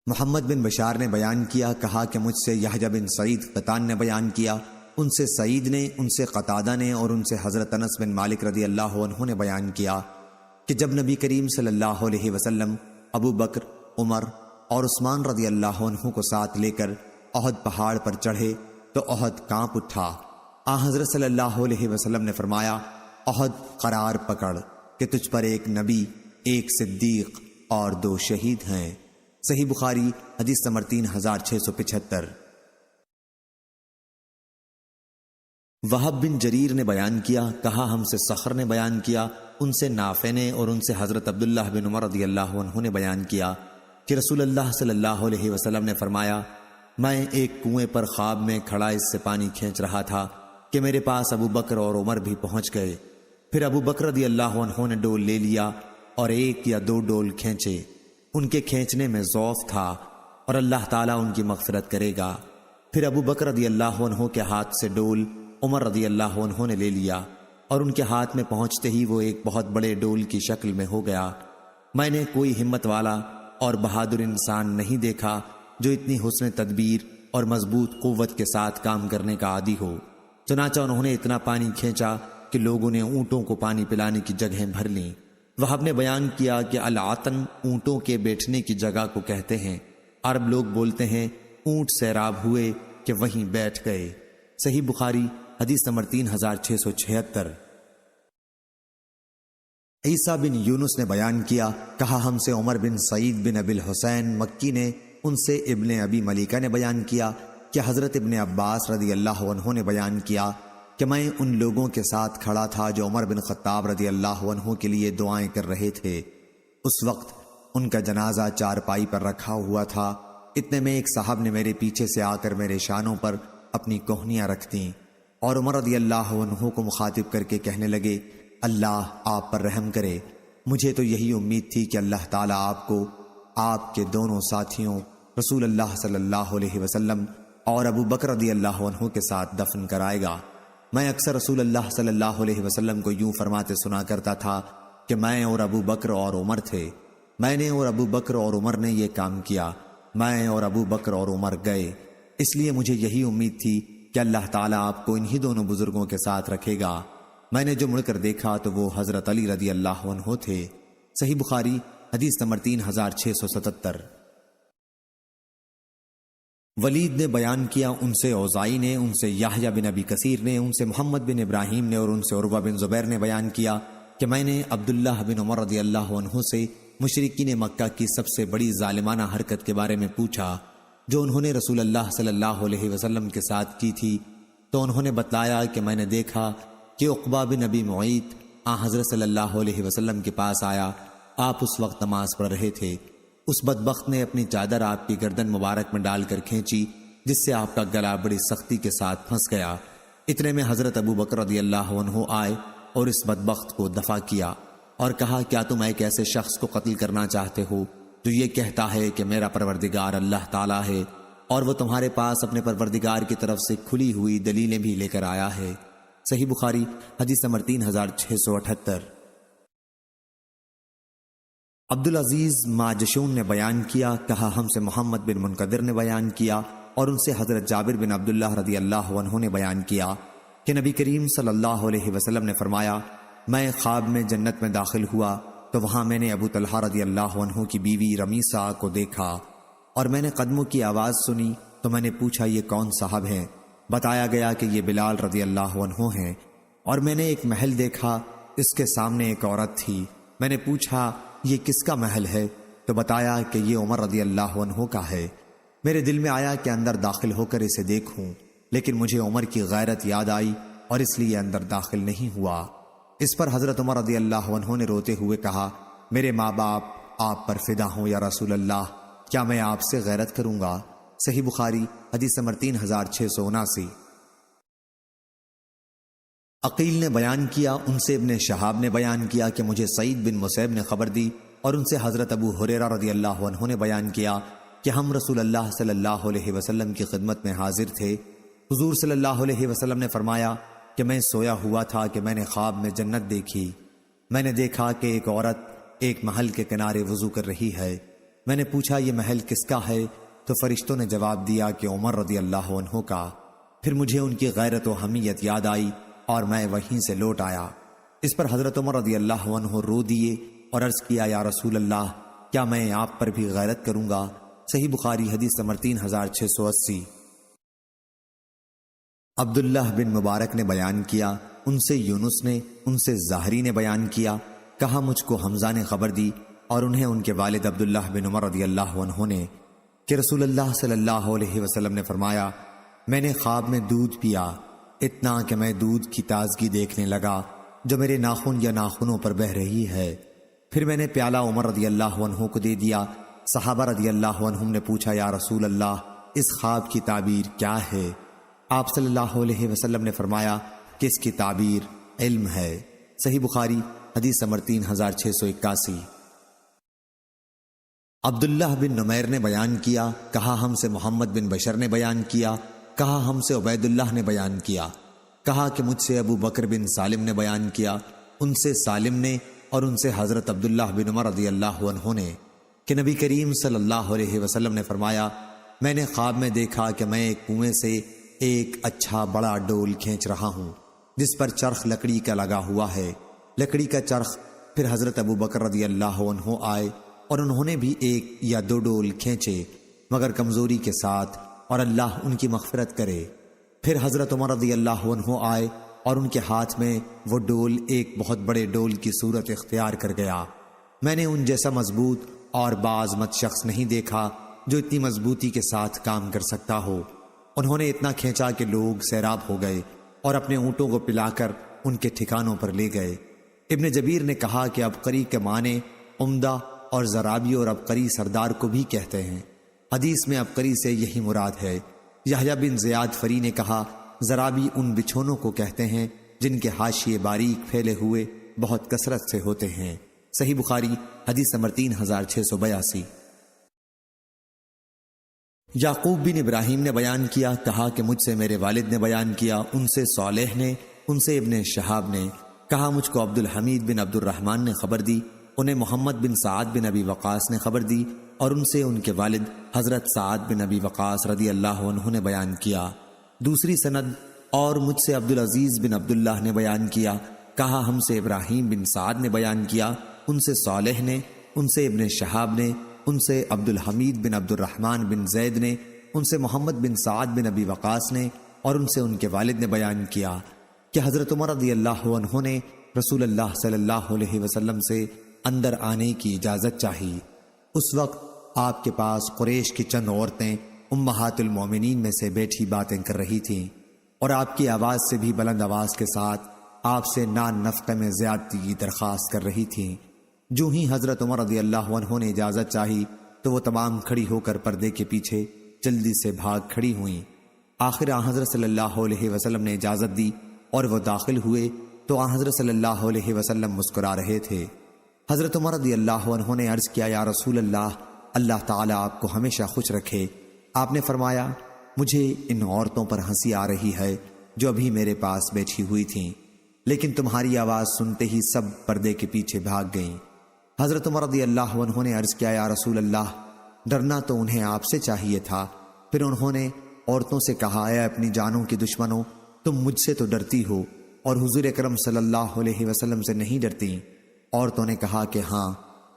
محمد بن بشار نے بیان کیا، کہا کہ مجھ سے یحییٰ بن سعید قطان نے بیان کیا، ان سے سعید نے، ان سے قتادہ نے، اور ان سے حضرت انس بن مالک رضی اللہ عنہ نے بیان کیا کہ جب نبی کریم صلی اللہ علیہ وسلم ابو بکر، عمر اور عثمان رضی اللہ عنہ کو ساتھ لے کر احد پہاڑ پر چڑھے تو احد کانپ اٹھا۔ حضرت صلی اللہ علیہ وسلم نے فرمایا احد قرار پکڑ کہ تجھ پر ایک نبی، ایک صدیق اور 2 شہید ہیں۔ صحیح بخاری حدیث نمبر 3675۔ وہب بن جریر نے بیان کیا، کہا ہم سے صخر نے بیان کیا، ان سے نافع نے، اور ان سے حضرت عبداللہ بن عمر رضی اللہ عنہ نے بیان کیا کہ رسول اللہ صلی اللہ علیہ وسلم نے فرمایا میں ایک کنویں پر خواب میں کھڑا اس سے پانی کھینچ رہا تھا کہ میرے پاس ابو بکر اور عمر بھی پہنچ گئے۔ پھر ابو بکر رضی اللہ عنہ نے ڈول لے لیا اور 1 یا 2 ڈول کھینچے۔ ان کے کھینچنے میں ضعف تھا اور اللہ تعالیٰ ان کی مغفرت کرے گا۔ پھر ابو بکر رضی اللہ عنہ کے ہاتھ سے ڈول عمر رضی اللہ عنہ نے لے لیا اور ان کے ہاتھ میں پہنچتے ہی وہ ایک بہت بڑے ڈول کی شکل میں ہو گیا۔ میں نے کوئی ہمت والا اور بہادر انسان نہیں دیکھا جو اتنی حسن تدبیر اور مضبوط قوت کے ساتھ کام کرنے کا عادی ہو۔ چنانچہ انہوں نے اتنا پانی کھینچا کہ لوگوں نے اونٹوں کو پانی پلانے کی جگہیں بھر لیں۔ وہب نے بیان کیا کہ العطن اونٹوں کے بیٹھنے کی جگہ کو کہتے ہیں۔ عرب لوگ بولتے ہیں اونٹ سیراب ہوئے کہ وہیں بیٹھ گئے۔ صحیح بخاری حدیث نمبر 3676۔ عیسیٰ بن یونس نے بیان کیا، کہا ہم سے عمر بن سعید بن ابی الحسین مکی نے، ان سے ابن ابی ملیکہ نے بیان کیا کہ حضرت ابن عباس رضی اللہ عنہ نے بیان کیا کہ میں ان لوگوں کے ساتھ کھڑا تھا جو عمر بن خطاب رضی اللہ عنہ کے لیے دعائیں کر رہے تھے۔ اس وقت ان کا جنازہ چارپائی پر رکھا ہوا تھا۔ اتنے میں ایک صاحب نے میرے پیچھے سے آ کر میرے شانوں پر اپنی کوہنیاں رکھ دیں اور عمر رضی اللہ عنہ کو مخاطب کر کے کہنے لگے، اللہ آپ پر رحم کرے، مجھے تو یہی امید تھی کہ اللہ تعالیٰ آپ کو آپ کے دونوں ساتھیوں رسول اللہ صلی اللہ علیہ وسلم اور ابو بکر رضی اللہ عنہ کے ساتھ دفن کرائے گا۔ میں اکثر رسول اللہ صلی اللہ علیہ وسلم کو یوں فرماتے سنا کرتا تھا کہ میں اور ابو بکر اور عمر تھے، میں نے اور ابو بکر اور عمر نے یہ کام کیا، میں اور ابو بکر اور عمر گئے، اس لیے مجھے یہی امید تھی کہ اللہ تعالیٰ آپ کو انہی دونوں بزرگوں کے ساتھ رکھے گا۔ میں نے جو مڑ کر دیکھا تو وہ حضرت علی رضی اللہ عنہ تھے۔ صحیح بخاری حدیث نمبر 3677۔ ولید نے بیان کیا، ان سے اوزائی نے، ان سے یحییٰ بن ابی کثیر نے، ان سے محمد بن ابراہیم نے اور ان سے عروہ بن زبیر نے بیان کیا کہ میں نے عبداللہ بن عمر رضی اللہ عنہ سے مشرکین مکہ کی سب سے بڑی ظالمانہ حرکت کے بارے میں پوچھا جو انہوں نے رسول اللہ صلی اللہ علیہ وسلم کے ساتھ کی تھی، تو انہوں نے بتلایا کہ میں نے دیکھا کہ عقبہ بن ابی معیط حضرت صلی اللہ علیہ وسلم کے پاس آیا، آپ اس وقت نماز پڑھ رہے تھے، اس بدبخت نے اپنی چادر آپ کی گردن مبارک میں ڈال کر کھینچی جس سے آپ کا گلا بڑی سختی کے ساتھ پھنس گیا۔ اتنے میں حضرت ابو بکر رضی اللہ عنہ آئے اور اس بدبخت کو دفع کیا اور کہا، کیا تم ایک ایسے شخص کو قتل کرنا چاہتے ہو جو یہ کہتا ہے کہ میرا پروردگار اللہ تعالیٰ ہے اور وہ تمہارے پاس اپنے پروردگار کی طرف سے کھلی ہوئی دلیلیں بھی لے کر آیا ہے؟ صحیح بخاری حدیث نمبر 3678۔ عبدالعزیز ماجشون نے بیان کیا، کہا ہم سے محمد بن منقدر نے بیان کیا اور ان سے حضرت جابر بن عبداللہ رضی اللہ عنہ نے بیان کیا کہ نبی کریم صلی اللہ علیہ وسلم نے فرمایا، میں خواب میں جنت میں داخل ہوا تو وہاں میں نے ابو طلحہ رضی اللہ عنہ کی بیوی رمیسہ کو دیکھا اور میں نے قدموں کی آواز سنی تو میں نے پوچھا یہ کون صاحب ہیں؟ بتایا گیا کہ یہ بلال رضی اللہ عنہ ہیں۔ اور میں نے ایک محل دیکھا، اس کے سامنے ایک عورت تھی، میں نے پوچھا یہ کس کا محل ہے؟ تو بتایا کہ یہ عمر رضی اللہ عنہ کا ہے۔ میرے دل میں آیا کہ اندر داخل ہو کر اسے دیکھوں، لیکن مجھے عمر کی غیرت یاد آئی اور اس لیے اندر داخل نہیں ہوا۔ اس پر حضرت عمر رضی اللہ عنہ نے روتے ہوئے کہا، میرے ماں باپ آپ پر فدا ہوں یا رسول اللہ، کیا میں آپ سے غیرت کروں گا؟ صحیح بخاری حدیث نمبر 3679۔ عقیل نے بیان کیا، ان سے ابن شہاب نے بیان کیا کہ مجھے سعید بن مسیب نے خبر دی اور ان سے حضرت ابو ہریرہ رضی اللہ عنہ نے بیان کیا کہ ہم رسول اللہ صلی اللہ علیہ وسلم کی خدمت میں حاضر تھے۔ حضور صلی اللہ علیہ وسلم نے فرمایا کہ میں سویا ہوا تھا کہ میں نے خواب میں جنت دیکھی، میں نے دیکھا کہ ایک عورت ایک محل کے کنارے وضو کر رہی ہے۔ میں نے پوچھا یہ محل کس کا ہے؟ تو فرشتوں نے جواب دیا کہ عمر رضی اللہ عنہ کا۔ پھر مجھے ان کی غیرت و حمیت یاد آئی اور میں وہیں سے لوٹ آیا۔ اس پر حضرت عمر رضی اللہ عنہ رو دیے اور عرض کیا، یا رسول اللہ، کیا میں آپ پر بھی غیرت کروں گا؟ صحیح بخاری حدیث نمبر 3680۔ عبداللہ بن مبارک نے بیان کیا، ان سے یونس نے، ان سے زاہری نے بیان کیا، کہا مجھ کو حمزہ نے خبر دی اور انہیں ان کے والد عبداللہ بن عمر رضی اللہ عنہ نے کہ رسول اللہ صلی اللہ علیہ وسلم نے فرمایا، میں نے خواب میں دودھ پیا، اتنا کہ میں دودھ کی تازگی دیکھنے لگا جو میرے ناخن یا ناخنوں پر بہہ رہی ہے۔ پھر میں نے پیالہ عمر رضی اللہ عنہ کو دے دیا۔ صحابہ رضی اللہ عنہم نے پوچھا، یا رسول اللہ، اس خواب کی تعبیر کیا ہے؟ آپ صلی اللہ علیہ وسلم نے فرمایا کہ اس کی تعبیر علم ہے۔ صحیح بخاری حدیث نمبر 3681۔ عبداللہ بن نمیر نے بیان کیا، کہا ہم سے محمد بن بشر نے بیان کیا، کہا ہم سے عبید اللہ نے بیان کیا، کہا کہ مجھ سے ابو بکر بن سالم نے بیان کیا، ان سے سالم نے اور ان سے حضرت عبداللہ بن عمر رضی اللہ عنہ نے کہ نبی کریم صلی اللہ علیہ وسلم نے فرمایا، میں نے خواب میں دیکھا کہ میں ایک کنویں سے ایک اچھا بڑا ڈول کھینچ رہا ہوں جس پر چرخ لکڑی کا لگا ہوا ہے۔ لکڑی کا چرخ۔ پھر حضرت ابو بکر رضی اللہ عنہ آئے اور انہوں نے بھی ایک یا دو ڈول کھینچے مگر کمزوری کے ساتھ، اور اللہ ان کی مغفرت کرے۔ پھر حضرت عمر رضی اللہ عنہ آئے اور ان کے ہاتھ میں وہ ڈول ایک بہت بڑے ڈول کی صورت اختیار کر گیا۔ میں نے ان جیسا مضبوط اور باعظمت شخص نہیں دیکھا جو اتنی مضبوطی کے ساتھ کام کر سکتا ہو۔ انہوں نے اتنا کھینچا کہ لوگ سیراب ہو گئے اور اپنے اونٹوں کو پلا کر ان کے ٹھکانوں پر لے گئے۔ ابن جبیر نے کہا کہ عبقری کے معنی عمدہ اور زرابی اور عبقری سردار کو بھی کہتے ہیں۔ حدیث میں عبقری سے یہی مراد ہے۔ یحییٰ بن زیاد فری نے کہا زرابی ان بچھونوں کو کہتے ہیں جن کے حاشیے باریک پھیلے ہوئے بہت کثرت سے ہوتے ہیں۔ صحیح بخاری حدیث نمبر 3682۔ یعقوب بن ابراہیم نے بیان کیا، کہا کہ مجھ سے میرے والد نے بیان کیا، ان سے صالح نے، ان سے ابن شہاب نے، کہا مجھ کو عبد الحمید بن عبد الرحمن نے خبر دی، انہیں محمد بن سعد بن ابی وقاص نے خبر دی، اور ان سے ان کے والد حضرت سعد بن ابی وقاص رضی اللہ عنہ نے بیان کیا۔ دوسری سند، اور مجھ سے عبد العزیز بن عبداللہ نے بیان کیا، کہا ہم سے ابراہیم بن سعد نے بیان کیا، ان سے صالح نے، ان سے ابن شہاب نے، ان سے عبد الحمید بن عبد الرحمن بن زید نے، ان سے محمد بن سعد بن ابی وقاص نے، اور ان سے ان کے والد نے بیان کیا کہ حضرت عمر رضی اللہ عنہ نے رسول اللہ صلی اللہ علیہ وسلم سے اندر آنے کی اجازت چاہی۔ اس وقت آپ کے پاس قریش کی چند عورتیں امہات المومنین میں سے بیٹھی باتیں کر رہی تھیں، اور آپ کی آواز سے بھی بلند آواز کے ساتھ آپ سے نان نفقے میں زیادتی کی درخواست کر رہی تھیں۔ جو ہی حضرت عمر رضی اللہ عنہ نے اجازت چاہی تو وہ تمام کھڑی ہو کر پردے کے پیچھے جلدی سے بھاگ کھڑی ہوئیں۔ آخر آن حضرت صلی اللہ علیہ وسلم نے اجازت دی اور وہ داخل ہوئے تو آن حضرت صلی اللہ علیہ وسلم مسکرا رہے تھے۔ حضرت عمر رضی اللہ عنہ نے عرض کیا، یا رسول اللہ، اللہ تعالیٰ آپ کو ہمیشہ خوش رکھے۔ آپ نے فرمایا، مجھے ان عورتوں پر ہنسی آ رہی ہے جو ابھی میرے پاس بیٹھی ہوئی تھیں، لیکن تمہاری آواز سنتے ہی سب پردے کے پیچھے بھاگ گئیں۔ حضرت عمر رضی اللہ عنہ نے عرض کیا، یا رسول اللہ، ڈرنا تو انہیں آپ سے چاہیے تھا۔ پھر انہوں نے عورتوں سے کہا، اے اپنی جانوں کی دشمنوں، تم مجھ سے تو ڈرتی ہو اور حضور اکرم صلی اللہ علیہ وسلم سے نہیں ڈرتی۔ عورتوں نے کہا کہ ہاں،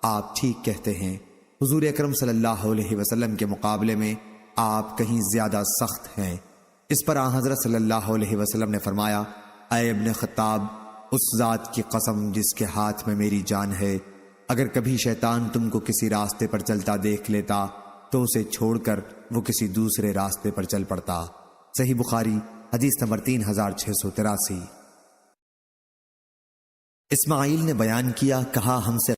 آپ ٹھیک کہتے ہیں، حضور اکرم صلی اللہ علیہ وسلم کے مقابلے میں آپ کہیں زیادہ سخت ہیں۔ اس پر آن حضرت صلی اللہ علیہ وسلم نے فرمایا، اے ابن خطاب، اس ذات کی قسم جس کے ہاتھ میں میری جان ہے، اگر کبھی شیطان تم کو کسی راستے پر چلتا دیکھ لیتا تو اسے چھوڑ کر وہ کسی دوسرے راستے پر چل پڑتا۔ صحیح بخاری حدیث نمبر 3683۔ اسماعیل نے بیان کیا، کہا ہم سے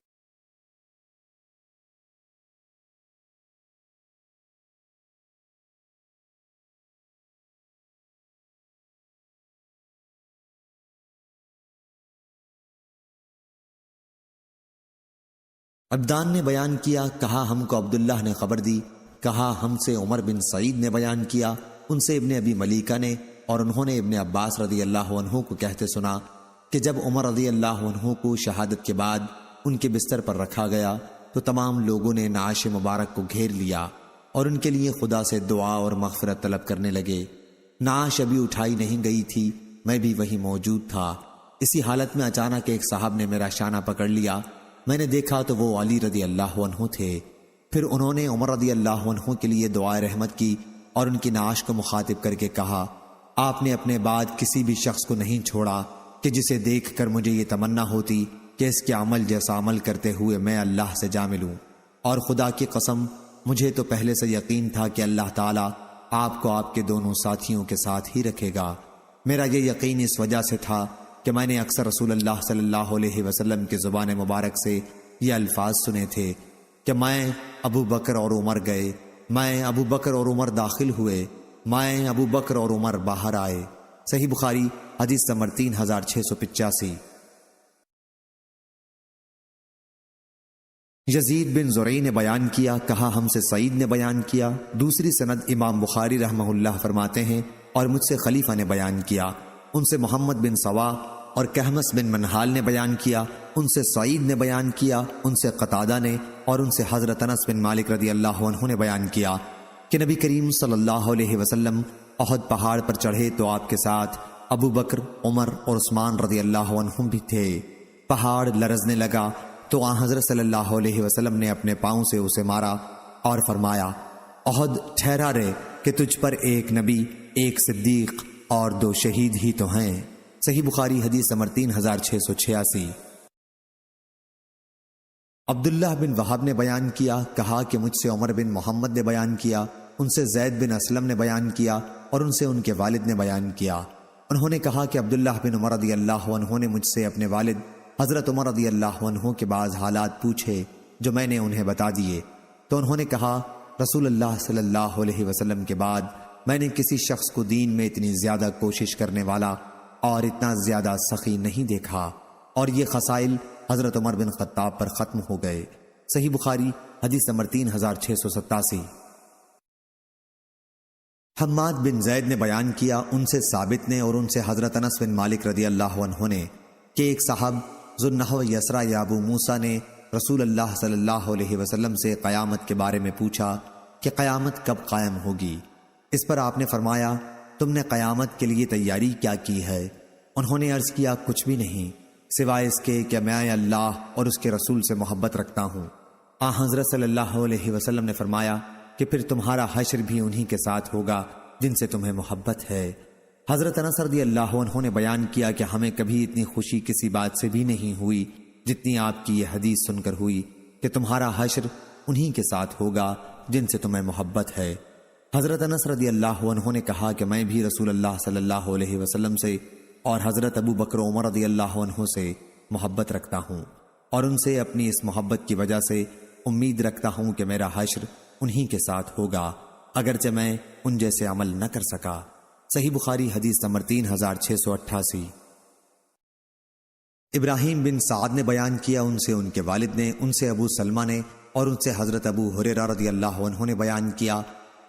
عبدان نے بیان کیا، کہا ہم کو عبداللہ نے خبر دی، کہا ہم سے عمر بن سعید نے بیان کیا، ان سے ابن ابی ملیکہ نے، اور انہوں نے ابن عباس رضی اللہ عنہ کو کہتے سنا کہ جب عمر رضی اللہ عنہ کو شہادت کے بعد ان کے بستر پر رکھا گیا تو تمام لوگوں نے نعش مبارک کو گھیر لیا اور ان کے لیے خدا سے دعا اور مغفرت طلب کرنے لگے۔ نعش ابھی اٹھائی نہیں گئی تھی، میں بھی وہی موجود تھا۔ اسی حالت میں اچانک ایک صاحب نے میرا شانہ پکڑ لیا، میں نے دیکھا تو وہ علی رضی اللہ عنہ تھے۔ پھر انہوں نے عمر رضی اللہ عنہ کے لیے دعائے رحمت کی اور ان کی نعش کو مخاطب کر کے کہا، آپ نے اپنے بعد کسی بھی شخص کو نہیں چھوڑا کہ جسے دیکھ کر مجھے یہ تمنا ہوتی کہ اس کے عمل جیسا عمل کرتے ہوئے میں اللہ سے جا ملوں، اور خدا کی قسم مجھے تو پہلے سے یقین تھا کہ اللہ تعالیٰ آپ کو آپ کے دونوں ساتھیوں کے ساتھ ہی رکھے گا۔ میرا یہ یقین اس وجہ سے تھا کہ میں نے اکثر رسول اللہ صلی اللہ علیہ وسلم کی زبان مبارک سے یہ الفاظ سنے تھے کہ میں ابو بکر اور عمر گئے، میں ابو بکر اور عمر داخل ہوئے، میں ابو بکر اور عمر باہر آئے۔ صحیح بخاری حدیث نمبر 3685۔ یزید بن زرعی نے بیان کیا، کہا ہم سے سعید نے بیان کیا۔ دوسری سند امام بخاری رحمہ اللہ فرماتے ہیں، اور مجھ سے خلیفہ نے بیان کیا، ان سے محمد بن سوا، اور کہمس بن منہال نے بیان کیا، ان سے سعید نے بیان کیا، ان سے قتادہ نے، اور ان سے حضرت انس بن مالک رضی اللہ عنہ نے بیان کیا کہ نبی کریم صلی اللہ علیہ وسلم احد پہاڑ پر چڑھے تو آپ کے ساتھ ابو بکر، عمر اور عثمان رضی اللہ عنہم بھی تھے۔ پہاڑ لرزنے لگا تو آن حضرت صلی اللہ علیہ وسلم نے اپنے پاؤں سے اسے مارا اور فرمایا، احد ٹھہرا رہے کہ تجھ پر ایک نبی، ایک صدیق اور 2 شہید ہی تو ہیں۔ صحیح بخاری حدیث نمبر 3686۔ عبداللہ بن وہب نے بیان کیا، کہا کہ مجھ سے عمر بن محمد نے بیان کیا، ان سے زید بن اسلم نے بیان کیا، اور ان سے ان کے والد نے بیان کیا۔ انہوں نے کہا کہ عبداللہ بن عمر رضی اللہ عنہ نے مجھ سے اپنے والد حضرت عمر رضی اللہ عنہ کے بعض حالات پوچھے جو میں نے انہیں بتا دیے، تو انہوں نے کہا رسول اللہ صلی اللہ علیہ وسلم کے بعد میں نے کسی شخص کو دین میں اتنی زیادہ کوشش کرنے والا اور اتنا زیادہ سخی نہیں دیکھا، اور یہ خصائل حضرت عمر بن خطاب پر ختم ہو گئے۔ صحیح بخاری حدیث نمبر 3687۔ حماد بن زید نے بیان کیا، ان سے ثابت نے اور ان سے حضرت انس بن مالک رضی اللہ عنہ نے کہ ایک صاحب ذوالنحو یسرا یا ابو موسیٰ نے رسول اللہ صلی اللہ علیہ وسلم سے قیامت کے بارے میں پوچھا کہ قیامت کب قائم ہوگی؟ اس پر آپ نے فرمایا تم نے قیامت کے لیے تیاری کیا کی ہے؟ انہوں نے عرض کیا کچھ بھی نہیں سوائے اس کے کہ میں اللہ اور اس کے رسول سے محبت رکھتا ہوں۔ حضرت صلی اللہ علیہ وسلم نے فرمایا کہ پھر تمہارا حشر بھی انہی کے ساتھ ہوگا جن سے تمہیں محبت ہے۔ حضرت انس رضی اللہ عنہ نے بیان کیا کہ ہمیں کبھی اتنی خوشی کسی بات سے بھی نہیں ہوئی جتنی آپ کی یہ حدیث سن کر ہوئی کہ تمہارا حشر انہی کے ساتھ ہوگا جن سے تمہیں محبت ہے۔ حضرت انس رضی اللہ عنہ نے کہا کہ میں بھی رسول اللہ صلی اللہ علیہ وسلم سے اور حضرت ابو بکر و عمر رضی اللہ عنہ سے محبت رکھتا ہوں، اور ان سے اپنی اس محبت کی وجہ سے امید رکھتا ہوں کہ میرا حشر انہی کے ساتھ ہوگا، اگرچہ میں ان جیسے عمل نہ کر سکا۔ صحیح بخاری حدیث نمبر 3688۔ ابراہیم بن سعد نے بیان کیا، ان سے ان کے والد نے، ان سے ابو سلمہ نے، اور ان سے حضرت ابو ہریرہ رضی اللہ عنہ نے بیان کیا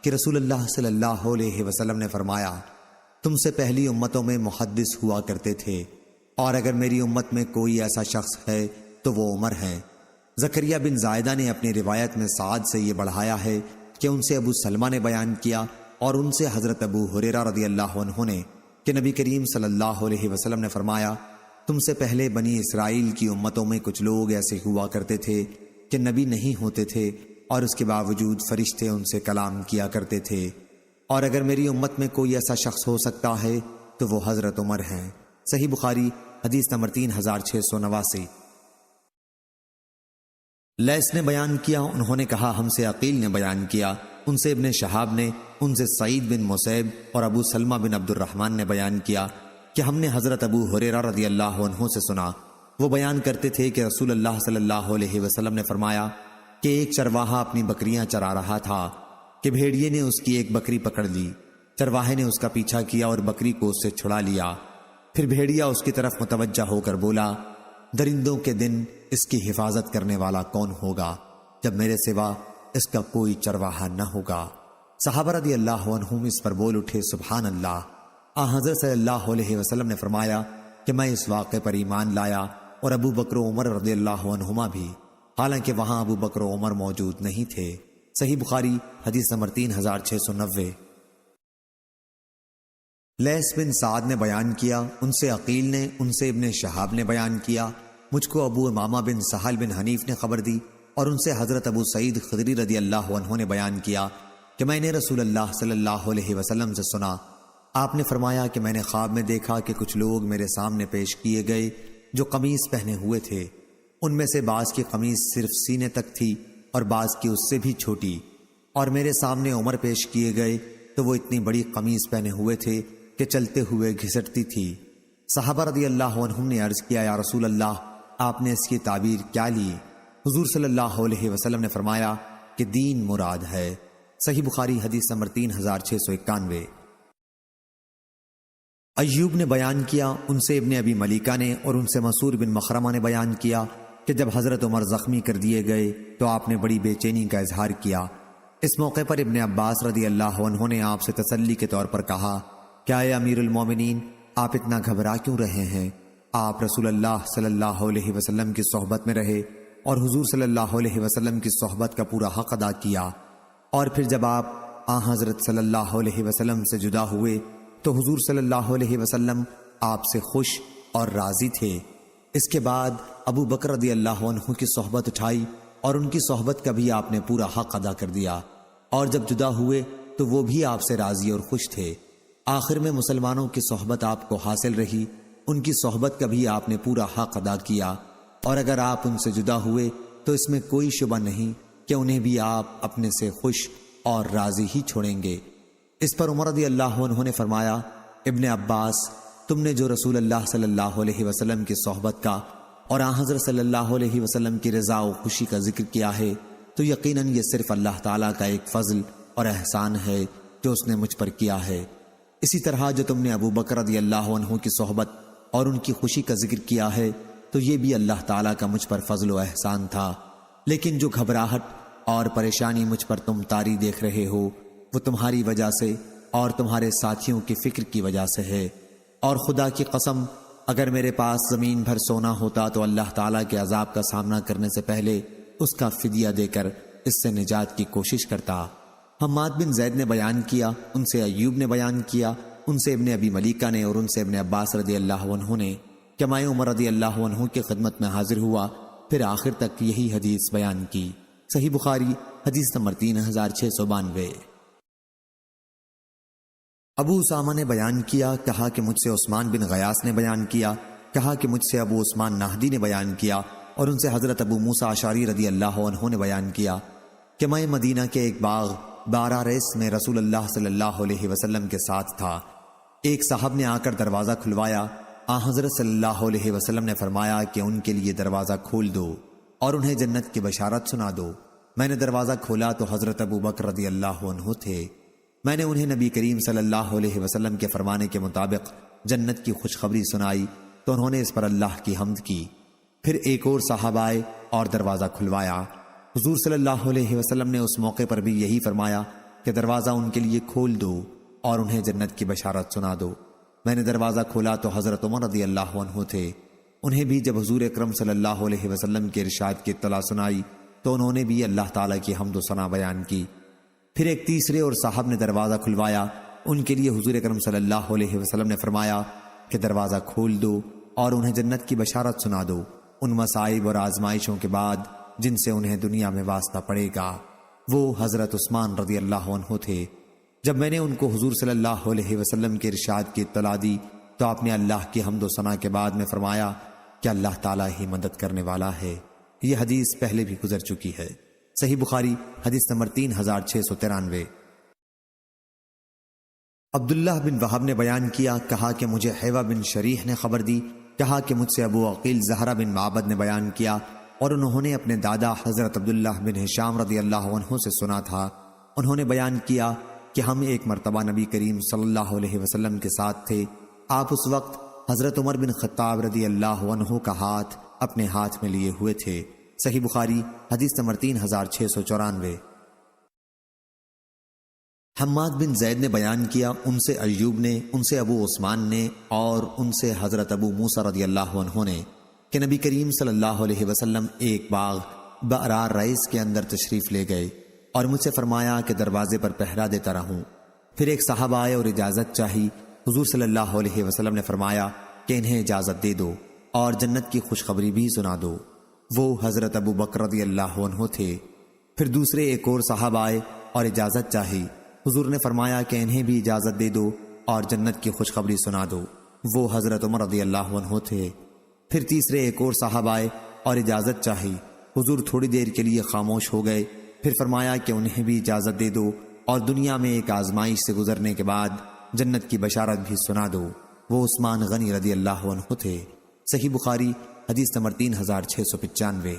کہ رسول اللہ صلی اللہ علیہ وسلم نے فرمایا تم سے پہلی امتوں میں محدث ہوا کرتے تھے، اور اگر میری امت میں کوئی ایسا شخص ہے تو وہ عمر ہیں۔ زکریا بن زائدہ نے اپنی روایت میں سعد سے یہ بڑھایا ہے کہ ان سے ابو سلمہ نے بیان کیا اور ان سے حضرت ابو ہریرہ رضی اللہ عنہ نے کہ نبی کریم صلی اللہ علیہ وسلم نے فرمایا تم سے پہلے بنی اسرائیل کی امتوں میں کچھ لوگ ایسے ہوا کرتے تھے کہ نبی نہیں ہوتے تھے اور اس کے باوجود فرشتے ان سے کلام کیا کرتے تھے، اور اگر میری امت میں کوئی ایسا شخص ہو سکتا ہے تو وہ حضرت عمر ہیں۔ صحیح بخاری حدیث نمبر 3689۔ لیث نے بیان کیا، انہوں نے کہا ہم سے عقیل نے بیان کیا، ان سے ابن شہاب نے، ان سے سعید بن مسیب اور ابو سلمہ بن عبد الرحمن نے بیان کیا کہ ہم نے حضرت ابو ہریرہ رضی اللہ عنہ سے سنا، وہ بیان کرتے تھے کہ رسول اللہ صلی اللہ علیہ وسلم نے فرمایا کہ ایک چرواہا اپنی بکریاں چرا رہا تھا کہ بھیڑیے نے اس کی ایک بکری پکڑ لی، چرواہے نے اس کا پیچھا کیا اور بکری کو اس سے چھڑا لیا، پھر بھیڑیا اس کی طرف متوجہ ہو کر بولا درندوں کے دن اس کی حفاظت کرنے والا کون ہوگا جب میرے سوا اس کا کوئی چرواہا نہ ہوگا؟ صحابہ رضی اللہ عنہم اس پر بول اٹھے سبحان اللہ۔ حضرت صلی اللہ علیہ وسلم نے فرمایا کہ میں اس واقعے پر ایمان لایا اور ابو بکر و عمر رضی اللہ عنہما بھی، حالانکہ وہاں ابو بکر و عمر موجود نہیں تھے۔ صحیح بخاری حدیث نمبر 3690۔ لیث بن سعد نے بیان کیا، ان سے عقیل نے، ان سے ابن شہاب نے بیان کیا، مجھ کو ابو امامہ بن سہل بن حنیف نے خبر دی اور ان سے حضرت ابو سعید خدری رضی اللہ عنہ نے بیان کیا کہ میں نے رسول اللہ صلی اللہ علیہ وسلم سے سنا، آپ نے فرمایا کہ میں نے خواب میں دیکھا کہ کچھ لوگ میرے سامنے پیش کیے گئے جو قمیص پہنے ہوئے تھے، ان میں سے بعض کی قمیص صرف سینے تک تھی اور بعض کی اس سے بھی چھوٹی، اور میرے سامنے عمر پیش کیے گئے تو وہ اتنی بڑی قمیص پہنے ہوئے تھے کہ چلتے ہوئے گھسٹتی تھی۔ صحابہ رضی اللہ عنہم نے عرض کیا یا رسول اللہ آپ نے اس کی تعبیر کیا لی؟ حضور صلی اللہ علیہ وسلم نے فرمایا کہ دین مراد ہے۔ صحیح بخاری حدیث نمبر 3691۔ ایوب نے بیان کیا، ان سے ابن ابی ملیکہ نے اور ان سے مسعور بن مخرمہ نے بیان کیا کہ جب حضرت عمر زخمی کر دیے گئے تو آپ نے بڑی بے چینی کا اظہار کیا۔ اس موقع پر ابن عباس رضی اللہ عنہ نے آپ سے تسلی کے طور پر کہا کیا اے امیر المومنین آپ اتنا گھبرا کیوں رہے ہیں؟ آپ رسول اللہ صلی اللہ علیہ وسلم کی صحبت میں رہے اور حضور صلی اللہ علیہ وسلم کی صحبت کا پورا حق ادا کیا، اور پھر جب آپ حضرت صلی اللہ علیہ وسلم سے جدا ہوئے تو حضور صلی اللہ علیہ وسلم آپ سے خوش اور راضی تھے۔ اس کے بعد ابو بکر رضی اللہ عنہ کی صحبت اٹھائی اور ان کی صحبت کا بھی آپ نے پورا حق ادا کر دیا، اور جب جدا ہوئے تو وہ بھی آپ سے راضی اور خوش تھے۔ آخر میں مسلمانوں کی صحبت آپ کو حاصل رہی، ان کی صحبت کا بھی آپ نے پورا حق ادا کیا، اور اگر آپ ان سے جدا ہوئے تو اس میں کوئی شبہ نہیں کہ انہیں بھی آپ اپنے سے خوش اور راضی ہی چھوڑیں گے۔ اس پر عمر رضی اللہ عنہ نے فرمایا، ابن عباس، تم نے جو رسول اللہ صلی اللہ علیہ وسلم کی صحبت کا اور حضرت صلی اللہ علیہ وسلم کی رضا و خوشی کا ذکر کیا ہے تو یقیناً یہ صرف اللہ تعالیٰ کا ایک فضل اور احسان ہے جو اس نے مجھ پر کیا ہے۔ اسی طرح جو تم نے ابو بکر رضی اللہ عنہ کی صحبت اور ان کی خوشی کا ذکر کیا ہے تو یہ بھی اللہ تعالیٰ کا مجھ پر فضل و احسان تھا، لیکن جو گھبراہٹ اور پریشانی مجھ پر تم طاری دیکھ رہے ہو وہ تمہاری وجہ سے اور تمہارے ساتھیوں کی فکر کی وجہ سے ہے، اور خدا کی قسم اگر میرے پاس زمین بھر سونا ہوتا تو اللہ تعالیٰ کے عذاب کا سامنا کرنے سے پہلے اس کا فدیہ دے کر اس سے نجات کی کوشش کرتا۔ حماد بن زید نے بیان کیا، ان سے ایوب نے بیان کیا، ان سے ابن ابی ملیکہ نے اور ان سے ابن عباس رضی اللہ عنہ نے کہ میں عمر رضی اللہ عنہ کی خدمت میں حاضر ہوا، پھر آخر تک یہی حدیث بیان کی۔ صحیح بخاری حدیث نمبر 3692۔ ابو اسامہ نے بیان کیا، کہا کہ مجھ سے عثمان بن غیاث نے بیان کیا، کہا کہ مجھ سے ابو عثمان نہدی نے بیان کیا، اور ان سے حضرت ابو موسیٰ اشعری رضی اللہ عنہ نے بیان کیا کہ میں مدینہ کے ایک باغ بارہ ریس میں رسول اللہ صلی اللہ علیہ وسلم کے ساتھ تھا۔ ایک صاحب نے آ کر دروازہ کھلوایا، حضرت صلی اللہ علیہ وسلم نے فرمایا کہ ان کے لیے دروازہ کھول دو اور انہیں جنت کی بشارت سنا دو۔ میں نے دروازہ کھولا تو حضرت ابو بکر رضی اللہ عنہ تھے۔ میں نے انہیں نبی کریم صلی اللہ علیہ وسلم کے فرمانے کے مطابق جنت کی خوشخبری سنائی تو انہوں نے اس پر اللہ کی حمد کی۔ پھر ایک اور صاحب آئے اور دروازہ کھلوایا۔ حضور صلی اللہ علیہ وسلم نے اس موقع پر بھی یہی فرمایا کہ دروازہ ان کے لیے کھول دو اور انہیں جنت کی بشارت سنا دو۔ میں نے دروازہ کھولا تو حضرت عمر رضی اللہ عنہ تھے۔ انہیں بھی جب حضور اکرم صلی اللہ علیہ وسلم کے ارشاد کی اطلاع سنائی تو انہوں نے بھی اللہ تعالیٰ کی حمد و ثنا بیان کی۔ پھر ایک تیسرے اور صاحب نے دروازہ کھلوایا، ان کے لیے حضور اکرم صلی اللہ علیہ وسلم نے فرمایا کہ دروازہ کھول دو اور انہیں جنت کی بشارت سنا دو ان مصائب اور آزمائشوں کے بعد جن سے انہیں دنیا میں واسطہ پڑے گا۔ وہ حضرت عثمان رضی اللہ عنہ تھے۔ جب میں نے ان کو حضور صلی اللہ علیہ وسلم کے ارشاد کی اطلاع دی تو آپ نے اللہ کی حمد و ثنا کے بعد میں فرمایا کہ اللہ تعالیٰ ہی مدد کرنے والا ہے۔ یہ حدیث پہلے بھی گزر چکی ہے۔ صحیح بخاری حدیث نمبر 3693۔ عبداللہ بن وہب نے بیان کیا، کہا کہ مجھے حیوہ بن شریح نے خبر دی، کہا کہ مجھ سے ابو عقیل زہرہ بن معبد نے بیان کیا اور انہوں نے اپنے دادا حضرت عبداللہ بن ہشام رضی اللہ عنہ سے سنا تھا۔ انہوں نے بیان کیا کہ ہم ایک مرتبہ نبی کریم صلی اللہ علیہ وسلم کے ساتھ تھے۔ آپ اس وقت حضرت عمر بن خطاب رضی اللہ عنہ کا ہاتھ اپنے ہاتھ میں لیے ہوئے تھے۔ صحیح بخاری حدیث نمبر 3694۔ حماد بن زید نے بیان کیا، ان سے ایوب نے، ان سے ابو عثمان نے اور ان سے حضرت ابو موسیٰ رضی اللہ عنہ نے کہ نبی کریم صلی اللہ علیہ وسلم ایک باغ بارہ ریس کے اندر تشریف لے گئے اور مجھ سے فرمایا کہ دروازے پر پہرا دیتا رہوں۔ پھر ایک صاحب آئے اور اجازت چاہی۔ حضور صلی اللہ علیہ وسلم نے فرمایا کہ انہیں اجازت دے دو اور جنت کی خوشخبری بھی سنا دو۔ وہ حضرت ابو بکر رضی اللہ عنہ تھے۔ پھر دوسرے ایک اور صاحب آئے اور اجازت چاہی۔ حضور نے فرمایا کہ انہیں بھی اجازت دے دو اور جنت کی خوشخبری سنا دو۔ وہ حضرت عمر رضی اللہ عنہ تھے۔ پھر تیسرے ایک اور صاحب آئے اور اجازت چاہی۔ حضور تھوڑی دیر کے لیے خاموش ہو گئے، پھر فرمایا کہ انہیں بھی اجازت دے دو اور دنیا میں ایک آزمائش سے گزرنے کے بعد جنت کی بشارت بھی سنا دو۔ وہ عثمان غنی رضی اللہ عنہ تھے۔ صحیح بخاری حدیث نمبر 3695۔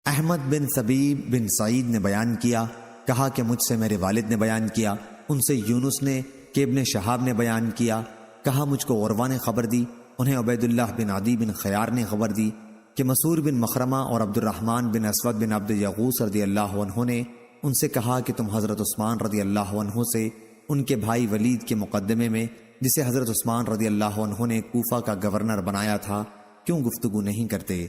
احمد بن سبیب بن سعید نے بیان کیا، کہا کہ مجھ سے میرے والد نے بیان کیا، ان سے یونس نے کہ ابن شہاب نے بیان کیا، کہا مجھ کو عروہ نے خبر دی، انہیں عبید اللہ بن عدی بن خیار نے خبر دی کہ مسور بن مخرمہ اور عبد الرحمن بن اسود بن عبد یغوث رضی اللہ عنہ نے ان سے کہا کہ تم حضرت عثمان رضی اللہ عنہ سے ان کے بھائی ولید کے مقدمے میں جسے حضرت عثمان رضی اللہ عنہ نے کوفہ کا گورنر بنایا تھا کیوں گفتگو نہیں کرتے؟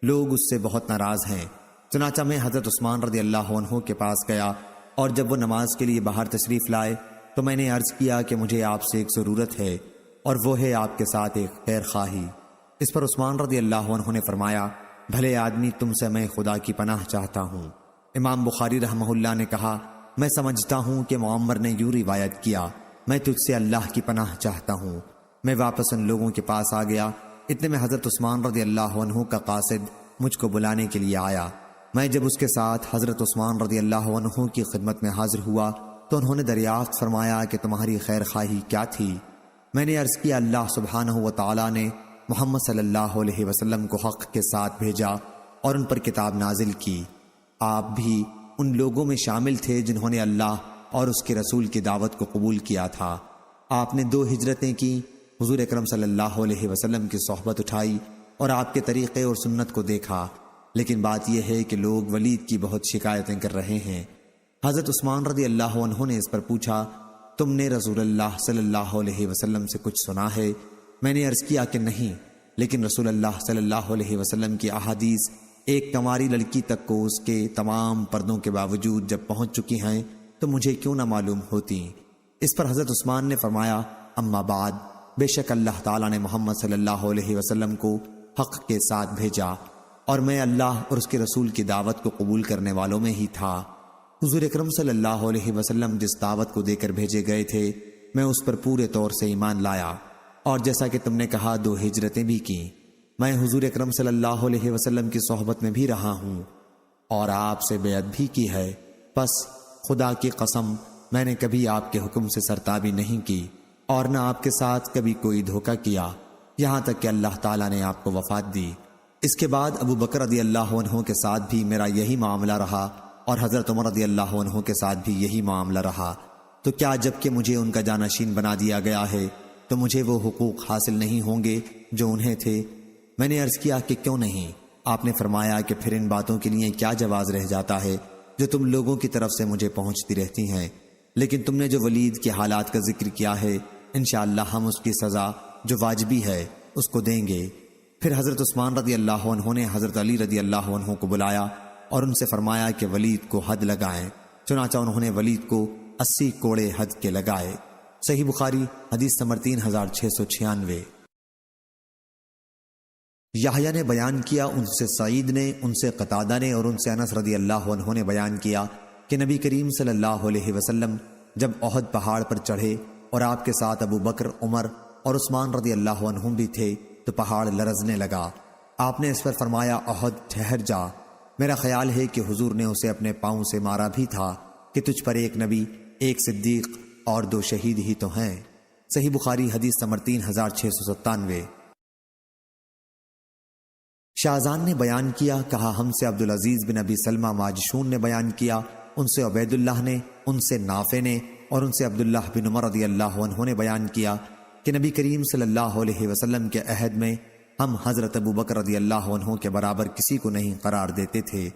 لوگ اس سے بہت ناراض ہیں۔ چنانچہ میں حضرت عثمان رضی اللہ عنہ کے پاس گیا، اور جب وہ نماز کے لیے باہر تشریف لائے تو میں نے عرض کیا کہ مجھے آپ سے ایک ضرورت ہے، اور وہ ہے آپ کے ساتھ ایک خیر خواہی۔ اس پر عثمان رضی اللہ عنہ نے فرمایا، بھلے آدمی، تم سے میں خدا کی پناہ چاہتا ہوں۔ امام بخاری رحمہ اللہ نے کہا، میں سمجھتا ہوں کہ معمر نے یوں روایت کیا، میں تجھ سے اللہ کی پناہ چاہتا ہوں۔ میں واپس ان لوگوں کے پاس آ گیا، اتنے میں حضرت عثمان رضی اللہ عنہ کا قاصد مجھ کو بلانے کے لیے آیا۔ میں جب اس کے ساتھ حضرت عثمان رضی اللہ عنہ کی خدمت میں حاضر ہوا تو انہوں نے دریافت فرمایا کہ تمہاری خیر خواہی کیا تھی؟ میں نے عرض کیا، اللہ سبحانہ و تعالی نے محمد صلی اللہ علیہ وسلم کو حق کے ساتھ بھیجا اور ان پر کتاب نازل کی۔ آپ بھی ان لوگوں میں شامل تھے جنہوں نے اللہ اور اس کے رسول کی دعوت کو قبول کیا تھا۔ آپ نے 2 ہجرتیں کی، حضور اکرم صلی اللہ علیہ وسلم کی صحبت اٹھائی اور آپ کے طریقے اور سنت کو دیکھا، لیکن بات یہ ہے کہ لوگ ولید کی بہت شکایتیں کر رہے ہیں۔ حضرت عثمان رضی اللہ عنہ نے اس پر پوچھا، تم نے رسول اللہ صلی اللہ علیہ وسلم سے کچھ سنا ہے؟ میں نے عرض کیا کہ نہیں، لیکن رسول اللہ صلی اللہ علیہ وسلم کی احادیث ایک کنواری لڑکی تک کو اس کے تمام پردوں کے باوجود جب پہنچ چکی ہیں تو مجھے کیوں نہ معلوم ہوتی؟ اس پر حضرت عثمان نے فرمایا، اما بعد، بے شک اللہ تعالیٰ نے محمد صلی اللہ علیہ وسلم کو حق کے ساتھ بھیجا، اور میں اللہ اور اس کے رسول کی دعوت کو قبول کرنے والوں میں ہی تھا۔ حضور اکرم صلی اللہ علیہ وسلم جس دعوت کو دے کر بھیجے گئے تھے میں اس پر پورے طور سے ایمان لایا، اور جیسا کہ تم نے کہا 2 ہجرتیں بھی کی۔ میں حضور اکرم صلی اللہ علیہ وسلم کی صحبت میں بھی رہا ہوں اور آپ سے بیعت بھی کی ہے، پس خدا کی قسم میں نے کبھی آپ کے حکم سے سرتابی نہیں کی اور نہ آپ کے ساتھ کبھی کوئی دھوکہ کیا، یہاں تک کہ اللہ تعالیٰ نے آپ کو وفات دی۔ اس کے بعد ابو بکر رضی اللہ عنہ کے ساتھ بھی میرا یہی معاملہ رہا، اور حضرت عمر رضی اللہ عنہ کے ساتھ بھی یہی معاملہ رہا، تو کیا جب کہ مجھے ان کا جانشین بنا دیا گیا ہے تو مجھے وہ حقوق حاصل نہیں ہوں گے جو انہیں تھے؟ میں نے عرض کیا کہ کیوں نہیں؟ آپ نے فرمایا کہ پھر ان باتوں کے لیے کیا جواز رہ جاتا ہے جو تم لوگوں کی طرف سے مجھے پہنچتی رہتی ہیں، لیکن تم نے جو ولید کے حالات کا ذکر کیا ہے انشاءاللہ ہم اس کی سزا جو واجبی ہے اس کو دیں گے۔ پھر حضرت عثمان رضی اللہ عنہ نے حضرت علی رضی اللہ عنہ کو بلایا اور ان سے فرمایا کہ ولید کو حد لگائیں، چنانچہ انہوں نے ولید کو 80 کوڑے حد کے لگائے۔ صحیح بخاری حدیث نمبر 3696۔ یحییٰ نے بیان کیا، ان سے سعید نے، ان سے قتادہ نے اور ان سے انس رضی اللہ عنہ نے بیان کیا کہ نبی کریم صلی اللہ علیہ وسلم جب احد پہاڑ پر چڑھے اور آپ کے ساتھ ابو بکر، عمر اور عثمان رضی اللہ عنہم بھی تھے تو پہاڑ لرزنے لگا۔ آپ نے اس پر فرمایا، احد ٹھہر جا، میرا خیال ہے کہ حضور نے اسے اپنے پاؤں سے مارا بھی تھا کہ تجھ پر 1 نبی، 1 صدیق اور 2 شہید ہی تو ہیں۔ صحیح بخاری حدیث نمبر 3697۔ شاہزان نے بیان کیا، کہا ہم سے عبدالعزیز بن ابی سلمہ ماجشون نے بیان کیا، ان سے عبید اللہ نے، ان سے نافع نے اور ان سے عبداللہ بن عمر رضی اللہ عنہ نے بیان کیا کہ نبی کریم صلی اللہ علیہ وسلم کے عہد میں ہم حضرت ابو بکر رضی اللہ عنہ کے برابر کسی کو نہیں قرار دیتے تھے،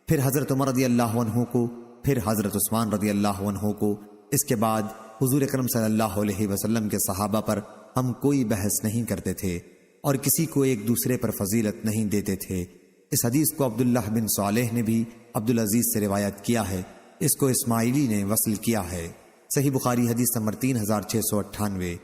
پھر حضرت عمر رضی اللہ عنہ کو، پھر حضرت عثمان رضی اللہ عنہ کو، اس کے بعد حضور اکرم صلی اللہ علیہ وسلم کے صحابہ پر ہم کوئی بحث نہیں کرتے تھے اور کسی کو ایک دوسرے پر فضیلت نہیں دیتے تھے۔ اس حدیث کو عبداللہ بن صالح نے بھی عبدالعزیز سے روایت کیا ہے، اس کو اسماعیلی نے وصل کیا ہے۔ صحیح بخاری حدیث نمبر 3698۔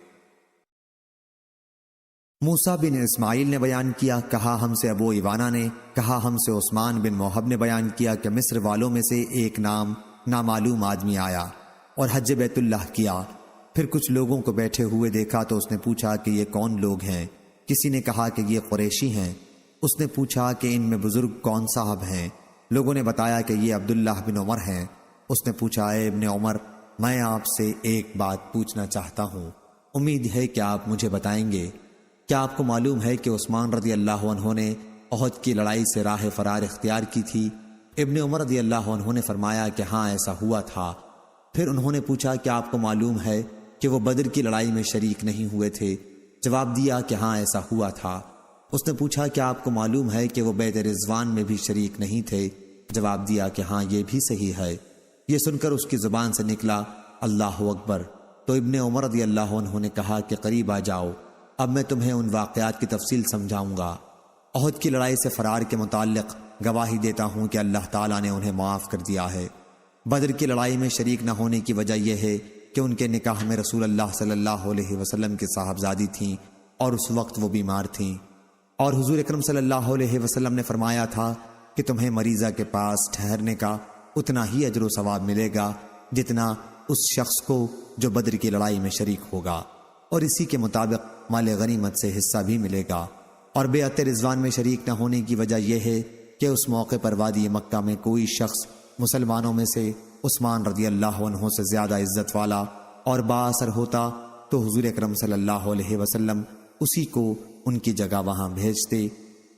موسیٰ بن اسماعیل نے بیان کیا، کہا ہم سے ابو ایوانہ نے، کہا ہم سے عثمان بن موہب نے بیان کیا کہ مصر والوں میں سے ایک نامعلوم آدمی آیا اور حج بیت اللہ کیا، پھر کچھ لوگوں کو بیٹھے ہوئے دیکھا تو اس نے پوچھا کہ یہ کون لوگ ہیں؟ کسی نے کہا کہ یہ قریشی ہیں۔ اس نے پوچھا کہ ان میں بزرگ کون صاحب ہیں؟ لوگوں نے بتایا کہ یہ عبداللہ بن عمر ہیں۔ اس نے پوچھا، اے ابن عمر، میں آپ سے ایک بات پوچھنا چاہتا ہوں، امید ہے کہ آپ مجھے بتائیں گے۔ کیا آپ کو معلوم ہے کہ عثمان رضی اللہ عنہ نے احد کی لڑائی سے راہ فرار اختیار کی تھی؟ ابن عمر رضی اللہ عنہ نے فرمایا کہ ہاں ایسا ہوا تھا۔ پھر انہوں نے پوچھا کہ آپ کو معلوم ہے کہ وہ بدر کی لڑائی میں شریک نہیں ہوئے تھے؟ جواب دیا کہ ہاں ایسا ہوا تھا۔ اس نے پوچھا کہ آپ کو معلوم ہے کہ وہ بیعت رضوان میں بھی شریک نہیں تھے؟ جواب دیا کہ ہاں یہ بھی صحیح ہے۔ یہ سن کر اس کی زبان سے نکلا، اللہ اکبر، تو ابن عمر رضی اللہ عنہ نے کہا کہ قریب آ جاؤ، اب میں تمہیں ان واقعات کی تفصیل سمجھاؤں گا۔ احد کی لڑائی سے فرار کے متعلق گواہی دیتا ہوں کہ اللہ تعالیٰ نے انہیں معاف کر دیا ہے۔ بدر کی لڑائی میں شریک نہ ہونے کی وجہ یہ ہے کہ ان کے نکاح میں رسول اللہ صلی اللہ علیہ وسلم کی صاحبزادی تھیں اور اس وقت وہ بیمار تھیں، اور حضور اکرم صلی اللہ علیہ وسلم نے فرمایا تھا کہ تمہیں مریضہ کے پاس ٹھہرنے کا اتنا ہی اجر و ثواب ملے گا جتنا اس شخص کو جو بدر کی لڑائی میں شریک ہوگا، اور اسی کے مطابق مال غنیمت سے حصہ بھی ملے گا۔ اور بیعت رضوان میں شریک نہ ہونے کی وجہ یہ ہے کہ اس موقع پر وادی مکہ میں کوئی شخص مسلمانوں میں سے عثمان رضی اللہ عنہ سے زیادہ عزت والا اور بااثر ہوتا تو حضور اکرم صلی اللہ علیہ وسلم اسی کو ان کی جگہ وہاں بھیجتے۔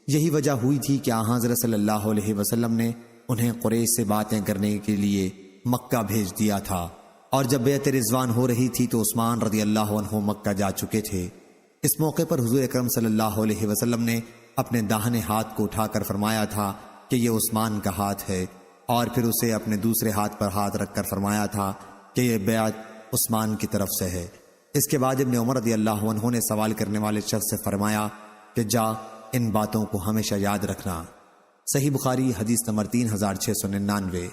یہی وجہ ہوئی تھی کہ حضرت صلی اللہ علیہ وسلم نے انہیں قریش سے باتیں کرنے کے لیے مکہ بھیج دیا تھا، اور جب بیعت رضوان ہو رہی تھی تو عثمان رضی اللہ عنہ مکہ جا چکے تھے۔ اس موقع پر حضور اکرم صلی اللہ علیہ وسلم نے اپنے داہنے ہاتھ کو اٹھا کر فرمایا تھا کہ یہ عثمان کا ہاتھ ہے، اور پھر اسے اپنے دوسرے ہاتھ پر ہاتھ رکھ کر فرمایا تھا کہ یہ بیعت عثمان کی طرف سے ہے۔ اس کے بعد ابن عمر رضی اللہ عنہ نے سوال کرنے والے شخص سے فرمایا کہ جا ان باتوں کو ہمیشہ یاد رکھنا۔ صحیح بخاری حدیث نمبر 3699۔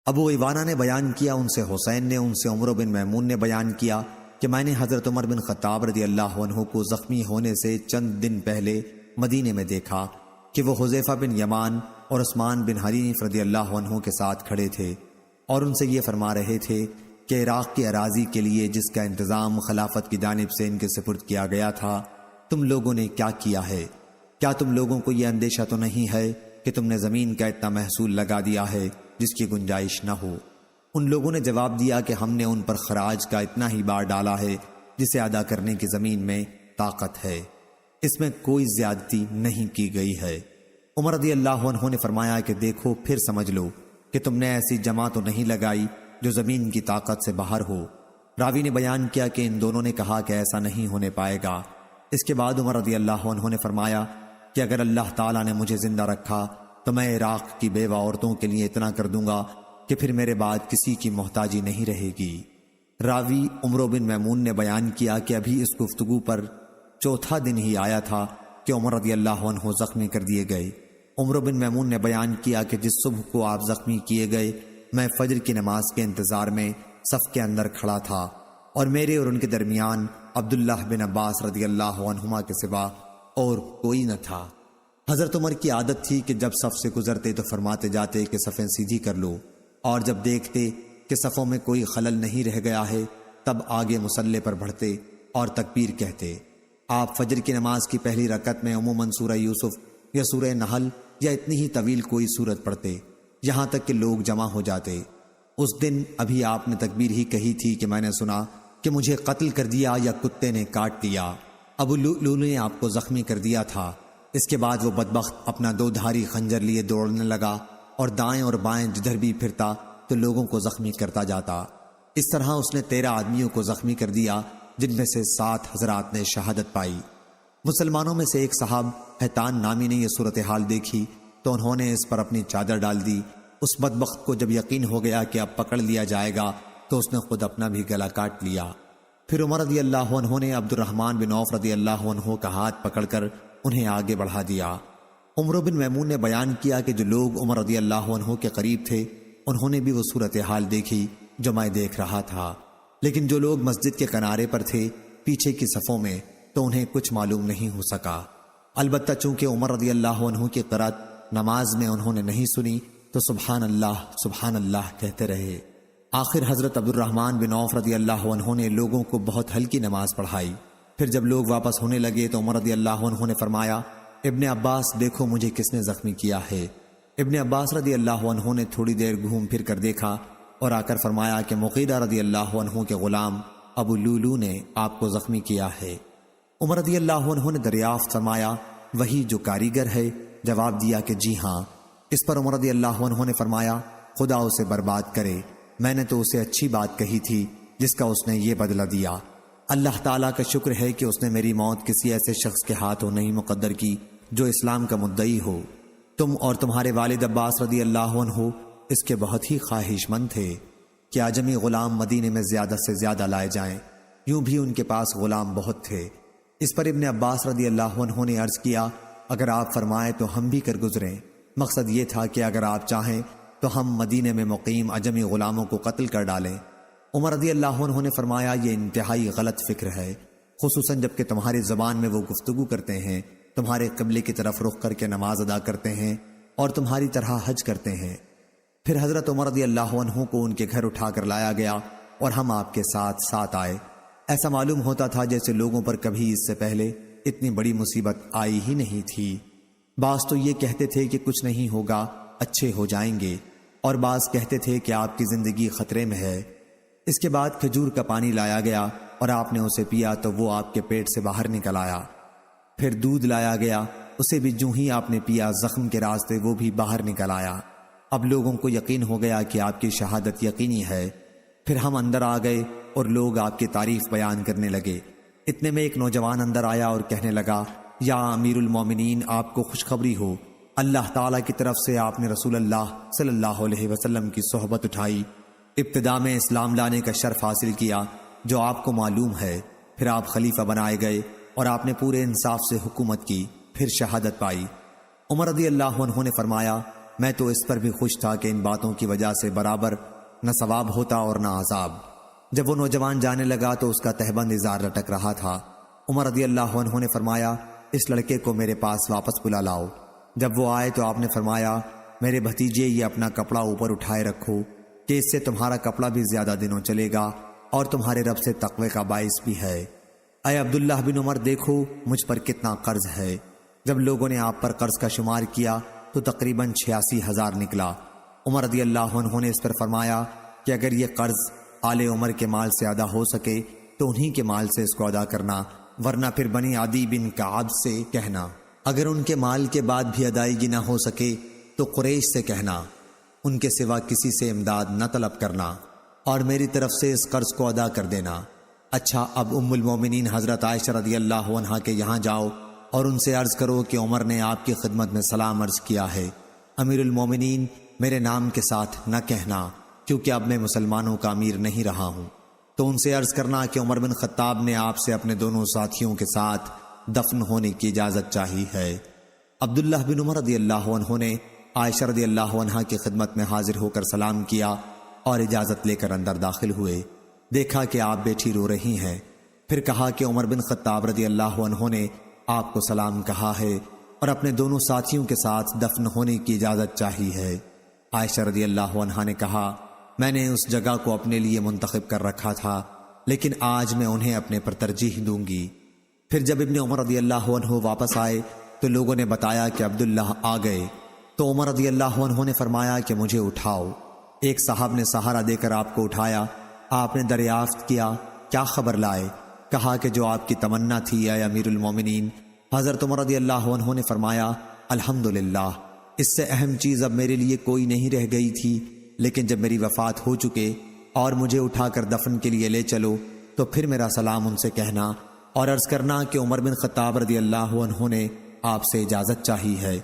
ابو ایوانہ نے بیان کیا، ان سے حسین نے، ان سے عمر بن میمون نے بیان کیا کہ میں نے حضرت عمر بن خطاب رضی اللہ عنہ کو زخمی ہونے سے چند دن پہلے مدینے میں دیکھا کہ وہ حذیفہ بن یمان اور عثمان بن حنیف رضی اللہ عنہ کے ساتھ کھڑے تھے، اور ان سے یہ فرما رہے تھے کہ عراق کی اراضی کے لیے جس کا انتظام خلافت کی جانب سے ان کے سپرد کیا گیا تھا، تم لوگوں نے کیا کیا ہے؟ کیا تم لوگوں کو یہ اندیشہ تو نہیں ہے کہ تم نے زمین کا اتنا محصول لگا دیا ہے جس کی گنجائش نہ ہو؟ ان لوگوں نے جواب دیا کہ ہم نے ان پر خراج کا اتنا ہی بار ڈالا ہے جسے ادا کرنے کی زمین میں طاقت ہے، اس میں کوئی زیادتی نہیں کی گئی ہے۔ عمر رضی اللہ عنہ نے فرمایا کہ دیکھو پھر سمجھ لو کہ تم نے ایسی جمع تو نہیں لگائی جو زمین کی طاقت سے باہر ہو۔ راوی نے بیان کیا کہ ان دونوں نے کہا کہ ایسا نہیں ہونے پائے گا۔ اس کے بعد عمر رضی اللہ عنہ نے فرمایا کہ اگر اللہ تعالیٰ نے مجھے زندہ رکھا تو میں عراق کی بیوہ عورتوں کے لیے اتنا کر دوں گا کہ پھر میرے بعد کسی کی محتاجی نہیں رہے گی۔ راوی عمر بن میمون نے بیان کیا کہ ابھی اس گفتگو پر چوتھا دن ہی آیا تھا کہ عمر رضی اللہ عنہ زخمی کر دیے گئے۔ عمر بن میمون نے بیان کیا کہ جس صبح کو آپ زخمی کیے گئے میں فجر کی نماز کے انتظار میں صف کے اندر کھڑا تھا، اور میرے اور ان کے درمیان عبداللہ بن عباس رضی اللہ عنہما کے سوا اور کوئی نہ تھا۔ حضرت عمر کی عادت تھی کہ جب صف سے گزرتے تو فرماتے جاتے کہ صفیں سیدھی کر لو، اور جب دیکھتے کہ صفوں میں کوئی خلل نہیں رہ گیا ہے تب آگے مصلی پر بڑھتے اور تکبیر کہتے۔ آپ فجر کی نماز کی پہلی رکعت میں عموماً سورہ یوسف یا سورہ نحل یا اتنی ہی طویل کوئی سورت پڑھتے، یہاں تک کہ لوگ جمع ہو جاتے۔ اس دن ابھی آپ نے تکبیر ہی کہی تھی کہ میں نے سنا کہ مجھے قتل کر دیا یا کتے نے کاٹ دیا۔ ابو لؤلؤ نے آپ کو زخمی کر دیا تھا۔ اس کے بعد وہ بدبخت اپنا 2 دھاری خنجر لیے دوڑنے لگا، اور دائیں اور بائیں جدھر بھی پھرتا تو لوگوں کو زخمی کرتا جاتا۔ اس طرح اس نے 13 آدمیوں کو زخمی کر دیا، جن میں سے 7 حضرات نے شہادت پائی۔ مسلمانوں میں سے ایک صاحب حیطان نامی نے یہ صورتحال دیکھی تو انہوں نے اس پر اپنی چادر ڈال دی۔ اس بدبخت کو جب یقین ہو گیا کہ اب پکڑ لیا جائے گا تو اس نے خود اپنا بھی گلا کاٹ لیا۔ پھر عمر رضی اللہ عنہ نے عبد الرحمن بن عوف رضی اللہ عنہ کا ہاتھ پکڑ کر انہیں آگے بڑھا دیا۔ عمر بن میمون نے بیان کیا کہ جو لوگ عمر رضی اللہ عنہ کے قریب تھے انہوں نے بھی وہ صورتحال دیکھی جو میں دیکھ رہا تھا، لیکن جو لوگ مسجد کے کنارے پر تھے پیچھے کی صفوں میں تو انہیں کچھ معلوم نہیں ہو سکا۔ البتہ چونکہ عمر رضی اللہ عنہ کی قرات نماز میں انہوں نے نہیں سنی تو سبحان اللہ کہتے رہے۔ آخر حضرت عبد الرحمن بن عوف رضی اللہ عنہ نے لوگوں کو بہت ہلکی نماز پڑھائی۔ پھر جب لوگ واپس ہونے لگے تو عمر رضی اللہ عنہ نے فرمایا، ابن عباس دیکھو مجھے کس نے زخمی کیا ہے۔ ابن عباس رضی اللہ عنہ نے تھوڑی دیر گھوم پھر کر دیکھا اور آ کر فرمایا کہ مغیرہ رضی اللہ عنہ کے غلام ابو لؤلؤ نے آپ کو زخمی کیا ہے۔ عمر رضی اللہ عنہ نے دریافت فرمایا، وہی جو کاریگر ہے؟ جواب دیا کہ جی ہاں۔ اس پر عمر رضی اللہ عنہ نے فرمایا، خدا اسے برباد کرے، میں نے تو اسے اچھی بات کہی تھی جس کا اس نے یہ بدلہ دیا۔ اللہ تعالیٰ کا شکر ہے کہ اس نے میری موت کسی ایسے شخص کے ہاتھوں نہیں مقدر کی جو اسلام کا مدعی ہو۔ تم اور تمہارے والد عباس رضی اللہ عنہ اس کے بہت ہی خواہش مند تھے۔ کہ اعجمی غلام مدینے میں زیادہ سے زیادہ لائے جائیں۔ یوں بھی ان کے پاس غلام بہت تھے۔ اس پر ابن عباس رضی اللہ عنہ نے عرض کیا، اگر آپ فرمائیں تو ہم بھی کر گزریں۔ مقصد یہ تھا کہ اگر آپ چاہیں تو ہم مدینے میں مقیم اعجمی غلاموں کو قتل کر ڈالیں۔ عمر رضی اللہ عنہ نے فرمایا، یہ انتہائی غلط فکر ہے، خصوصاً جب کہ تمہاری زبان میں وہ گفتگو کرتے ہیں، تمہارے قبلے کی طرف رخ کر کے نماز ادا کرتے ہیں اور تمہاری طرح حج کرتے ہیں۔ پھر حضرت عمر رضی اللہ عنہ کو ان کے گھر اٹھا کر لایا گیا اور ہم آپ کے ساتھ ساتھ آئے۔ ایسا معلوم ہوتا تھا جیسے لوگوں پر کبھی اس سے پہلے اتنی بڑی مصیبت آئی ہی نہیں تھی۔ بعض تو یہ کہتے تھے کہ کچھ نہیں ہوگا، اچھے ہو جائیں گے، اور بعض کہتے تھے کہ آپ کی زندگی خطرے میں ہے۔ اس کے بعد کھجور کا پانی لایا گیا اور آپ نے اسے پیا تو وہ آپ کے پیٹ سے باہر نکل آیا۔ پھر دودھ لایا گیا، اسے بھی جوں ہی آپ نے پیا زخم کے راستے وہ بھی باہر نکل آیا۔ اب لوگوں کو یقین ہو گیا کہ آپ کی شہادت یقینی ہے۔ پھر ہم اندر آ گئے اور لوگ آپ کی تعریف بیان کرنے لگے۔ اتنے میں ایک نوجوان اندر آیا اور کہنے لگا، یا امیر المومنین، آپ کو خوشخبری ہو، اللہ تعالیٰ کی طرف سے آپ نے رسول اللہ صلی اللہ علیہ وسلم کی صحبت اٹھائی، ابتدا میں اسلام لانے کا شرف حاصل کیا جو آپ کو معلوم ہے، پھر آپ خلیفہ بنائے گئے اور آپ نے پورے انصاف سے حکومت کی، پھر شہادت پائی۔ عمر رضی اللہ عنہ نے فرمایا، میں تو اس پر بھی خوش تھا کہ ان باتوں کی وجہ سے برابر نہ ثواب ہوتا اور نہ عذاب۔ جب وہ نوجوان جانے لگا تو اس کا تہبند ازار لٹک رہا تھا۔ عمر رضی اللہ عنہ نے فرمایا، اس لڑکے کو میرے پاس واپس بلا لاؤ۔ جب وہ آئے تو آپ نے فرمایا، میرے بھتیجے، یہ اپنا کپڑا اوپر اٹھائے رکھو کہ اس سے تمہارا کپڑا بھی زیادہ دنوں چلے گا اور تمہارے رب سے تقوی کا باعث بھی ہے۔ اے عبداللہ بن عمر، دیکھو مجھ پر کتنا قرض ہے۔ جب لوگوں نے آپ پر قرض کا شمار کیا تو تقریباً 86,000 نکلا۔ عمر رضی اللہ عنہ نے اس پر فرمایا کہ اگر یہ قرض آل عمر کے مال سے ادا ہو سکے تو انہی کے مال سے اس کو ادا کرنا، ورنہ پھر بنی عدی بن کعب سے کہنا۔ اگر ان کے مال کے بعد بھی ادائیگی نہ ہو سکے تو قریش سے کہنا، ان کے سوا کسی سے امداد نہ طلب کرنا اور میری طرف سے اس قرض کو ادا کر دینا۔ اچھا، اب ام المومنین حضرت عائشہ رضی اللہ عنہا کے یہاں جاؤ اور ان سے عرض کرو کہ عمر نے آپ کی خدمت میں سلام عرض کیا ہے۔ امیر المومنین میرے نام کے ساتھ نہ کہنا، کیونکہ اب میں مسلمانوں کا امیر نہیں رہا ہوں۔ تو ان سے عرض کرنا کہ عمر بن خطاب نے آپ سے اپنے دونوں ساتھیوں کے ساتھ دفن ہونے کی اجازت چاہی ہے۔ عبداللہ بن عمر رضی اللہ عنہ نے عائشہ رضی اللہ عنہا کی خدمت میں حاضر ہو کر سلام کیا اور اجازت لے کر اندر داخل ہوئے۔ دیکھا کہ آپ بیٹھی رو رہی ہیں، پھر کہا کہ عمر بن خطاب رضی اللہ عنہ نے آپ کو سلام کہا ہے اور اپنے دونوں ساتھیوں کے ساتھ دفن ہونے کی اجازت چاہی ہے۔ عائشہ رضی اللہ عنہا نے کہا، میں نے اس جگہ کو اپنے لیے منتخب کر رکھا تھا، لیکن آج میں انہیں اپنے پر ترجیح دوں گی۔ پھر جب ابن عمر رضی اللہ عنہ واپس آئے تو لوگوں نے بتایا کہ عبداللہ آ گئے، تو عمر رضی اللہ عنہ نے فرمایا کہ مجھے اٹھاؤ۔ ایک صاحب نے سہارا دے کر آپ کو اٹھایا۔ آپ نے دریافت کیا، کیا خبر لائے؟ کہا کہ جو آپ کی تمنا تھی اے امیر المومنین۔ حضرت عمر رضی اللہ عنہ نے فرمایا، الحمدللہ، اس سے اہم چیز اب میرے لیے کوئی نہیں رہ گئی تھی، لیکن جب میری وفات ہو چکے اور مجھے اٹھا کر دفن کے لیے لے چلو تو پھر میرا سلام ان سے کہنا اور عرض کرنا کہ عمر بن خطاب رضی اللہ عنہ نے آپ سے اجازت چاہی ہے۔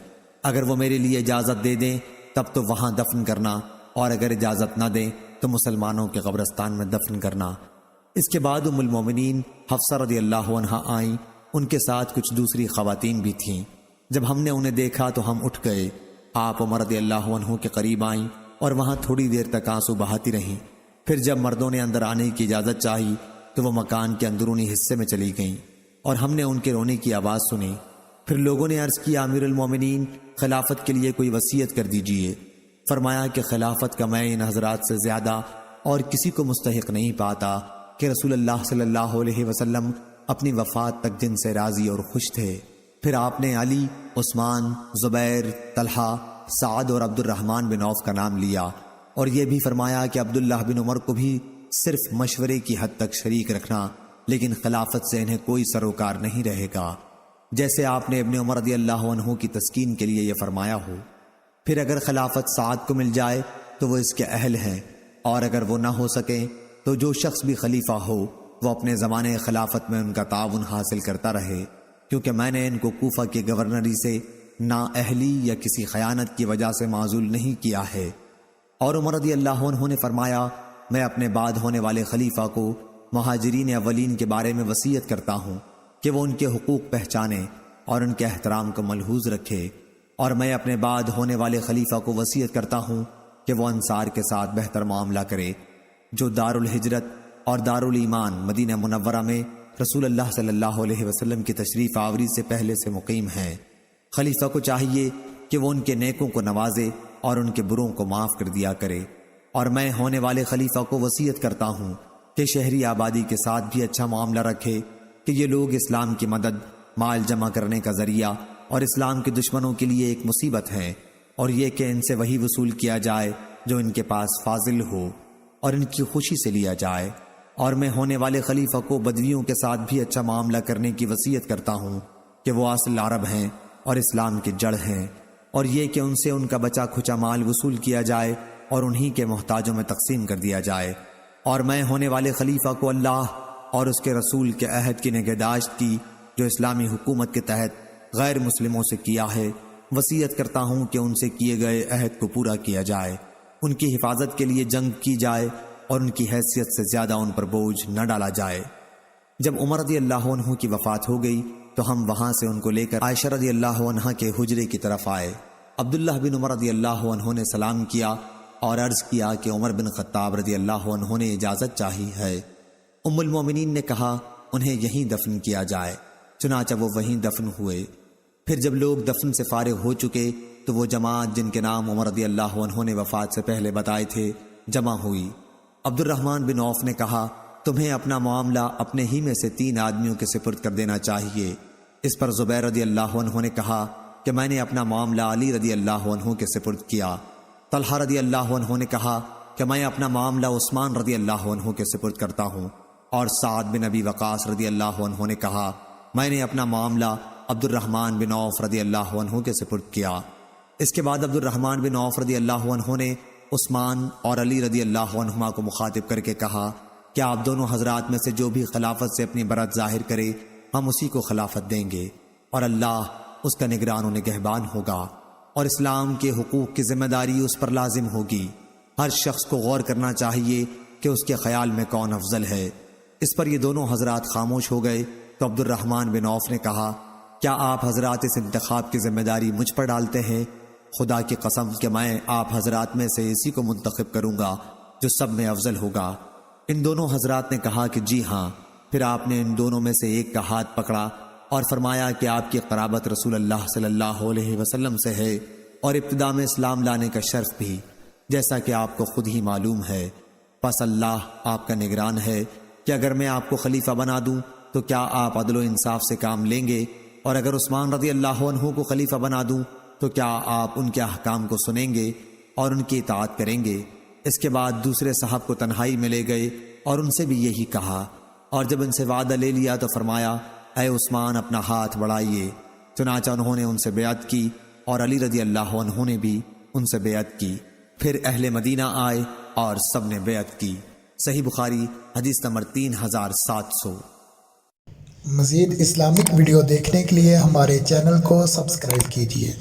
اگر وہ میرے لیے اجازت دے دیں تب تو وہاں دفن کرنا، اور اگر اجازت نہ دیں تو مسلمانوں کے قبرستان میں دفن کرنا۔ اس کے بعد ام المومنین حفصہ رضی اللہ عنہا آئیں، ان کے ساتھ کچھ دوسری خواتین بھی تھیں۔ جب ہم نے انہیں دیکھا تو ہم اٹھ گئے۔ آپ عمر رضی اللہ عنہ کے قریب آئیں اور وہاں تھوڑی دیر تک آنسو بہاتی رہیں۔ پھر جب مردوں نے اندر آنے کی اجازت چاہی تو وہ مکان کے اندرونی حصے میں چلی گئیں اور ہم نے ان کے رونے کی آواز سنی۔ پھر لوگوں نے عرض کیا، امیر المومنین، خلافت کے لیے کوئی وصیت کر دیجئے۔ فرمایا کہ خلافت کا میں ان حضرات سے زیادہ اور کسی کو مستحق نہیں پاتا کہ رسول اللہ صلی اللہ علیہ وسلم اپنی وفات تک جن سے راضی اور خوش تھے۔ پھر آپ نے علی، عثمان، زبیر، طلحہ، سعد اور عبد الرحمن بن عوف کا نام لیا، اور یہ بھی فرمایا کہ عبداللہ بن عمر کو بھی صرف مشورے کی حد تک شریک رکھنا، لیکن خلافت سے انہیں کوئی سروکار نہیں رہے گا، جیسے آپ نے ابن عمر رضی اللہ عنہ کی تسکین کے لیے یہ فرمایا ہو۔ پھر اگر خلافت سعد کو مل جائے تو وہ اس کے اہل ہیں، اور اگر وہ نہ ہو سکیں تو جو شخص بھی خلیفہ ہو وہ اپنے زمانے خلافت میں ان کا تعاون حاصل کرتا رہے، کیونکہ میں نے ان کو کوفہ کی گورنری سے نا اہلی یا کسی خیانت کی وجہ سے معزول نہیں کیا ہے۔ اور عمر رضی اللہ عنہ نے فرمایا، میں اپنے بعد ہونے والے خلیفہ کو مہاجرین اولین کے بارے میں وصیت کرتا ہوں کہ وہ ان کے حقوق پہچانے اور ان کے احترام کو ملحوظ رکھے، اور میں اپنے بعد ہونے والے خلیفہ کو وصیت کرتا ہوں کہ وہ انصار کے ساتھ بہتر معاملہ کرے جو دار الہجرت اور دار الایمان مدینہ منورہ میں رسول اللہ صلی اللہ علیہ وسلم کی تشریف آوری سے پہلے سے مقیم ہیں۔ خلیفہ کو چاہیے کہ وہ ان کے نیکوں کو نوازے اور ان کے بروں کو معاف کر دیا کرے، اور میں ہونے والے خلیفہ کو وصیت کرتا ہوں کہ شہری آبادی کے ساتھ بھی اچھا معاملہ رکھے کہ یہ لوگ اسلام کی مدد، مال جمع کرنے کا ذریعہ اور اسلام کے دشمنوں کے لیے ایک مصیبت ہیں، اور یہ کہ ان سے وہی وصول کیا جائے جو ان کے پاس فاضل ہو اور ان کی خوشی سے لیا جائے۔ اور میں ہونے والے خلیفہ کو بدویوں کے ساتھ بھی اچھا معاملہ کرنے کی وصیت کرتا ہوں کہ وہ اصل عرب ہیں اور اسلام کی جڑ ہیں، اور یہ کہ ان سے ان کا بچا کھچا مال وصول کیا جائے اور انہی کے محتاجوں میں تقسیم کر دیا جائے۔ اور میں ہونے والے خلیفہ کو اللہ اور اس کے رسول کے عہد کی نگہداشت کی جو اسلامی حکومت کے تحت غیر مسلموں سے کیا ہے وصیت کرتا ہوں کہ ان سے کیے گئے عہد کو پورا کیا جائے، ان کی حفاظت کے لیے جنگ کی جائے اور ان کی حیثیت سے زیادہ ان پر بوجھ نہ ڈالا جائے۔ جب عمر رضی اللہ عنہ کی وفات ہو گئی تو ہم وہاں سے ان کو لے کر عائشہ رضی اللہ عنہ کے حجرے کی طرف آئے۔ عبداللہ بن عمر رضی اللہ عنہ نے سلام کیا اور عرض کیا کہ عمر بن خطاب رضی اللہ عنہ نے اجازت چاہی ہے۔ ام المومنین نے کہا انہیں یہیں دفن کیا جائے، چنانچہ وہ وہیں دفن ہوئے۔ پھر جب لوگ دفن سے فارغ ہو چکے تو وہ جماعت جن کے نام عمر رضی اللہ عنہ نے وفات سے پہلے بتائے تھے جمع ہوئی۔ عبد الرحمن بن عوف نے کہا تمہیں اپنا معاملہ اپنے ہی میں سے 3 آدمیوں کے سپرد کر دینا چاہیے۔ اس پر زبیر رضی اللہ عنہ نے کہا کہ میں نے اپنا معاملہ علی رضی اللہ عنہ کے سپرد کیا۔ طلحہ رضی اللہ عنہ نے کہا کہ میں اپنا معاملہ عثمان رضی اللہ عنہ کے سپرد کرتا ہوں، اور سعد بن ابی وقاص رضی اللہ عنہ نے کہا میں نے اپنا معاملہ عبد الرحمن بن عوف رضی اللہ عنہ کے سپرد کیا۔ اس کے بعد عبد الرحمن بن عوف رضی اللہ عنہ نے عثمان اور علی رضی اللہ عنہما کو مخاطب کر کے کہا کہ آپ دونوں حضرات میں سے جو بھی خلافت سے اپنی برات ظاہر کرے ہم اسی کو خلافت دیں گے، اور اللہ اس کا نگران و نگہبان ہوگا، اور اسلام کے حقوق کی ذمہ داری اس پر لازم ہوگی۔ ہر شخص کو غور کرنا چاہیے کہ اس کے خیال میں کون افضل ہے۔ اس پر یہ دونوں حضرات خاموش ہو گئے تو عبد الرحمن بن عوف نے کہا کیا آپ حضرات اس انتخاب کی ذمہ داری مجھ پر ڈالتے ہیں؟ خدا کی قسم کہ میں آپ حضرات میں سے اسی کو منتخب کروں گا جو سب میں افضل ہوگا۔ ان دونوں حضرات نے کہا کہ جی ہاں۔ پھر آپ نے ان دونوں میں سے ایک کا ہاتھ پکڑا اور فرمایا کہ آپ کی قرابت رسول اللہ صلی اللہ علیہ وسلم سے ہے، اور ابتدا میں اسلام لانے کا شرف بھی، جیسا کہ آپ کو خود ہی معلوم ہے۔ پس اللہ آپ کا نگران ہے کہ اگر میں آپ کو خلیفہ بنا دوں تو کیا آپ عدل و انصاف سے کام لیں گے، اور اگر عثمان رضی اللہ عنہ کو خلیفہ بنا دوں تو کیا آپ ان کے احکام کو سنیں گے اور ان کی اطاعت کریں گے؟ اس کے بعد دوسرے صاحب کو تنہائی میں لے گئے اور ان سے بھی یہی کہا، اور جب ان سے وعدہ لے لیا تو فرمایا اے عثمان اپنا ہاتھ بڑھائیے۔ چنانچہ انہوں نے ان سے بیعت کی اور علی رضی اللہ عنہ نے بھی ان سے بیعت کی۔ پھر اہل مدینہ آئے اور سب نے بیعت کی۔ صحیح بخاری حدیث نمبر 3700۔ مزید اسلامک ویڈیو دیکھنے کے لیے ہمارے چینل کو سبسکرائب کیجیے۔